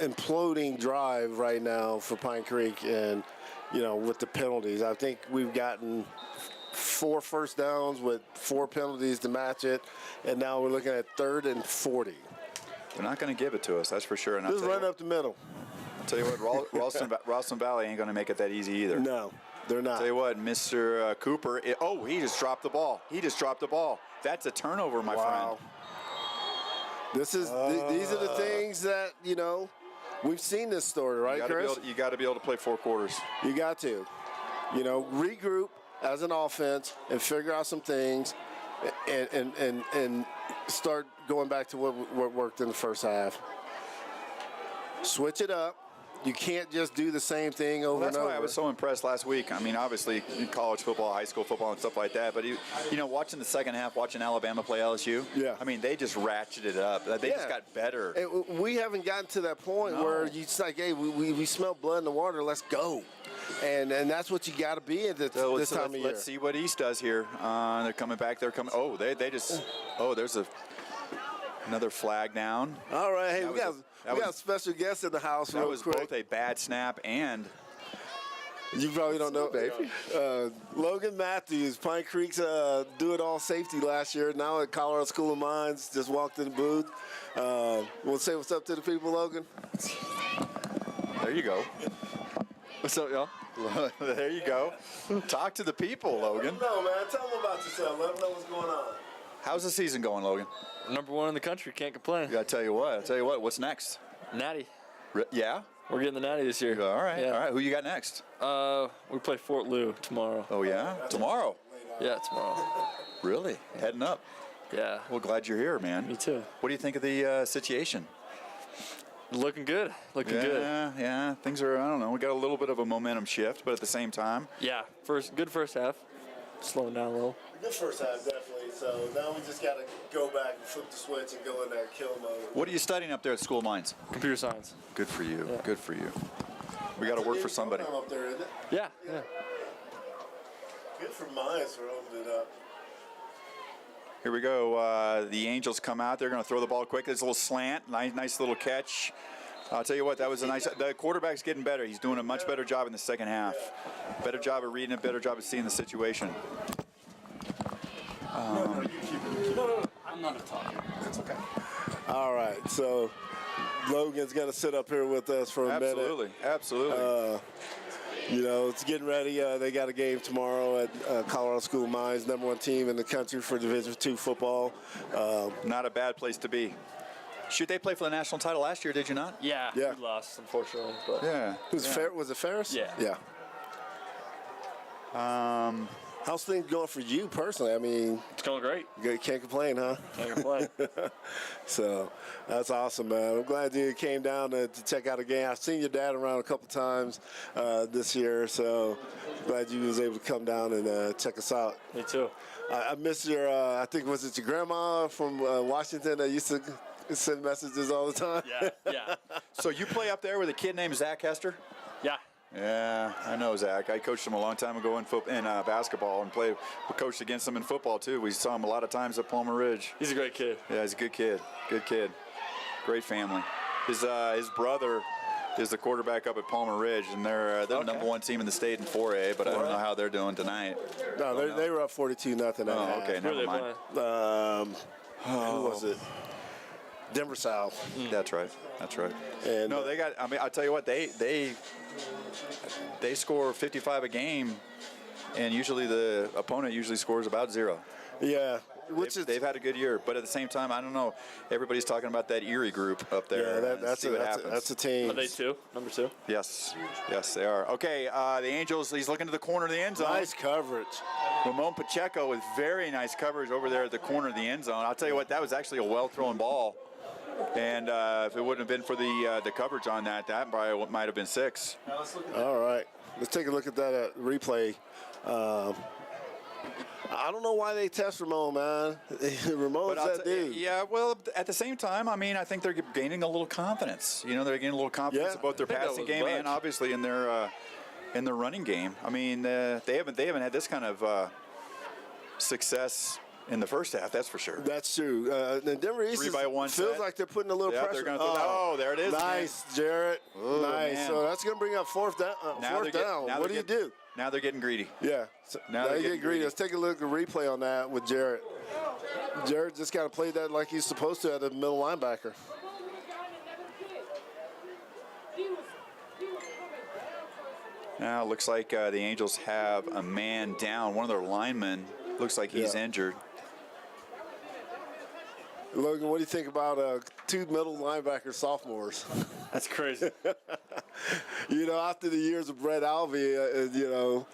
imploding drive right now for Pine Creek, and with the penalties, I think we've gotten 4 first downs with 4 penalties to match it, and now we're looking at 3rd and 40. They're not going to give it to us, that's for sure. And Just run up the middle. I'll tell you what, Ralston Valley ain't going to make it that easy either. No. They're not. Tell you what, Mr. Cooper. He just dropped the ball. That's a turnover, my friend. This is these are the things that we've seen this story, right, Chris? You got to be able to play 4 quarters. You got to, regroup as an offense and figure out some things, and start going back to what worked in the first half. Switch it up. You can't just do the same thing over and over. That's why I was so impressed last week. I mean, obviously, college football, high school football, and stuff like that. But, watching the second half, watching Alabama play LSU, I mean, they just ratcheted it up. They just got better. And we haven't gotten to that point where you just like, hey, we smell blood in the water, let's go. And that's what you got to be at this time of year. Let's see what East does here. They're coming back. They're coming. Oh, there's another flag down. All right, hey, we got special guests in the house. That was both a bad snap and. You probably don't know, baby. Logan Matthews, Pine Creek's do-it-all safety last year. Now at Colorado School of Mines, just walked in the booth. We'll say what's up to the people, Logan. There you go. What's up, y'all? There you go. Talk to the people, Logan. No, man. Tell them about yourself. Let them know what's going on. How's the season going, Logan? Number 1 in the country. Can't complain. I tell you what. What's next? Natty. Yeah? We're getting the Natty this year. All right. Yeah. All right. Who you got next? We play Fort Lou tomorrow. Oh, yeah? Tomorrow? Yeah, tomorrow. Really? Heading up? Yeah. Well, glad you're here, man. Me too. What do you think of the situation? Looking good. Looking good. Yeah. Things are, I don't know. We got a little bit of a momentum shift, but at the same time. Yeah. Good first half. Slowing down a little. Good first half, definitely. So now we just got to go back and flip the switch and go in that kill mode. What are you studying up there at School of Mines? Computer science. Good for you. Yeah. Good for you. We got to work for somebody. Up there, isn't it? Yeah. Good for Mines for opening it up. Here we go. The Angels come out. They're going to throw the ball quick. There's a little slant. Nice little catch. I'll tell you what, that was a nice. The quarterback's getting better. He's doing a much better job in the second half. Better job of reading it. Better job of seeing the situation. No, I'm not a talker. That's okay. All right, so Logan's going to sit up here with us for a minute. Absolutely. You know, it's getting ready. They got a game tomorrow at Colorado School of Mines, #1 team in the country for Division II football. Not a bad place to be. Shoot, they played for the national title last year, did you not? Yeah. We lost, unfortunately. But Yeah. Was it Ferris? Yeah. Yeah. How's things going for you personally? I mean, it's going great. You can't complain, huh? Can't complain. So that's awesome, man. I'm glad you came down to check out a game. I've seen your dad around a couple times this year, so glad you was able to come down and check us out. Me too. I miss your, I think, was it your grandma from Washington that used to send messages all the time? Yeah. So you play up there with a kid named Zach Hester? Yeah. Yeah, I know Zach. I coached him a long time ago in basketball and we coached against him in football too. We saw him a lot of times at Palmer Ridge. He's a great kid. Yeah, he's a good kid. Good kid. Great family. His brother is the quarterback up at Palmer Ridge, and they're the #1 team in the state in 4A, but I don't know how they're doing tonight. No, they were up 42-0. Oh, okay, never mind. Who was it? Denver South. That's right. And no, they got. I mean, I'll tell you what. They score 55 a game, and usually the opponent scores about 0. Yeah. They've had a good year, but at the same time, I don't know. Everybody's talking about that Erie group up there. Yeah, that's a team. Are they number 2? Yes, they are. Okay, the Angels. He's looking to the corner of the end zone. Nice coverage. Ramon Pacheco with very nice coverage over there at the corner of the end zone. I'll tell you what, that was actually a well-thrown ball. And if it wouldn't have been for the coverage on that probably might have been 6. All right. Let's take a look at that replay. I don't know why they test Ramon, man. Ramon's that dude. Yeah, well, at the same time, I mean, I think they're gaining a little confidence. You know, they're gaining a little confidence about their passing game and obviously in their running game. I mean, they haven't had this kind of success in the first half, that's for sure. That's true. The Denver East feels like they're putting a little pressure. There it is. Nice, Jarrett. Ooh, nice. Man. So that's going to bring up fourth down. What do you do? Now they're getting greedy. Yeah. So now they get greedy. Let's take a look at a replay on that with Jarrett. Jarrett just kind of played that like he's supposed to at the middle linebacker. Now it looks like the Angels have a man down. One of their linemen looks like he's injured. Logan, what do you think about 2 middle linebacker sophomores? That's crazy. You know, after the years of Brett Alvey, you know,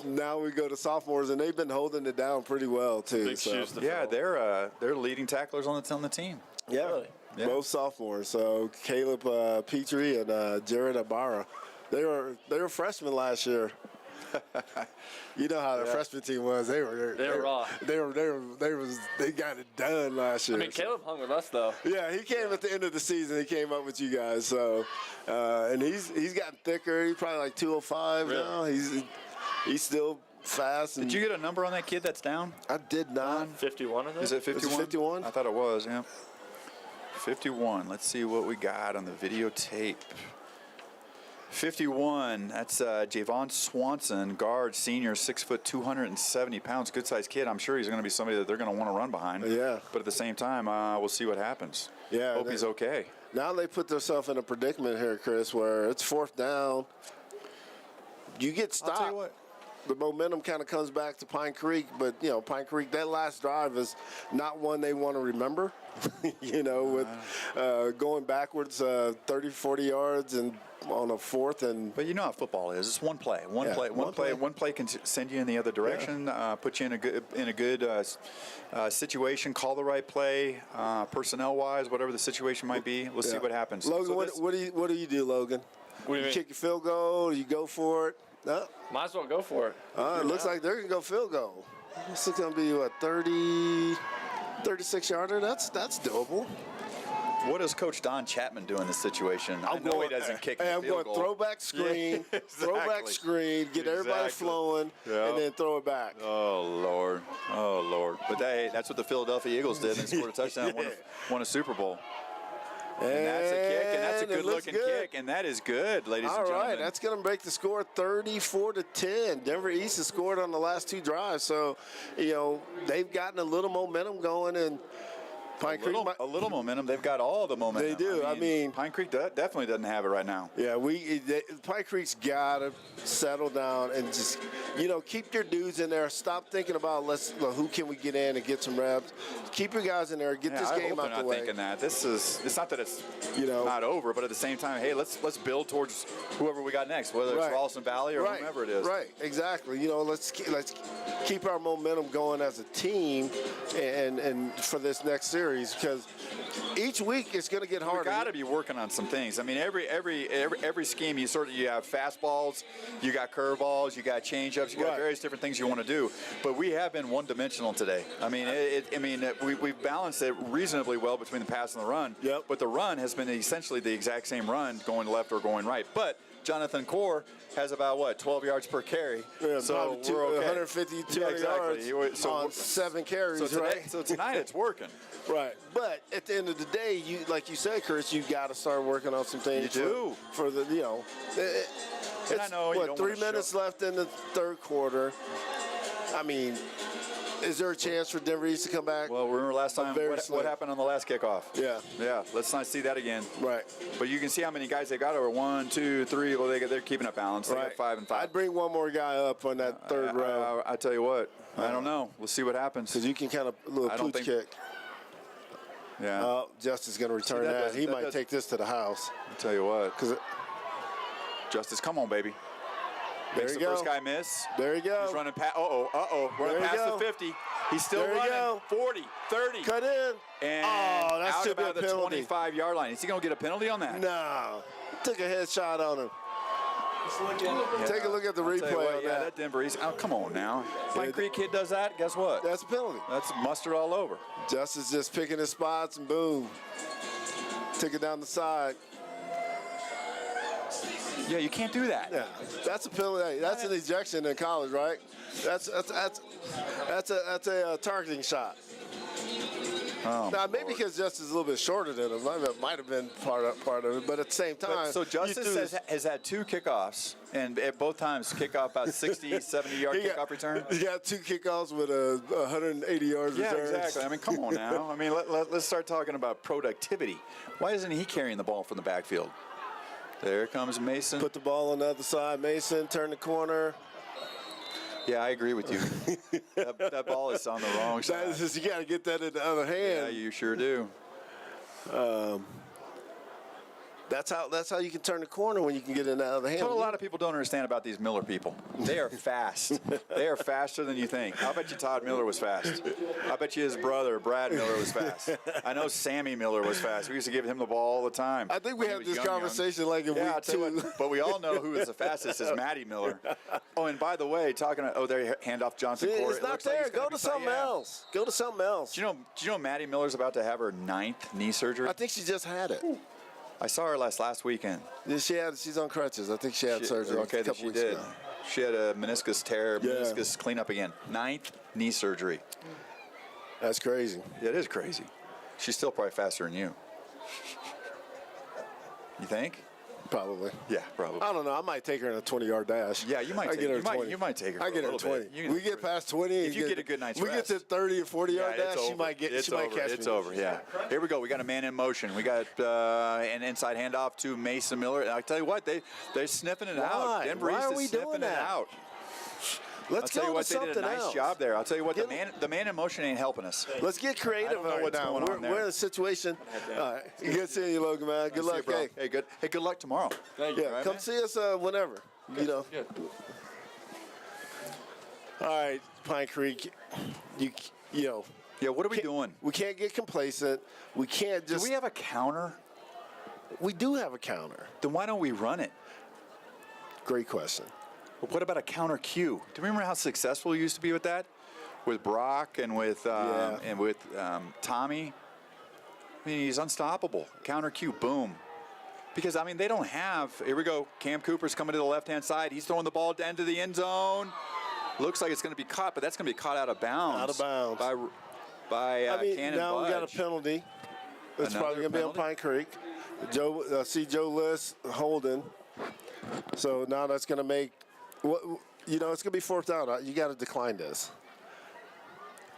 now we go to sophomores, and they've been holding it down pretty well too. Big shoes to yeah, fill. they're leading tacklers on the team. Yeah, really? Both sophomores. So Caleb Petrie and Jared Ibarra, they were freshmen last year. You know how the freshman team was. They were raw. They got it done last year. I mean, Caleb hung with us though. Yeah, he came at the end of the season. He came up with you guys. So, and he's gotten thicker. He's probably like 205 now. He's still fast. Did you get a number on that kid that's down? I did not. 51, I think. Is it 51? Is it 51? I thought it was. Yeah. 51. Let's see what we got on the videotape. 51, that's Javon Swanson, guard, senior, 6 foot, 270 pounds, good-sized kid. I'm sure he's going to be somebody that they're going to want to run behind. Yeah. But at the same time, we'll see what happens. Yeah. Hope he's okay. Now they put themselves in a predicament here, Chris, where it's 4th down. You get stopped. I'll tell you what. the momentum kind of comes back to Pine Creek, but Pine Creek, that last drive is not one they want to remember. With going backwards 30, 40 yards and on a fourth and. But you know how football is. It's one play. One play can send you in the other direction, put you in a good situation. Call the right play, personnel-wise, whatever the situation might be. Let's see what happens. Logan, what do you do, Logan? What do you mean? Kick your field goal? You go for it? No. Might as well go for it. It looks like they're gonna go field goal. This is gonna be what 36 yarder. That's doable. What does Coach Don Chapman do in this situation? I know he doesn't kick the I'm field going goal. throwback screen, Yeah, exactly. throwback screen, get everybody flowing, and then throw it back. Oh Lord! But that's what the Philadelphia Eagles did. They scored a touchdown, won a Super Bowl. And that's a kick, and that's a good-looking kick, and that is good, ladies and gentlemen. All right, that's going to break the score 34-10. Denver East has scored on the last 2 drives, so they've gotten a little momentum going, and Pine Creek a little momentum. They've got all the momentum. They do. I mean Pine Creek definitely doesn't have it right now. Yeah, Pine Creek's got to settle down and just keep your dudes in there. Stop thinking about who can we get in and get some reps. Keep your guys in there. Get this game out the way. I hope they're not thinking that. It's not that it's not over, but at the same time, hey, let's build towards whoever we got next, whether it's Ralston Valley or whomever it is. Right, exactly. Let's keep our momentum going as a team, and for this next series, because each week it's going to get harder. We got to be working on some things. I mean, every scheme you have fastballs, you got curveballs, you got changeups, you got various different things you want to do. But we have been one-dimensional today. I mean, we've balanced it reasonably well between the pass and the run. Yep. But the run has been essentially the exact same run, going left or going right. But Jonathan Core has about 12 yards per carry. Yeah, so we're okay. 150, 200 yards on 7 carries, right? So tonight it's working. Right, but at the end of the day, like you said, Chris, you got to start working on some things. You do for the And I know you don't 3 minutes left in the third quarter. I mean, is there a chance for Denver East to come back? Well, remember last time what happened on the last kickoff? Yeah. Let's not see that again. Right. But you can see how many guys they got over 1, 2, 3. Well, they're keeping it balanced. They got 5 and 5. I'd bring one more guy up on that third row. I tell you what, I don't know. We'll see what happens. Because you can kind of pooch kick. Yeah. Justice going to return that. He might take this to the house. I'll tell you what. Justice, come on, baby. Makes the first guy miss. There you go. He's running past. Running past the 50. He's still running. 40, 30. Cut in. And that's out too about big the penalty. 25-yard line. Is he going to get a penalty on that? No. Took a headshot on him. Take a look at the replay on that. That Denver East. Oh, come on now. Pine Creek kid does that. Guess what? That's a penalty. That's mustard all over. Justice just picking his spots and boom. Took it down the side. Yeah, you can't do that. Yeah, that's a penalty. That's an ejection in college, right? That's a targeting shot. Oh, now maybe because Justice is a little bit shorter than him, that might have been part of it. But at the same time, so Justice has had 2 kickoffs, and at both times kickoff about 60, 70 yard kickoff return. He got 2 kickoffs with 180 yards return. Yeah, exactly. I mean, come on now. I mean, let's start talking about productivity. Why isn't he carrying the ball from the backfield? There comes Mason. Put the ball on the other side. Mason, turn the corner. Yeah, I agree with you. that ball is on the wrong side. You got to get that in the other hand. Yeah, you sure do. That's how you can turn the corner when you can get in the other hand. That's what a lot of people don't understand about these Miller people. They are fast. They are faster than you think. I bet you Todd Miller was fast. I bet you his brother, Brad Miller, was fast. I know Sammy Miller was fast. We used to give him the ball all the time. I think we had this conversation like in week 2. But we all know who is the fastest is Matty Miller. Oh, and by the way, they hand off Johnson Core. It's not there. Go to something else. Go to something else. Do you know Matty Miller's about to have her 9th knee surgery? I think she just had it. I saw her last weekend. Yeah, she's on crutches. I think she had surgery. Okay, then she did. She had a meniscus tear, meniscus cleanup again. 9th knee surgery. That's crazy. Yeah, it is crazy. She's still probably faster than you. You think? Probably. Yeah, probably. I don't know. I might take her in a 20-yard dash. Yeah, you might take her 20. You might take her. I get her 20. We get past 20. If you get a good night's rest. We get to 30 or 40-yard dash, she might catch me. It's over, yeah. Here we go. We got a man in motion. We got an inside handoff to Mason Miller. And I'll tell you what, they're sniffing it out. Denver East is sniffing it out. Let's tell go you what, to they did a something nice else. job there. I'll tell you what, the man in motion ain't helping us. Let's get creative know right what's now. going on there. We're in a situation. All right. Good seeing you, Logan, man. Good See you, luck, bro. hey. Hey, good. Hey, good luck tomorrow. Thank you. Yeah, All right, come man? see us whenever. You know. Good. All right, Pine Creek. You know. Yeah, what are we doing? We can't get complacent. We can't just. Do we have a counter? We do have a counter. Then why don't we run it? Great question. But what about a counter cue? Do you remember how successful we used to be with that? With Brock and with Tommy? I mean, he's unstoppable. Counter cue, boom. Because, I mean, they don't have, here we go, Cam Cooper's coming to the left-hand side. He's throwing the ball down to the end zone. Looks like it's going to be caught, but that's going to be caught out of bounds. Out of bounds. By I mean, Cannon now we got a Budge. penalty. It's Another probably going to be on penalty? Pine Creek. I see Joe List holding. So now that's going to make, it's going to be fourth down. You got to decline this.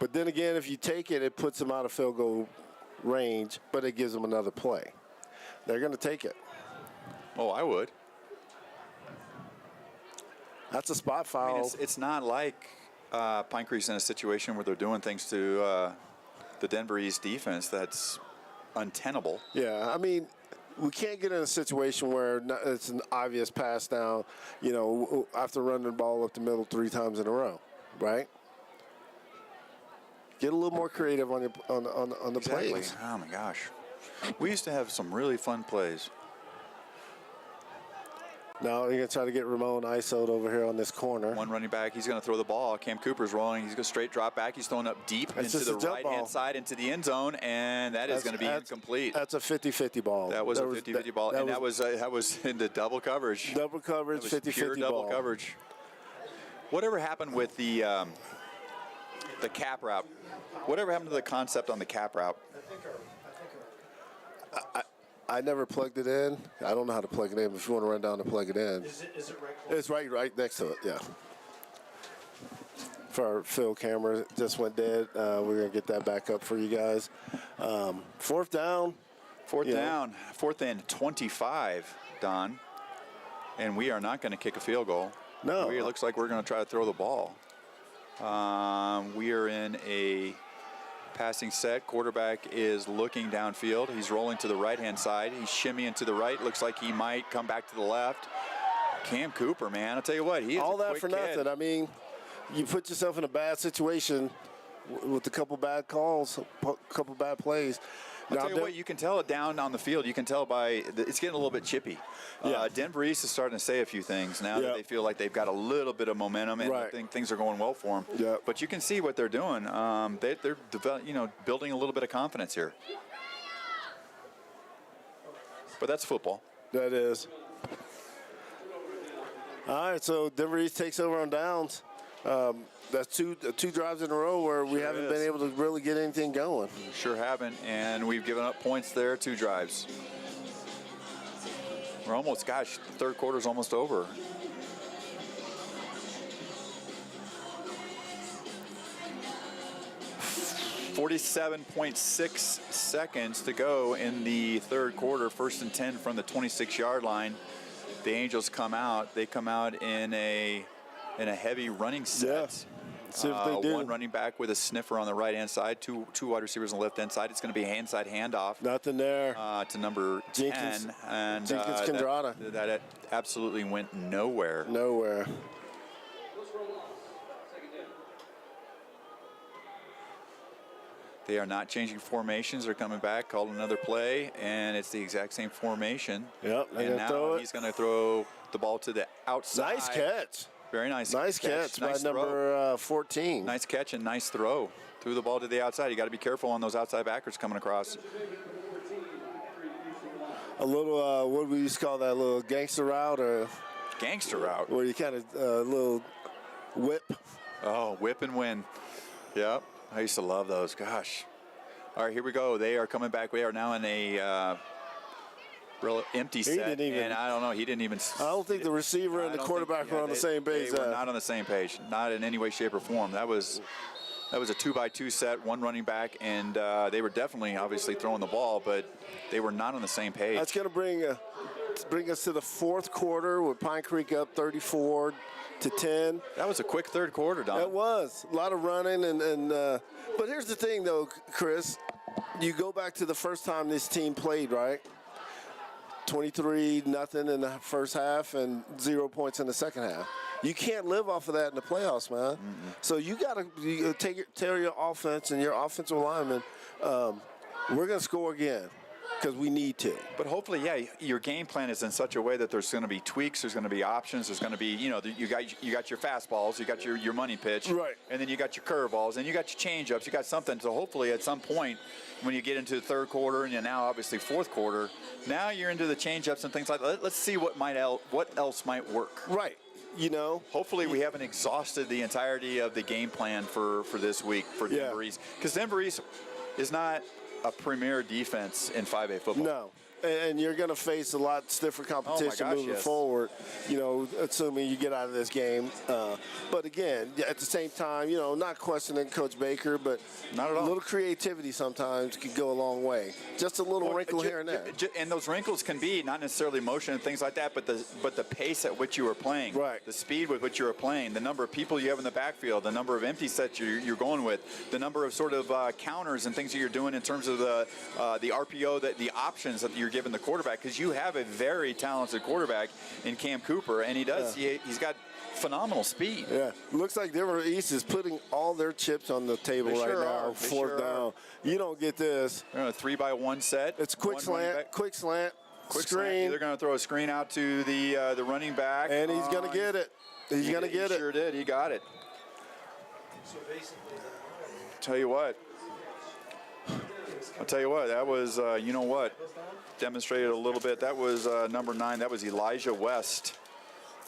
But then again, if you take it, it puts them out of field goal range, but it gives them another play. They're going to take it. Oh, I would. That's a spot I foul. mean, it's not like Pine Creek's in a situation where they're doing things to the Denver East defense that's untenable. Yeah, I mean, we can't get in a situation where it's an obvious pass down, after running the ball up the middle 3 times in a row, right? Get a little more creative on the Exactly. plays. Oh, my gosh. We used to have some really fun plays. Now you're going to try to get Ramon ISO'd over here on this corner. One running back, he's going to throw the ball. Cam Cooper's rolling. He's going to straight drop back. He's throwing up deep That's into just the a jump right-hand ball. side into the end zone, and that is going to be incomplete. That's a 50-50 ball. That was a 50-50 ball, and that was into double coverage. Double coverage, That was pure 50-50 double ball. coverage. Whatever happened with the cap route? Whatever happened to the concept on the cap route? I never plugged it in. I don't know how to plug it in. If you want to run down and plug it in. Is it right close? It's right next to it, yeah. For our field camera, it just went dead. We're going to get that back up for you guys. Fourth down. Fourth and 25, Don. And we are not going to kick a field goal. No. It looks like we're going to try to throw the ball. We are in a passing set. Quarterback is looking downfield. He's rolling to the right-hand side. He's shimmying to the right. Looks like he might come back to the left. Cam Cooper, man, I'll tell you what, he is All a that quick for kid. nothing. I mean, you put yourself in a bad situation with a couple bad calls, a couple bad plays. I'll tell you what, you can tell it down on the field. You can tell by it's getting a little bit chippy. Denver East is starting to say a few things now that they feel like they've got a little bit of momentum and I think things are going well for them. Yeah. But you can see what they're doing. They're building a little bit of confidence here. But that's football. That is. All right, so Denver East takes over on downs. That's two drives in a row where we haven't been able to really get anything going. Sure haven't, and we've given up points there, 2 drives. We're almost, the third quarter's almost over. .6 seconds to go in the third quarter. 1st and 10 from the 26-yard line. The Angels come out. They come out in a heavy running set. See if they do. One running back with a sniffer on the right-hand side, two wide receivers on the left-hand side. It's going to be a hand-side handoff. Nothing there. To number Jenkins. 10. And Jenkins Kendrada. That absolutely went nowhere. Nowhere. They are not changing formations. They're coming back, called another play, and it's the exact same formation. Yep, they're and gonna now throw it. he's going to throw the ball to the outside. Nice catch. Very nice. Nice catch by Nice throw. number 14. Nice catch and nice throw. Threw the ball to the outside. You got to be careful on those outside backers coming across. A little, what we used to call that, little gangster route, or Gangster route. where you kind of little whip. Oh, whip and win. Yep. I used to love those. Gosh. All right, here we go. They are coming back. We are now in a real empty set. didn't even- and I don't know. He didn't even. I don't think the receiver and the quarterback were on the same page. They were not on the same page. Not in any way, shape, or form. That was a 2-by-2 set, one running back, and they were definitely, obviously, throwing the ball, but they were not on the same page. That's going to bring us to the fourth quarter with Pine Creek up 34 to 10. That was a quick third quarter, Don. It was a lot of running, but here's the thing, though, Chris. You go back to the first time this team played, right? 23-0 in the first half and 0 points in the second half. You can't live off of that in the playoffs, man. Mm-hmm. So you got to tell your offense and your offensive linemen, we're going to score again because we need to. But hopefully, yeah, your game plan is in such a way that there's going to be tweaks, there's going to be options, there's going to be, you got your fastballs, you got your money pitch, right, and then you got your curveballs, and you got your changeups, you got something. So hopefully, at some point, when you get into the third quarter and now obviously fourth quarter, now you're into the changeups and things like that. Let's see what else might work. Right. Hopefully we haven't exhausted the entirety of the game plan for this week for Denver East, because Denver East is not a premier defense in 5A football. No. And you're going to face a lot stiffer competition moving forward, assuming you get out of this game. But again, at the same time, not questioning Coach Baker, but not at all. A little creativity sometimes could go a long way. Just a little wrinkle here and there. And those wrinkles can be not necessarily motion and things like that, but the pace at which you are playing, right, the speed with which you are playing, the number of people you have in the backfield, the number of empty sets you're going with, the number of sort of counters and things that you're doing in terms of the RPO, the options that you're giving the quarterback, because you have a very talented quarterback in Cam Cooper, and he's got phenomenal speed. Yeah, looks like Denver East is putting all their chips on the table now. Fourth down. You don't get this. They're on a 3-by-1 set. It's quick slant, screen. Slant. They're going to throw a screen out to the running back, and he's going to get it. He's going to get it. Sure did. He got it. I'll tell you what, that was, demonstrated a little bit. That was number 9. That was Elijah West.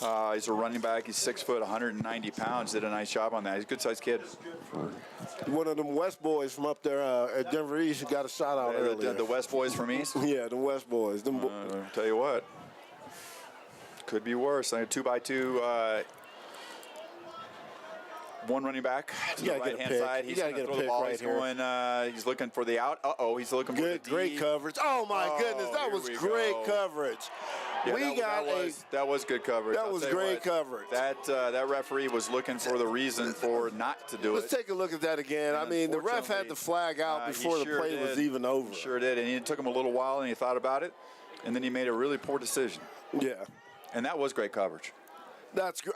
He's a running back. He's 6 foot, 190 pounds. Did a nice job on that. He's a good-sized kid. One of them West boys from up there at Denver East got a shot out earlier. The West boys from East? Yeah, the West boys. I'll tell you what, could be worse. 2-by-2. One running back to the right-hand side. He's going to throw the ball. He's going. He's looking for the out. He's looking for the D. Great coverage. Oh my goodness, that was great coverage. Yeah, that was good coverage. That was great coverage. That referee was looking for the reason for not to do it. Let's take a look at that again. I mean, the ref had the flag out before the play was even over. He sure did, and it took him a little while, and he thought about it, and then he made a really poor decision. Yeah, and that was great coverage.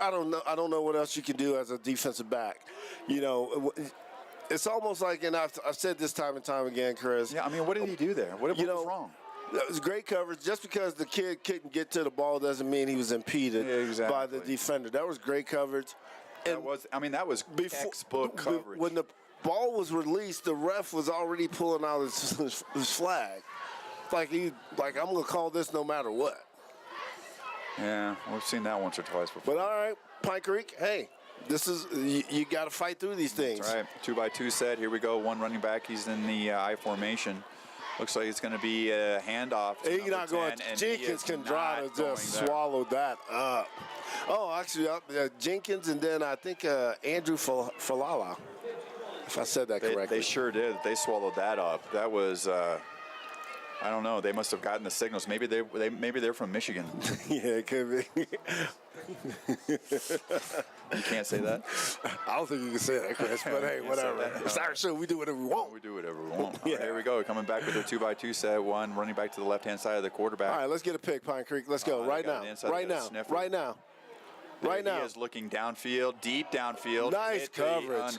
I don't know what else you can do as a defensive back. It's almost like, and I've said this time and time again, Chris. Yeah, I mean, what did he do there? What was wrong? That was great coverage. Just because the kid couldn't get to the ball doesn't mean he was impeded by the defender. That was great coverage. That was textbook coverage. When the ball was released, the ref was already pulling out his flag. Like I'm going to call this no matter what. Yeah, we've seen that once or twice before. But all right, Pine Creek, hey, this is you got to fight through these things. That's right. 2-by-2 set. Here we go. One running back. He's in the I formation. Looks like it's going to be a handoff. He's not going. Jenkins can drive and just swallow that up. Oh, actually, Jenkins and then I think Andrew Falala, if I said that correctly. They sure did. They swallowed that up. That was. I don't know. They must have gotten the signals. Maybe they're from Michigan. Yeah, it could be. You can't say that. I don't think you can say that, Chris. But hey, whatever. It's our show. We do whatever we want. We do whatever we want. Yeah. Here we go. Coming back with their 2-by-2 set. One running back to the left-hand side of the quarterback. All right, let's get a pick, Pine Creek. Let's go right now. Right now. He is looking downfield, deep downfield. Nice coverage.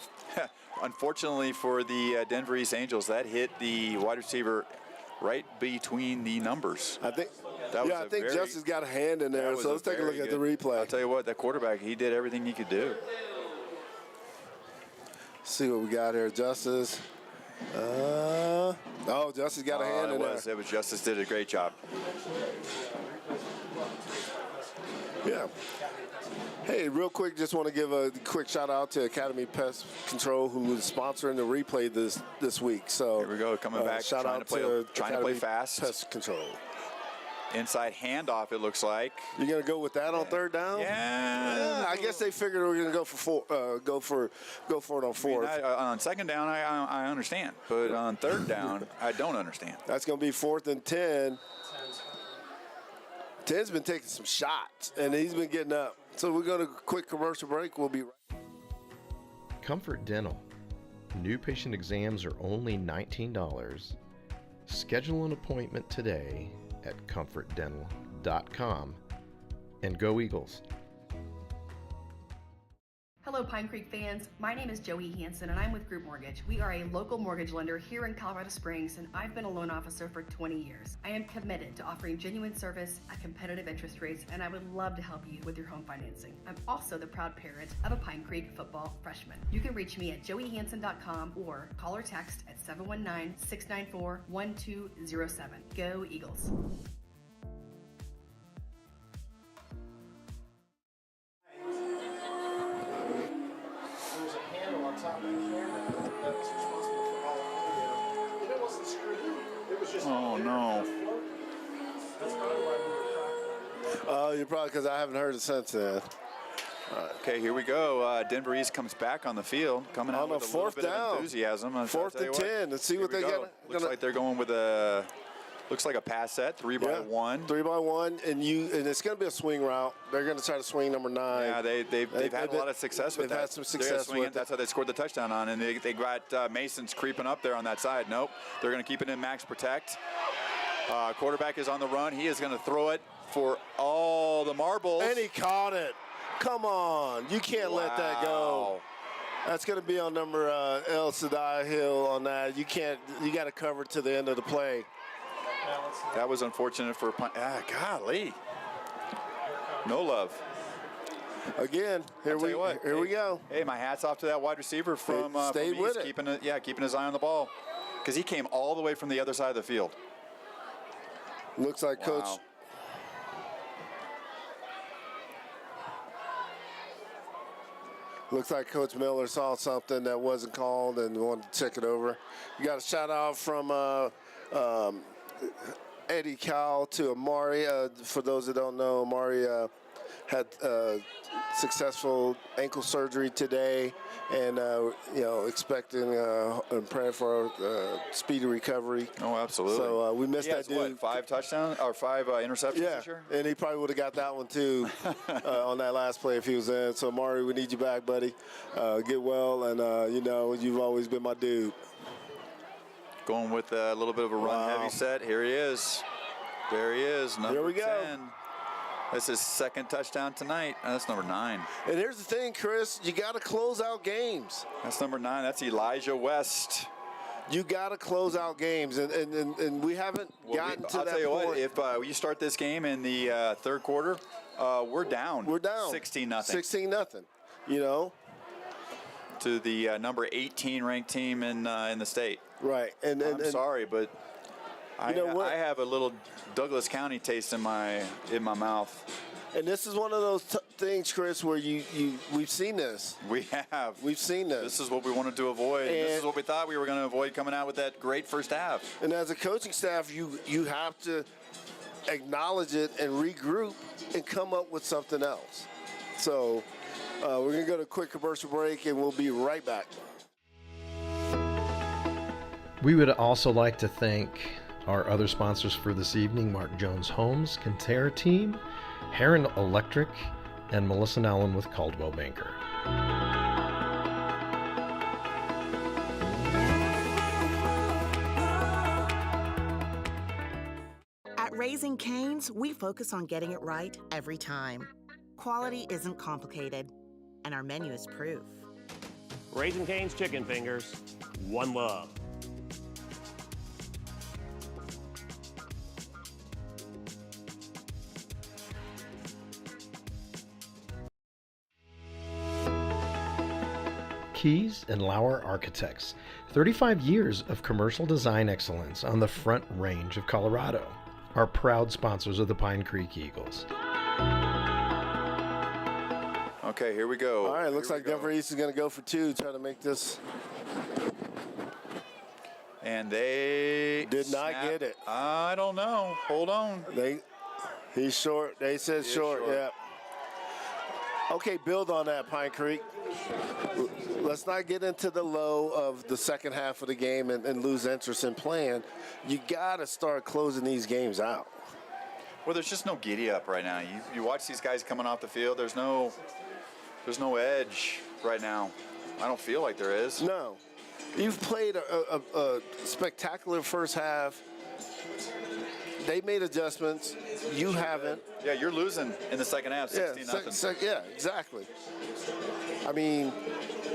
Unfortunately for the Denver East Angels, that hit the wide receiver right between the numbers. I think Justice got a hand in there, so let's take a look at the replay. I'll tell you what, that quarterback, he did everything he could do. See what we got here, Justice. Justice got a hand in there. It was Justice did a great job. Yeah. Hey, real quick, just want to give a quick shout out to Academy Pest Control, who is sponsoring the replay this week. So here we go, coming back, shout out to trying to play fast. Pest Control. Inside handoff, it looks like. You're gonna go with that on third down? Yeah. I guess they figured we were gonna go for it on fourth. I mean, on second down, I understand, but on third down, I don't understand. That's gonna be 4th and 10. 10's been taking some shots, and he's been getting up So we're going to quick commercial break. We'll be right. Comfort Dental. New patient exams are only $19. Schedule an appointment today at comfortdental.com and go Eagles. Hello, Pine Creek fans. My name is Joey Hansen, and I'm with Group Mortgage. We are a local mortgage lender here in Colorado Springs, and I've been a loan officer for 20 years. I am committed to offering genuine service at competitive interest rates, and I would love to help you with your home financing. I'm also the proud parent of a Pine Creek football freshman. You can reach me at joeyhansen.com or call or text at 719-694-1207. Go Eagles. There's a handle on top of the camera that's responsible for all the audio. And it wasn't screwed in. It was just Oh, no. That's probably why we were tracking. You're probably because I haven't heard it since then. Okay, here we go. Denver East comes back on the field, coming out On with a a little fourth bit of down. enthusiasm. I'll Fourth tell you and what. 10. Let's see Here what we they go. got. Looks like they're going with a. Looks like a pass set, 3x1. 3x1, and it's going to be a swing route. They're going to try to swing number 9. Yeah, they've had a lot of success with they've that. had some They're success swinging with it. That's how they scored the touchdown on, and they got Masons creeping up there on that side. Nope, they're going to keep it in max protect. Quarterback is on the run. He is going to throw it for all the marbles. And he caught it. Come on. You can't let that go. That's going to be on number El Sadai Hill on that. You got to cover to the end of the play. That was unfortunate for golly. No love. Again, here we go. Hey, my hat's off to that wide receiver from stayed from with East, it. keeping his eye on the ball, because he came all the way from the other side of the field. Looks like Coach. Looks like Coach Miller saw something that wasn't called and wanted to check it over. You got a shout out from Eddie Cowell to Amari. For those that don't know, Amari had successful ankle surgery today, and expecting and praying for speedy recovery. Oh, absolutely. So we missed He that has, dude. what, 5 touchdowns or 5 interceptions Yeah, this year? and he probably would have got that one too on that last play if he was in. So Amari, we need you back, buddy. Get well, and you've always been my dude. Going with a little bit of a run heavy set. Here he is. There he is. Number Here we go. 10. That's his second touchdown tonight. That's number 9. And here's the thing, Chris, you got to close out games. That's number 9. That's Elijah West. You got to close out games, and we haven't gotten to I'll that tell you point. what, if you start this game in the third quarter, we're down. We're down. 16-0. 16-0. To the number 18 ranked team in the state. Right. And I'm sorry, but I have a little Douglas County taste in my mouth. And this is one of those things, Chris, where we've seen this. We have. We've seen this. This is what we wanted to avoid. And this is what we thought we were going to avoid coming out with that great first half. And as a coaching staff, you have to acknowledge it and regroup and come up with something else. So we're going to go to a quick commercial break, and we'll be right back. We would also like to thank our other sponsors for this evening: Mark Jones Homes, Kinterra Team, Heron Electric, and Melissa Nowlin with Caldwell Banker. At Raising Cane's, we focus on getting it right every time. Quality isn't complicated, and our menu is proof. Raising Cane's Chicken Fingers. One love. Keys and Lauer Architects. 35 years of commercial design excellence on the Front Range of Colorado. Are proud sponsors of the Pine Creek Eagles. Okay, here we go. All right, looks like Denver East is going to go for 2, try to make this. And they did not get it. I don't know. Hold on. He's short. They said short. Yeah. Okay, build on that, Pine Creek. Let's not get into the low of the second half of the game and lose interest in playing. You got to start closing these games out. Well, there's just no giddy up right now. You watch these guys coming off the field. There's no edge right now. I don't feel like there is. No. You've played a spectacular first half. They made adjustments. You haven't. Yeah, you're losing in the second half, 16-0. Yeah, exactly. I mean,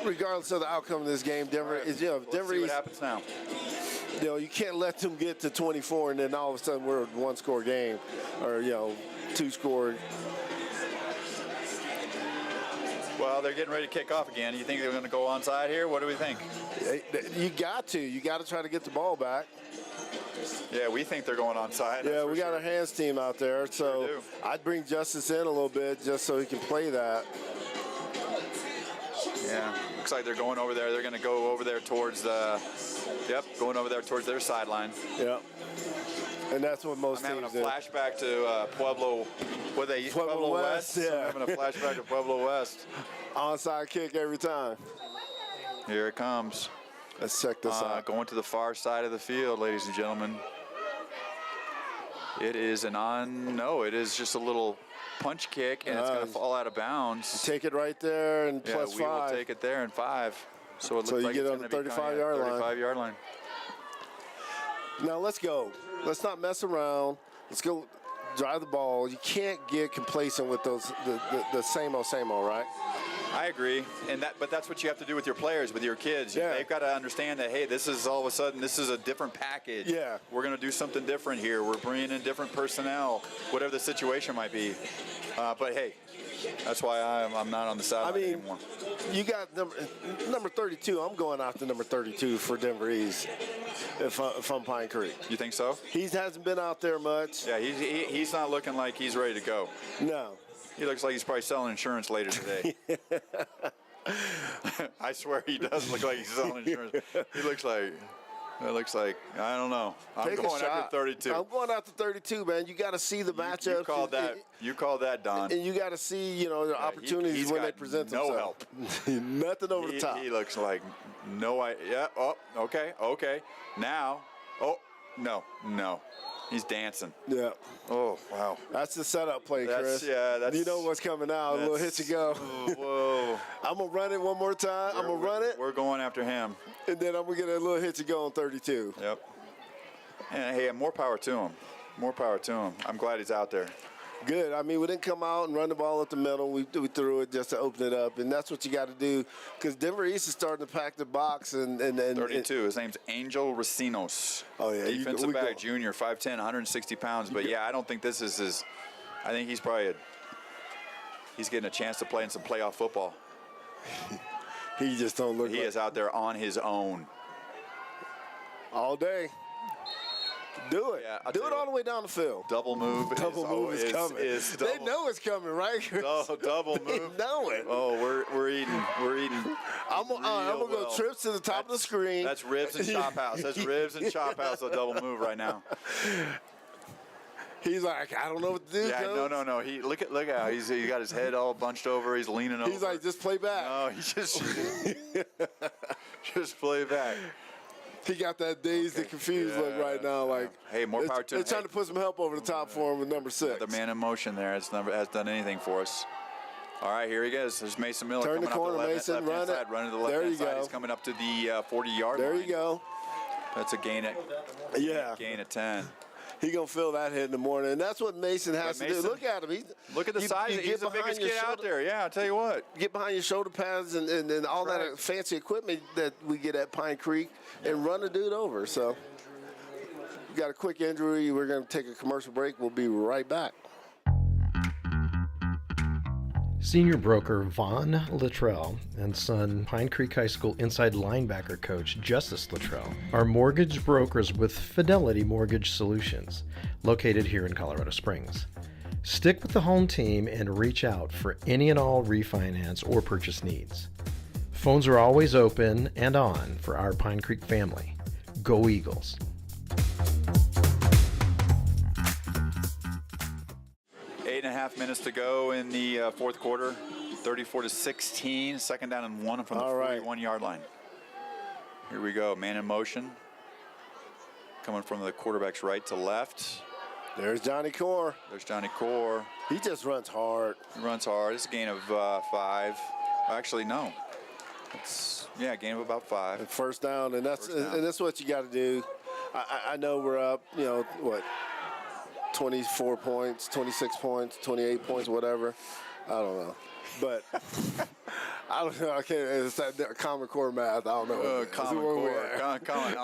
regardless of the outcome of this game, Denver is, Denver see what East, happens now. You can't let them get to 24 and then all of a sudden we're a one-score game or, two-score. Well, they're getting ready to kick off again. You think they're going to go onside here? What do we think? You got to. You got to try to get the ball back. Yeah, we think they're going onside. Yeah, we got our hands team out there, so Sure do. I'd bring Justice in a little bit just so he can play that. Yeah, looks like they're going over there. They're going to go over there towards going over there towards their sideline. Yep. And that's what most I'm having teams a do. flashback to Pueblo West. Yeah. I'm having a flashback to Pueblo West. Onside kick every time. Here it comes. Let's check this out. Going to the far side of the field, ladies and gentlemen. It is it is just a little punch kick, and it's going to fall out of bounds. Take it right there and plus we 5. will take it there and 5. So it looks you like get it's on going the to be 35-yard line. 35-yard line. Now let's go. Let's not mess around. Let's go drive the ball. You can't get complacent with those the same old, right? I agree, but that's what you have to do with your players, with your kids. Yeah. They've got to understand that, hey, this is all of a sudden, this is a different package. Yeah. We're going to do something different here. We're bringing in different personnel, whatever the situation might be. But hey, that's why I'm not on the sideline anymore. You got number 32. I'm going out to number 32 for Denver East if I'm Pine Creek. You think so? He hasn't been out there much. Yeah, he's not looking like he's ready to go. No. He looks like he's probably selling insurance later today. I swear he does look like he's selling insurance. It looks like, I don't know. I'm going after 32. I'm going after 32, man. You got to see the matchup. You called that, Don. And you got to see, the opportunities when they present themselves. No help. Nothing over the top. He looks like no idea. Yeah. Oh, okay. Now, no. He's dancing. Yeah. Oh, wow. That's the setup play, Chris. That's... You know what's coming out. A little hit to go. Whoa. I'm going to run it one more time. I'm going to run it. We're going after him. And then I'm going to get a little hit to go on 32. Yep. And, hey, more power to him. More power to him. I'm glad he's out there. Good. I mean, we didn't come out and run the ball up the middle. We threw it just to open it up, and that's what you got to do because Denver East is starting to pack the box. And 32. His name's Angel Racinos. Oh, yeah. Defensive back, junior, 5'10", 160 pounds. But, yeah, I don't think this is his – I think he's probably he's getting a chance to play in some playoff football. He just don't look He is out there on his own. All day. Do it. Yeah, do it all the way down the field. Double move. Double move is coming. They know it's coming, right? Double move. They know it. Oh, we're eating. I'm gonna go trips to the top of the screen. That's ribs and chop house. That's ribs and chop house. A double move right now. He's like, I don't know what to do. Yeah, Coach. no. He look how he got his head all bunched over. He's leaning over. He's like, just play back. No, he just play back. He got that dazed and confused look right now. Like, hey, more power to him. They're trying to put some help over the top for him with number 6. The man in motion there has done anything for us. All right, here he goes. There's Mason Miller Turn coming the corner, up the Mason. left-hand side, running to the left-hand side. He's coming up to the 40-yard line. There you go. That's a gain at gain at 10. He's going to feel that hit in the morning, and that's what Mason has to do. Look at him. Look at the size. He's the biggest kid out there. Yeah, I'll tell you what. Get behind your shoulder pads and all that fancy equipment that we get at Pine Creek and run the dude over. So we got a quick injury. We're going to take a commercial break. We'll be right back. Senior broker Vaughn Luttrell and son Pine Creek High School inside linebacker coach Justice Luttrell are mortgage brokers with Fidelity Mortgage Solutions, located here in Colorado Springs. Stick with the home team and reach out for any and all refinance or purchase needs. Phones are always open and on for our Pine Creek family. Go Eagles! Eight and a half minutes to go in the fourth quarter. 34-16. Second down and 1 from the 41-yard line. Here we go. Man in motion. Coming from the quarterback's right to left. There's Johnny Core. There's Johnny Core. He just runs hard. He runs hard. It's a gain of 5. Actually, no. It's a gain of about 5. And first down, and that's First down. and that's what you got to do. I know we're up, 24 points, 26 points, 28 points, whatever. I don't know, but I don't know. I can't. It's that Common Core math. I don't know. Common Core. Uncommon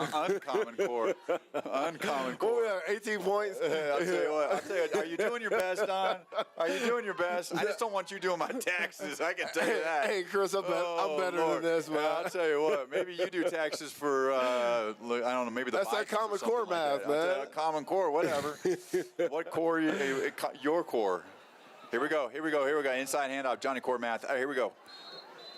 Core. Uncommon Core. Where we at? 18 points. I'll tell you what. Are you doing your best, Don? Are you doing your best? I just don't want you doing my taxes. I can tell you that. Hey, Chris, I'm better Lord. than this, man. Yeah, I'll tell you what. Maybe you do taxes for I don't know. Maybe the That's that Vikings or Common something Core like math, that. I'll tell man. you, Common Core, whatever. What core? Your core. Here we go. Inside handoff. Johnny Core math. Here we go.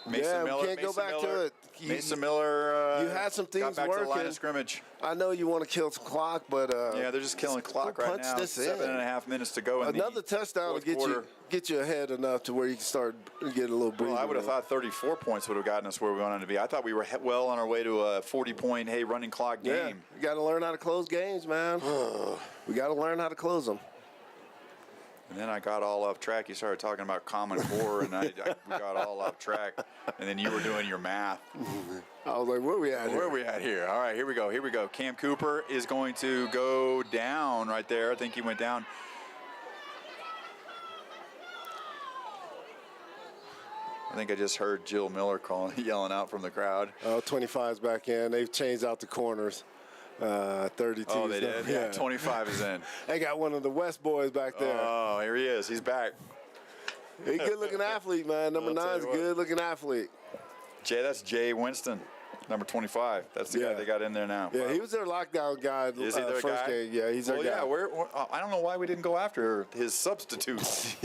Mason Miller. We can't go back to it. Mason Miller. You had some things got back working. to the line of scrimmage. I know you want to kill some clock, but Yeah, they're just killing clock right punch now. this in. 7.5 minutes to go in another the touchdown fourth to quarter. get you ahead enough to where you can start getting a little breather. Well, I would have room. thought 34 points would have gotten us where we wanted to be. I thought we were well on our way to a 40-point, running clock game. Yeah, you got to learn how to close games, man. We got to learn how to close them. And then I got all off track. You started talking about Common Core, and we got all off track. And then you were doing your math. I was like, where are we at here? Where are we at here? All right, here we go. Cam Cooper is going to go down right there. I think he went down. I think I just heard Jill Miller yelling out from the crowd. 25's back in. They've changed out the corners. 32. Oh, they did? Yeah, 25 is in. They got one of the West boys back there. Oh, here he is. He's back. He's a good-looking athlete, man. Number 9's a good-looking athlete. That's Jay Winston, number 25. That's the guy they got in there now. Yeah, he was their lockdown guy. Is he their first guy? game. Yeah, he's their guy. Yeah, I don't know why we didn't go after his substitutes.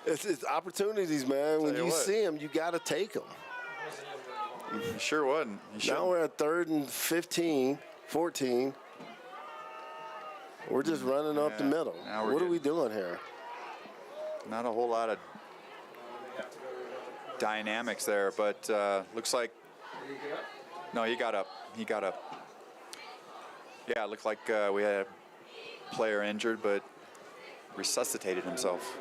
It's opportunities, man. When you see them, you got to take them. He sure wasn't. Now we're at 3rd and 15, 14. We're just running up the middle. What are we doing here? Not a whole lot of dynamics there, but looks like. No, he got up. Yeah, it looked like we had a player injured, but resuscitated himself.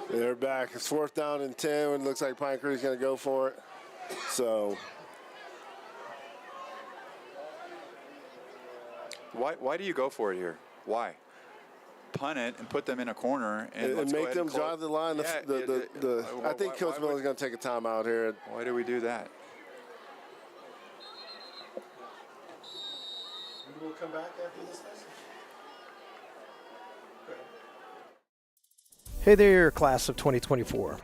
They're back. It's 4th down and 10. It looks like Pine Creek's going to go for it. So. Why do you go for it here? Why? Punt it and put them in a corner and let's make them drive the line. I think Coach Miller's going to take a timeout here. Why do we do that? We'll come back after this message. Hey there, class of 2024.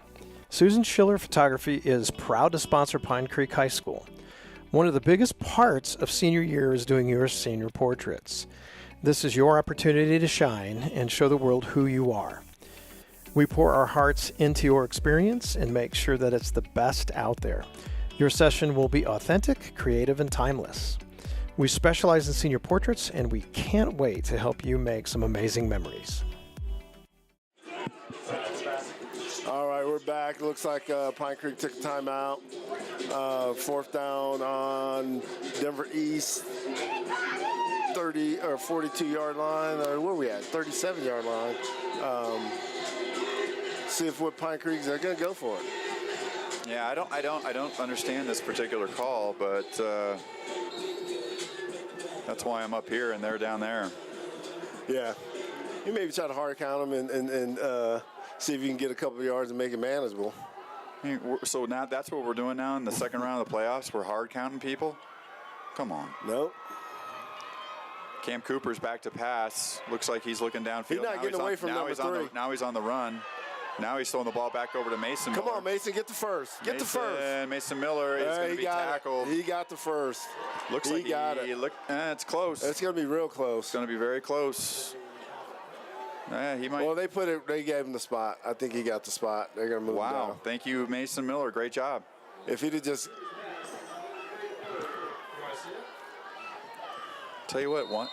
Susan Schiller Photography is proud to sponsor Pine Creek High School. One of the biggest parts of senior year is doing your senior portraits. This is your opportunity to shine and show the world who you are. We pour our hearts into your experience and make sure that it's the best out there. Your session will be authentic, creative, and timeless. We specialize in senior portraits, and we can't wait to help you make some amazing memories. All right, we're back. Looks like Pine Creek took a timeout. 4th down on Denver East, 30 or 42-yard line. Or where are we at? 37-yard line. See if what Pine Creek they're going to go for it. Yeah, I don't understand this particular call, but that's why I'm up here and they're down there. Yeah, you maybe try to hard count them and see if you can get a couple of yards and make it manageable. So now that's what we're doing now in the second round of the playoffs. We're hard counting people. Come on. Nope. Cam Cooper's back to pass. Looks like he's looking downfield. He's not getting away from number 3. Now he's on the run. Now he's throwing the ball back over to Mason Miller. Come on, Mason, get the first. Get the first. And Mason Miller is going to be tackled. He got the first. Looks like he got it. It's close. It's going to be real close. It's going to be very close. He might. Well, they gave him the spot. I think he got the spot. They're going to move him down. Wow. Thank you, Mason Miller. Great job. If he'd have just. Tell you what,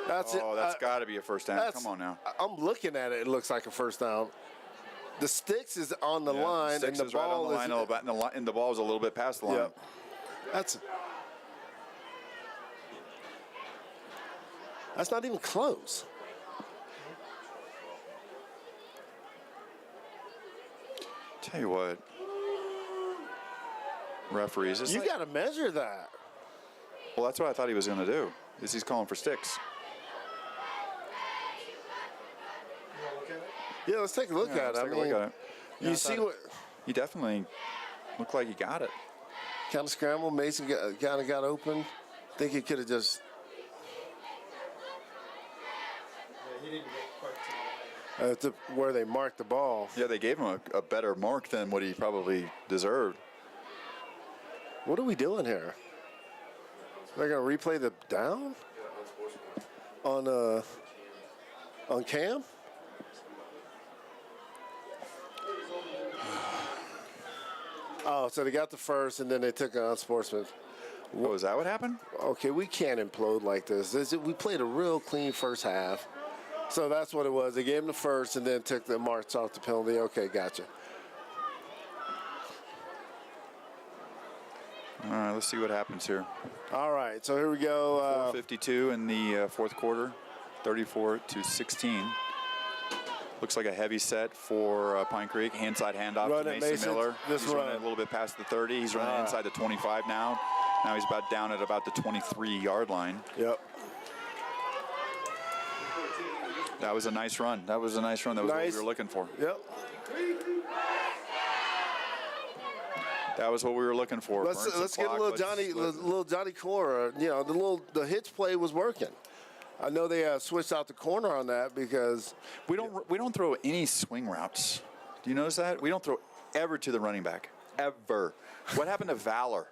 That's got to be a first down. Come on now. I'm looking at it. It looks like a first down. The sticks is on the line, the and the is ball right on the line, and the ball is a little bit past the line. Yeah. That's. That's not even close. Tell you what, referees. It's You like- got to measure that. well, that's what I thought he was going to do. Is he's calling for sticks? Yeah, let's take a look Yeah, at it. let's I take a look mean, at it. Yeah, I you see thought what He definitely looked like he got it. kind of scramble. Mason kind of got open. Think he could have just. Where they marked the ball. Yeah, they gave him a better mark than what he probably deserved. What are we doing here? They're gonna replay the down on Cam. Oh, so they got the first, and then they took an unsportsman. Oh, is that what happened? Okay, we can't implode like this. We played a real clean first half. So that's what it was. They gave him the first and then took the march off the penalty. Okay, gotcha. All right, let's see what happens here. All right, so here we go. 4:52 in the fourth quarter, 34-16. Looks like a heavy set for Pine Creek. Handside handoff Run to it, Mason Mason. Miller. This He's run. running a little bit past the 30. He's running inside the 25 now. Now he's about down at about the 23-yard line. Yep. That was a nice run. That was a nice run. That was what Nice. we were looking for. Yep. That was what we were looking for. Let's Burn some get a clock. little Johnny Cora. You know, the hitch play was working. I know they switched out the corner on that because we don't throw any swing routes. Do you notice that? We don't throw ever to the running back. Ever. What happened to Valor?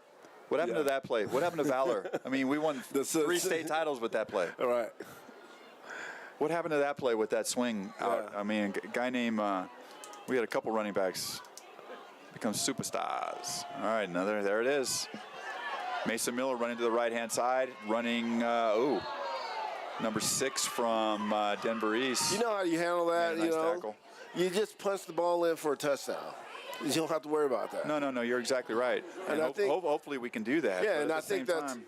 What happened to that play? What happened to Valor? I mean, we won 3 state titles with that play. All right. What happened to that play with that swing out? I mean, a guy named, we had a couple running backs become superstars. All right, there it is. Mason Miller running to the right-hand side, running, number 6 from Denver East. You know how you handle that, Nice you know? tackle. You just punch the ball in for a touchdown. You don't have to worry about that. No, you're exactly right. And And I think- hopefully we can do that. Yeah, but and at I the think same that's time,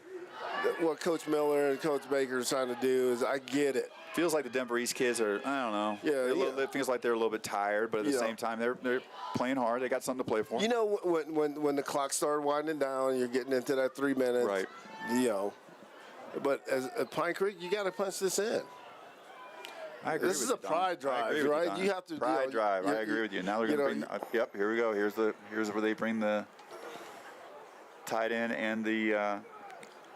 what Coach Miller and Coach Baker are trying to do is I get it. feels like the Denver East kids are, I don't know. Yeah, It feels like they're a little bit tired, but at the Yeah. same time, they're playing hard. They got something to play for. You know, when the clock started winding down, you're getting into that 3 minutes. Right. You know, but as at Pine Creek, you got to punch this in. I agree This with is a you, Don. pride I drive, agree with right? Don. You have to pride drive. I agree with you. Now they're going to bring. Yep, here we go. Here's where they bring the tight end and the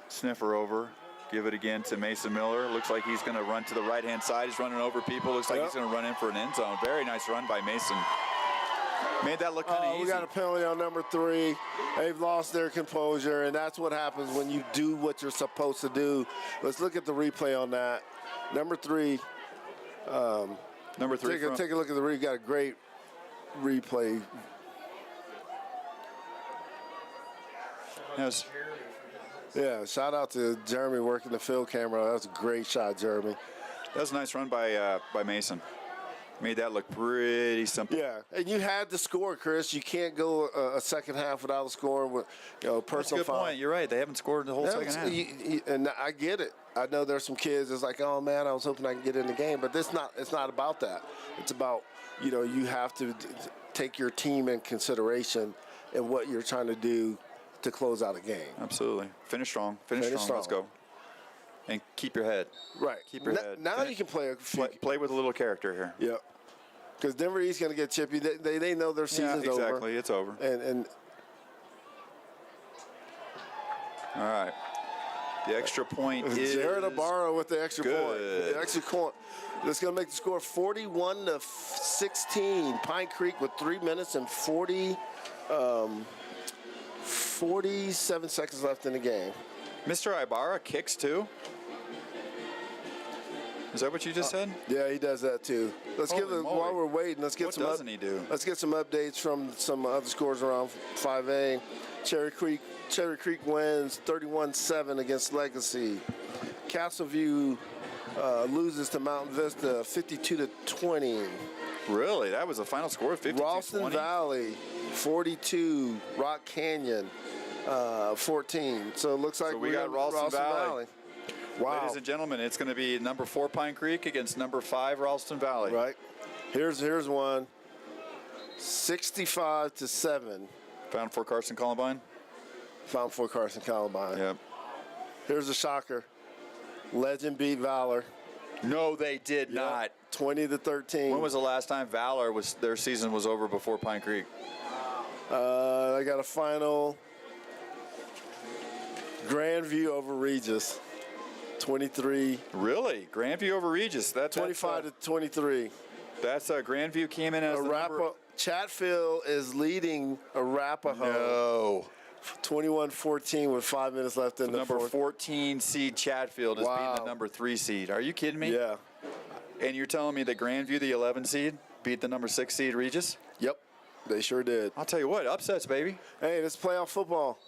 sniffer over. Give it again to Mason Miller. Looks like he's going to run to the right-hand side. He's running over people. Looks like he's going to run in for an end zone. Very nice run by Mason. Made that look kind of easy. We got a penalty on number 3. They've lost their composure, and that's what happens when you do what you're supposed to do. Let's look at the replay on that. Number 3. Number 3. Take a look at the replay. Got a great replay. Yes. Yeah, shout out to Jeremy working the field camera. That was a great shot, Jeremy. That was a nice run by Mason. Made that look pretty simple. Yeah, and you had to score, Chris. You can't go a second half without a score with, That's a personal good foul. point. You're right. They haven't scored the whole second half. And I get it. I know there's some kids that's like, oh man, I was hoping I could get in the game, but it's not about that. It's about, you have to take your team in consideration and what you're trying to do to close out a game. Absolutely. Finish strong. Finish strong. Let's go. And keep your head. Right. Keep your head. Now you can play a few. Play with a little character here. Yep. Because Denver East going to get chippy. They know their season's over. Exactly. It's over. And all right. The extra point is Jared Ibarra with the extra good. point. The extra point. That's going to make the score 41-16. Pine Creek with 3 minutes and 47 seconds left in the game. Mr. Ibarra kicks too. Is that what you just said? Yeah, he does that too. Let's Holy give it moly. while we're waiting. Let's get What some. doesn't he do? Let's get some updates from some other scores around 5A. Cherry Creek wins 31-7 against Legacy. Castleview loses to Mountain Vista 52-20. Really? That was the final score, 52-20? Ralston Valley 42. Rock Canyon 14. So it looks like we got Ralston Valley. Wow. Ladies and gentlemen, it's going to be number 4 Pine Creek against number 5 Ralston Valley. Right. Here's one. 65-7. Found for Carson Columbine. Found for Carson Columbine. Yep. Here's a shocker. Legend beat Valor. No, they did not. 20-13. When was the last time Valor their season was over before Pine Creek? I got a final. Grandview over Regis. 23. Really? Grandview over Regis. That's 25-23. That's Grandview came in as the number. Chatfield is leading Arapahoe. No. 21-14 with 5 minutes left in the number fourth. 14 seed Chatfield is beating the number 3 seed. Are you kidding me? Yeah. And you're telling me that Grandview, the 11 seed, beat the number 6 seed Regis? Yep, they sure did. I'll tell you what, upsets, baby. Hey, it's playoff football.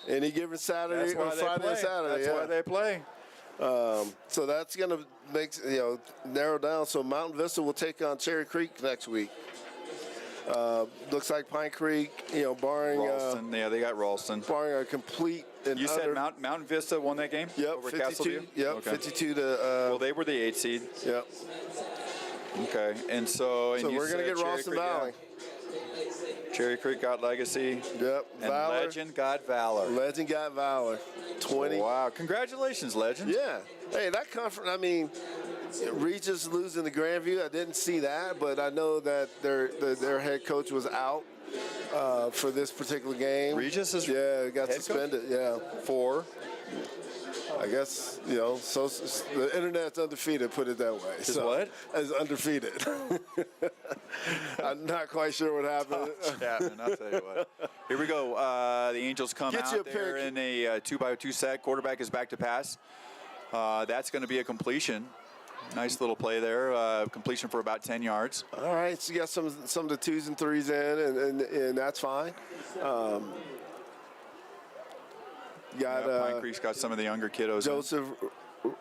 Any given Saturday or Friday and Saturday. That's why they play. So that's going to make narrow down. So Mountain Vista will take on Cherry Creek next week. Looks like Pine Creek, barring Ralston. Yeah, they got Ralston. Barring a complete. You said Mountain Vista won that game? Yep, over 52. Castleview? Yep, okay. 52 to. Well, they were the 8 seed. Yep. Okay, and so. So we're gonna get Ralston Valley. Cherry Creek got Legacy. Yep. And Valor. Legend got Valor. Legend got Valor. 20. Wow! Congratulations, Legend. Yeah. Hey, that conference. I mean, Regis losing to Grandview. I didn't see that, but I know that their head coach was out for this particular game. Regis is got suspended. Yeah. For. I guess so the internet's undefeated. Put it that way. Is what? As undefeated. I'm not quite sure what happened. Chapman, I'll tell you what. Here we go. The Angels come out there in a 2-by-2 set. Quarterback is back to pass. That's going to be a completion. Nice little play there. Completion for about 10 yards. All right, so you got some of the 2s and 3s in, and that's fine. Pine Creek's got some of the younger kiddos. Joseph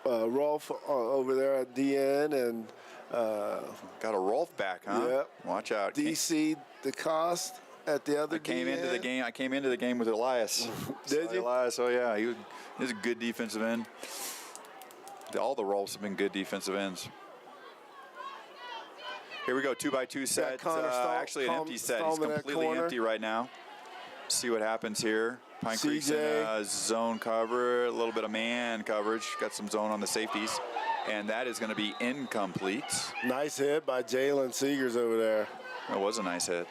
Rolfe over there at DN, and got a Rolfe back, huh? Yep. Watch out. DC DeCoste at the other. I came into the game with Elias. Did you? Elias? Oh yeah, he was a good defensive end. All the Rolfes have been good defensive ends. Here we go, 2-by-2 set. Actually, an empty set. He's completely empty right now. See what happens here. Pine Creek's in zone cover, a little bit of man coverage. Got some zone on the safeties. And that is going to be incomplete. Nice hit by Jalen Seegers over there. That was a nice hit.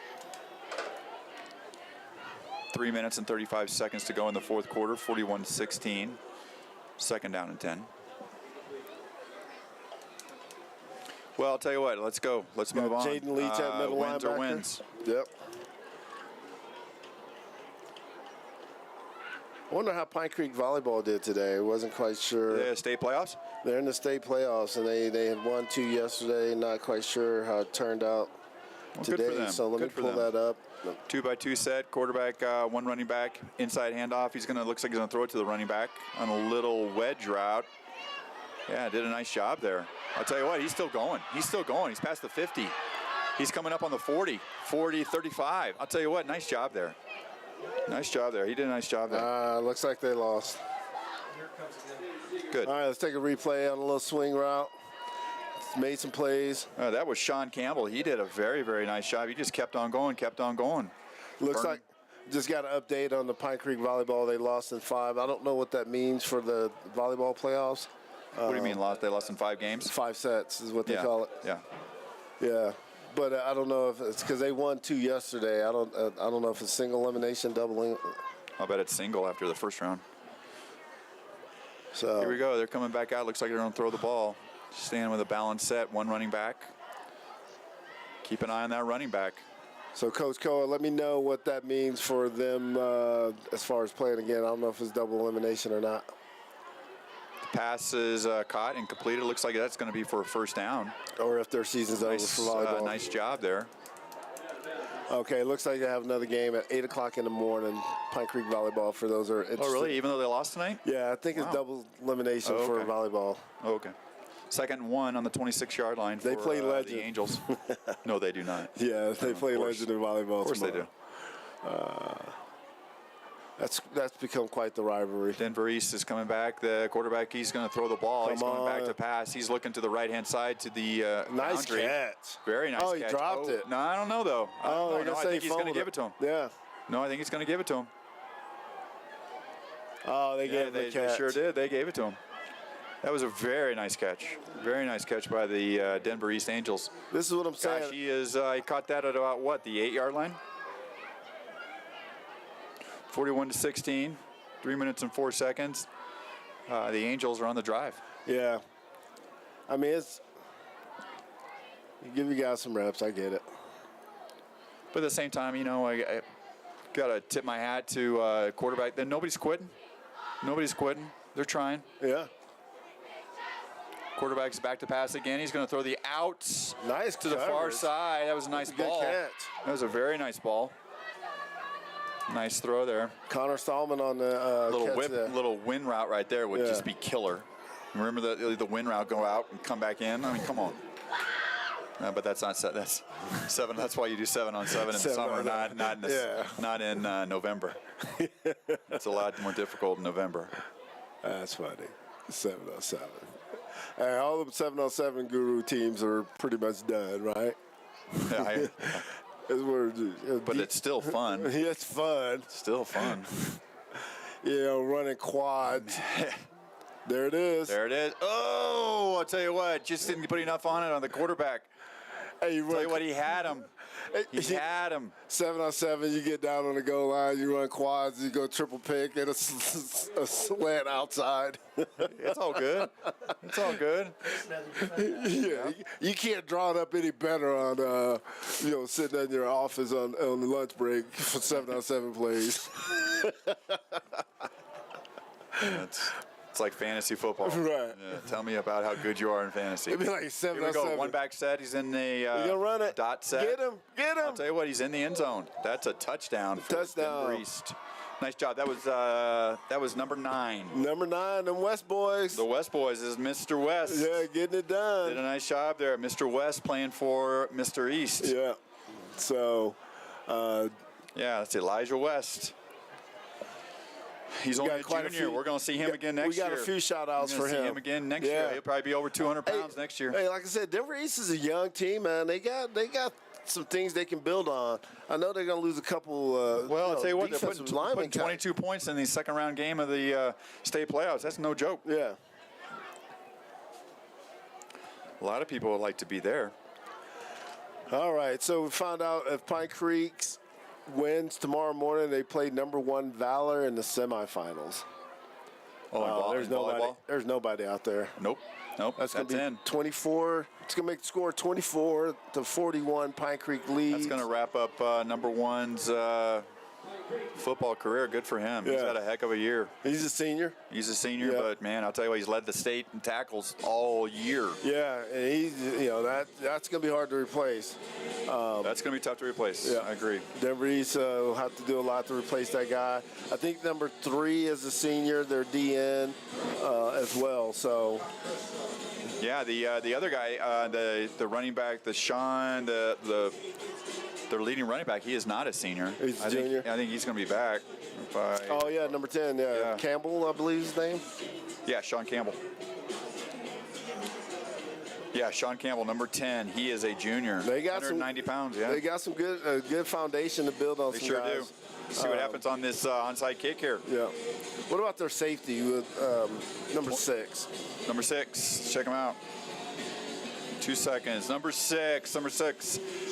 3 minutes and 35 seconds to go in the fourth quarter, 41-16. Second down and 10. Well, I'll tell you what, let's go. Let's move on. Jaden Leach at middle wins linebacker. Or wins. Yep. I wonder how Pine Creek Volleyball did today. I wasn't quite sure. Yeah, state playoffs? They're in the state playoffs, and they had won 2 yesterday. Not quite sure how it turned out today. Good for them. So let me pull that up. 2-by-2 set, quarterback, one running back, inside handoff. Looks like he's gonna throw it to the running back on a little wedge route. Yeah, did a nice job there. I'll tell you what, he's still going. He's still going. He's past the 50. He's coming up on the 40, 35. I'll tell you what, nice job there. Nice job there. He did a nice job there. Looks like they lost. Good. All right, let's take a replay on a little swing route. Made some plays. That was Sean Campbell. He did a very, very nice job. He just kept on going, kept on going. Looks like just got an update on the Pine Creek Volleyball. They lost in 5. I don't know what that means for the volleyball playoffs. What do you mean lost? They lost in 5 games? 5 sets is what they call it. Yeah. Yeah. But I don't know if it's because they won 2 yesterday. I don't know if it's single elimination, doubling. I'll bet it's single after the first round. So here we go. They're coming back out. Looks like they're going to throw the ball. Stand with a balanced set, one running back. Keep an eye on that running back. So Coach Koa, let me know what that means for them as far as playing again. I don't know if it's double elimination or not. The pass is caught and completed. Looks like that's going to be for a first down. Or if their season's over for volleyball. Nice job there. Okay, looks like they have another game at 8 o'clock in the morning. Pine Creek Volleyball for those who are interested. Oh, really? Even though they lost tonight? Yeah, I think it's double elimination for volleyball. Oh, okay. Second one on the 26-yard line for they play Legend. The Angels. No, they do not. Yeah, they play course. Legend in volleyball. Of course tomorrow. they do. That's become quite the rivalry. Denver East is coming back. The quarterback, he's going to throw the ball. He's going back to pass. He's looking to the right-hand side to the nice boundary. catch. Very nice catch. catch. He dropped it. No, I don't know, though. Oh, no, I think he's going to give it to him. Yeah. No, I think he's going to give it to him. Oh, they gave him the catch. They sure did. They gave it to him. That was a very nice catch. Very nice catch by the Denver East Angels. This is what I'm saying. Gosh, he caught that at about, what, the 8-yard line? 41-16, 3 minutes and 4 seconds. The Angels are on the drive. Yeah. I mean, give you guys some reps. I get it. But at the same time, I got to tip my hat to quarterback. Then nobody's quitting. Nobody's quitting. They're trying. Yeah. Quarterback's back to pass again. He's going to throw the outs nice to the far side. That was a nice ball. Good catch. That was a very nice ball. Nice throw there. Connor Stallman on the little win route right there would just be killer. Remember the win route, go out and come back in. I mean, come on. But that's not that's 7. That's why you do 7 on 7 in the summer, not in November. It's a lot more difficult in November. That's funny. 7 on 7. Hey, all the 7 on 7 guru teams are pretty much done, right? Yeah, but it's still fun. Yeah, it's fun. Still fun. Running quads. There it is. There it is. Oh, I'll tell you what, just didn't put enough on it on the quarterback. Hey, tell you what, he had him. He had him. 7 on 7, you get down on the goal line, you run quads, you go triple pick, and a slant outside. It's all good. It's all good. Yeah, you can't draw it up any better on, sitting in your office on the lunch break for 7 on 7 plays. It's like fantasy football. Right. Yeah, tell me about how good you are in fantasy. It'd be like 7 Here we on go. 7. One back set. He's in the you gonna run it. Dot set. Get him. I'll tell you what, he's in the end zone. That's a touchdown for Denver East. Nice job. That was number 9. Number 9, the West Boys. The West Boys is Mr. West. Yeah, getting it done. Did a nice job there. Mr. West playing for Mr. East. Yeah. So. That's Elijah West. He's only a junior. We're going to see him again next year. We got a few shout-outs for him. See him again next year. He'll probably be over 200 pounds next year. Hey, like I said, Denver East is a young team, man. They got some things they can build on. I know they're going to lose a couple. I'll tell you what, they're putting 22 points in the second-round game of the state playoffs. That's no joke. Yeah. A lot of people would like to be there. All right, so we found out if Pine Creek's wins tomorrow morning, they play number 1 Valor in the semifinals. There's nobody out there. Nope. That's going to be 24. It's going to make the score 24-41. Pine Creek leads. That's going to wrap up number 1's football career. Good for him. He's had a heck of a year. He's a senior. But man, I'll tell you what, he's led the state in tackles all year. Yeah, and he's that's going to be hard to replace. That's going to be tough to replace. Yeah, I agree. Denver East will have to do a lot to replace that guy. I think number 3 is a senior. Their DN as well. So. Yeah, the other guy, the running back, their leading running back, he is not a senior. He's a junior. I think he's going to be back. Number 10. Yeah, Campbell, I believe his name. Yeah, Sean Campbell. Yeah, Sean Campbell, number 10. He is a junior. They got 190 pounds. Yeah, they got some good foundation to build on. They some sure guys. do. See what happens on this onside kick here. Yeah. What about their safety with number 6? Number 6. Check him out. 2 seconds. Number 6.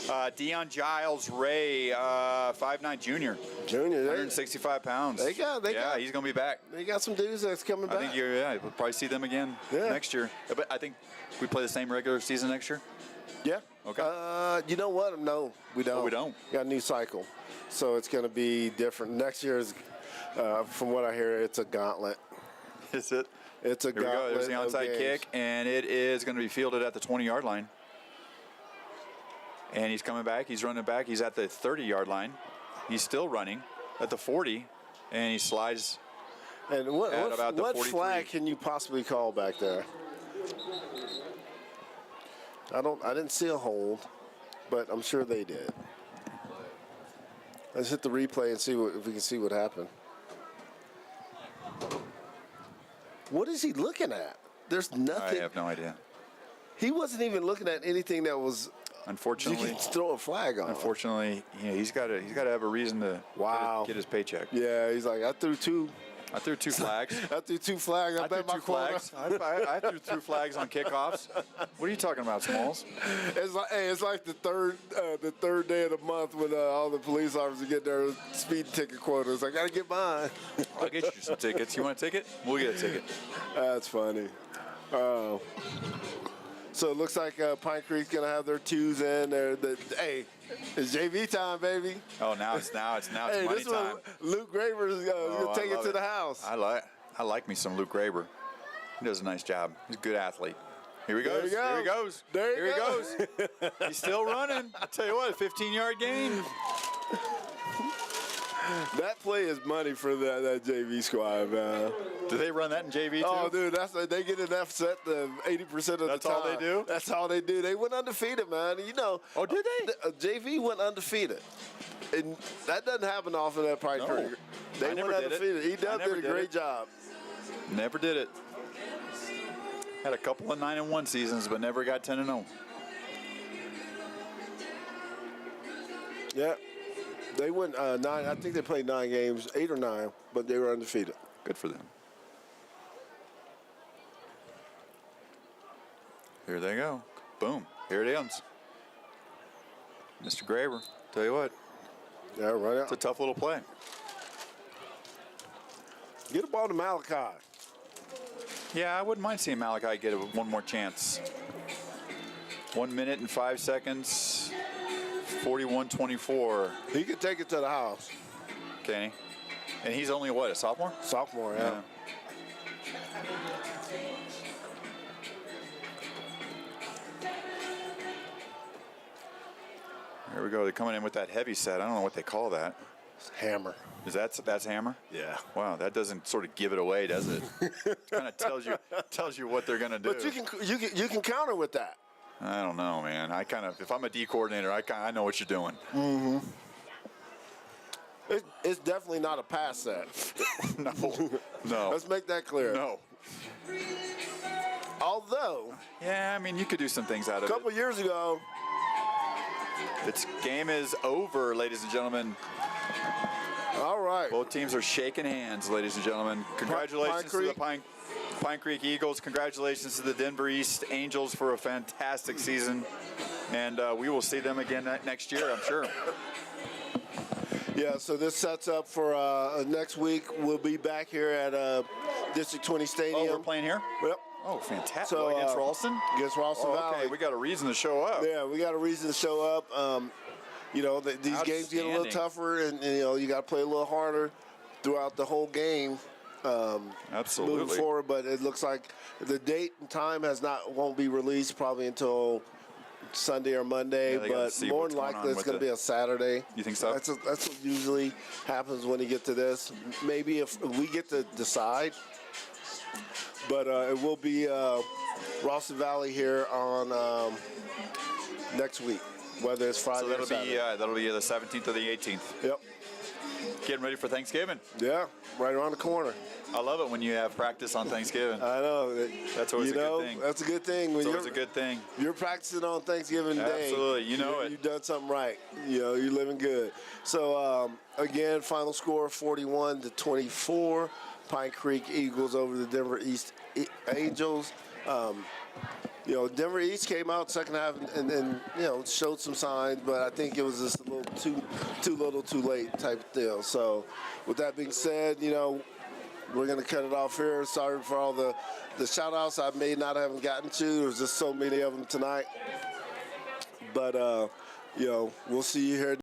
Deion Giles Ray, 5'9" junior. 165 pounds. They got. He's going to be back. They got some dudes that's coming back. I think we'll probably see them again next year. But I think we play the same regular season next year. Yeah. Okay. You know what? No, we don't. Oh, we don't. We got a new cycle, so it's going to be different. Next year is, from what I hear, it's a gauntlet. Is it? It's a gauntlet. Here we go. There's the onside kick, and it is going to be fielded at the 20-yard line. And he's coming back. He's running back. He's at the 30-yard line. He's still running at the 40, and he slides. And what flag can you possibly call back there? I didn't see a hold, but I'm sure they did. Let's hit the replay and see if we can see what happened. What is he looking at? There's nothing. I have no idea. He wasn't even looking at anything that was. Unfortunately, you can throw a flag on. Unfortunately, he's got to have a reason to get his paycheck. Yeah, he's like, I threw two flags. I threw two flags. I threw two flags. I threw two flags on kickoffs. What are you talking about, Smalls? It's like the third day of the month when all the police officers get their speeding ticket quotas. I gotta get mine. I'll get you some tickets. You want a ticket? We'll get a ticket. That's funny. So it looks like Pine Creek's gonna have their twos in. Hey, it's JV time, baby. Oh, now it's Hey, money this time. one, Luke Graber is gonna take it to the house. I like me some Luke Graber. He does a nice job. He's a good athlete. Here he goes. There he goes. Here he goes. He's still running. I tell you what, a 15-yard gain. That play is money for that JV squad, man. Do they run that in JV too? Oh, dude, they get enough set 80% of the time. That's all they do? That's all they do. They went undefeated, man. You know. Oh, did they? JV went undefeated. And that doesn't happen often at Pine Creek. They went undefeated. He did a great job. Never did it. Had a couple of 9-1 seasons, but never got 10-0. Yeah. They went 9. I think they played 9 games, 8 or 9, but they were undefeated. Good for them. Here they go. Boom. Here it ends. Mr. Graber, tell you what. Yeah, right out. It's a tough little play. Get the ball to Malachi. Yeah, I wouldn't mind seeing Malachi get one more chance. 1 minute and 5 seconds. 41-24. He could take it to the house. Can he? And he's only, what, a sophomore? Sophomore, yeah. Here we go. They're coming in with that heavy set. I don't know what they call that. Hammer. That's hammer? Yeah. Wow, that doesn't sort of give it away, does it? It kind of tells you what they're going to do. But you can counter with that. I don't know, man. If I'm a D coordinator, I know what you're doing. Mm-hmm. It's definitely not a pass set. No. Let's make that clear. No. Although. Yeah, I mean, you could do some things out of it. A couple years ago. This game is over, ladies and gentlemen. All right. Both teams are shaking hands, ladies and gentlemen. Congratulations to the Pine Creek Eagles. Congratulations to the Denver East Angels for a fantastic season. And we will see them again next year, I'm sure. Yeah, so this sets up for next week. We'll be back here at District 20 Stadium. Oh, we're playing here? Yep. Oh, fantastic. So, Against Ralston? Against Ralston Valley. Okay, we got a reason to show up. Yeah, we got a reason to show up. These games get a little tougher, and you got to play a little harder throughout the whole game. Absolutely. Moving forward, but it looks like the date and time won't be released probably until Sunday or Monday, but more than likely it's going to be a Saturday. You think so? That's what usually happens when you get to this. Maybe if we get to decide, but it will be Ralston Valley here on next week, whether it's Friday or Saturday. That'll be the 17th or the 18th. Yep. Getting ready for Thanksgiving. Yeah, right around the corner. I love it when you have practice on Thanksgiving. I know. That's always a good thing. That's a good thing. It's always a good thing. You're practicing on Thanksgiving Day. Absolutely. You know it. You've done something right. You're living good. So, again, final score 41-24. Pine Creek Eagles over the Denver East Angels. Denver East came out second half and showed some signs, but I think it was just a little too little, too late type of deal. So, with that being said, we're going to cut it off here. Sorry for all the shout-outs I may not have gotten to. There's just so many of them tonight. But, we'll see you here.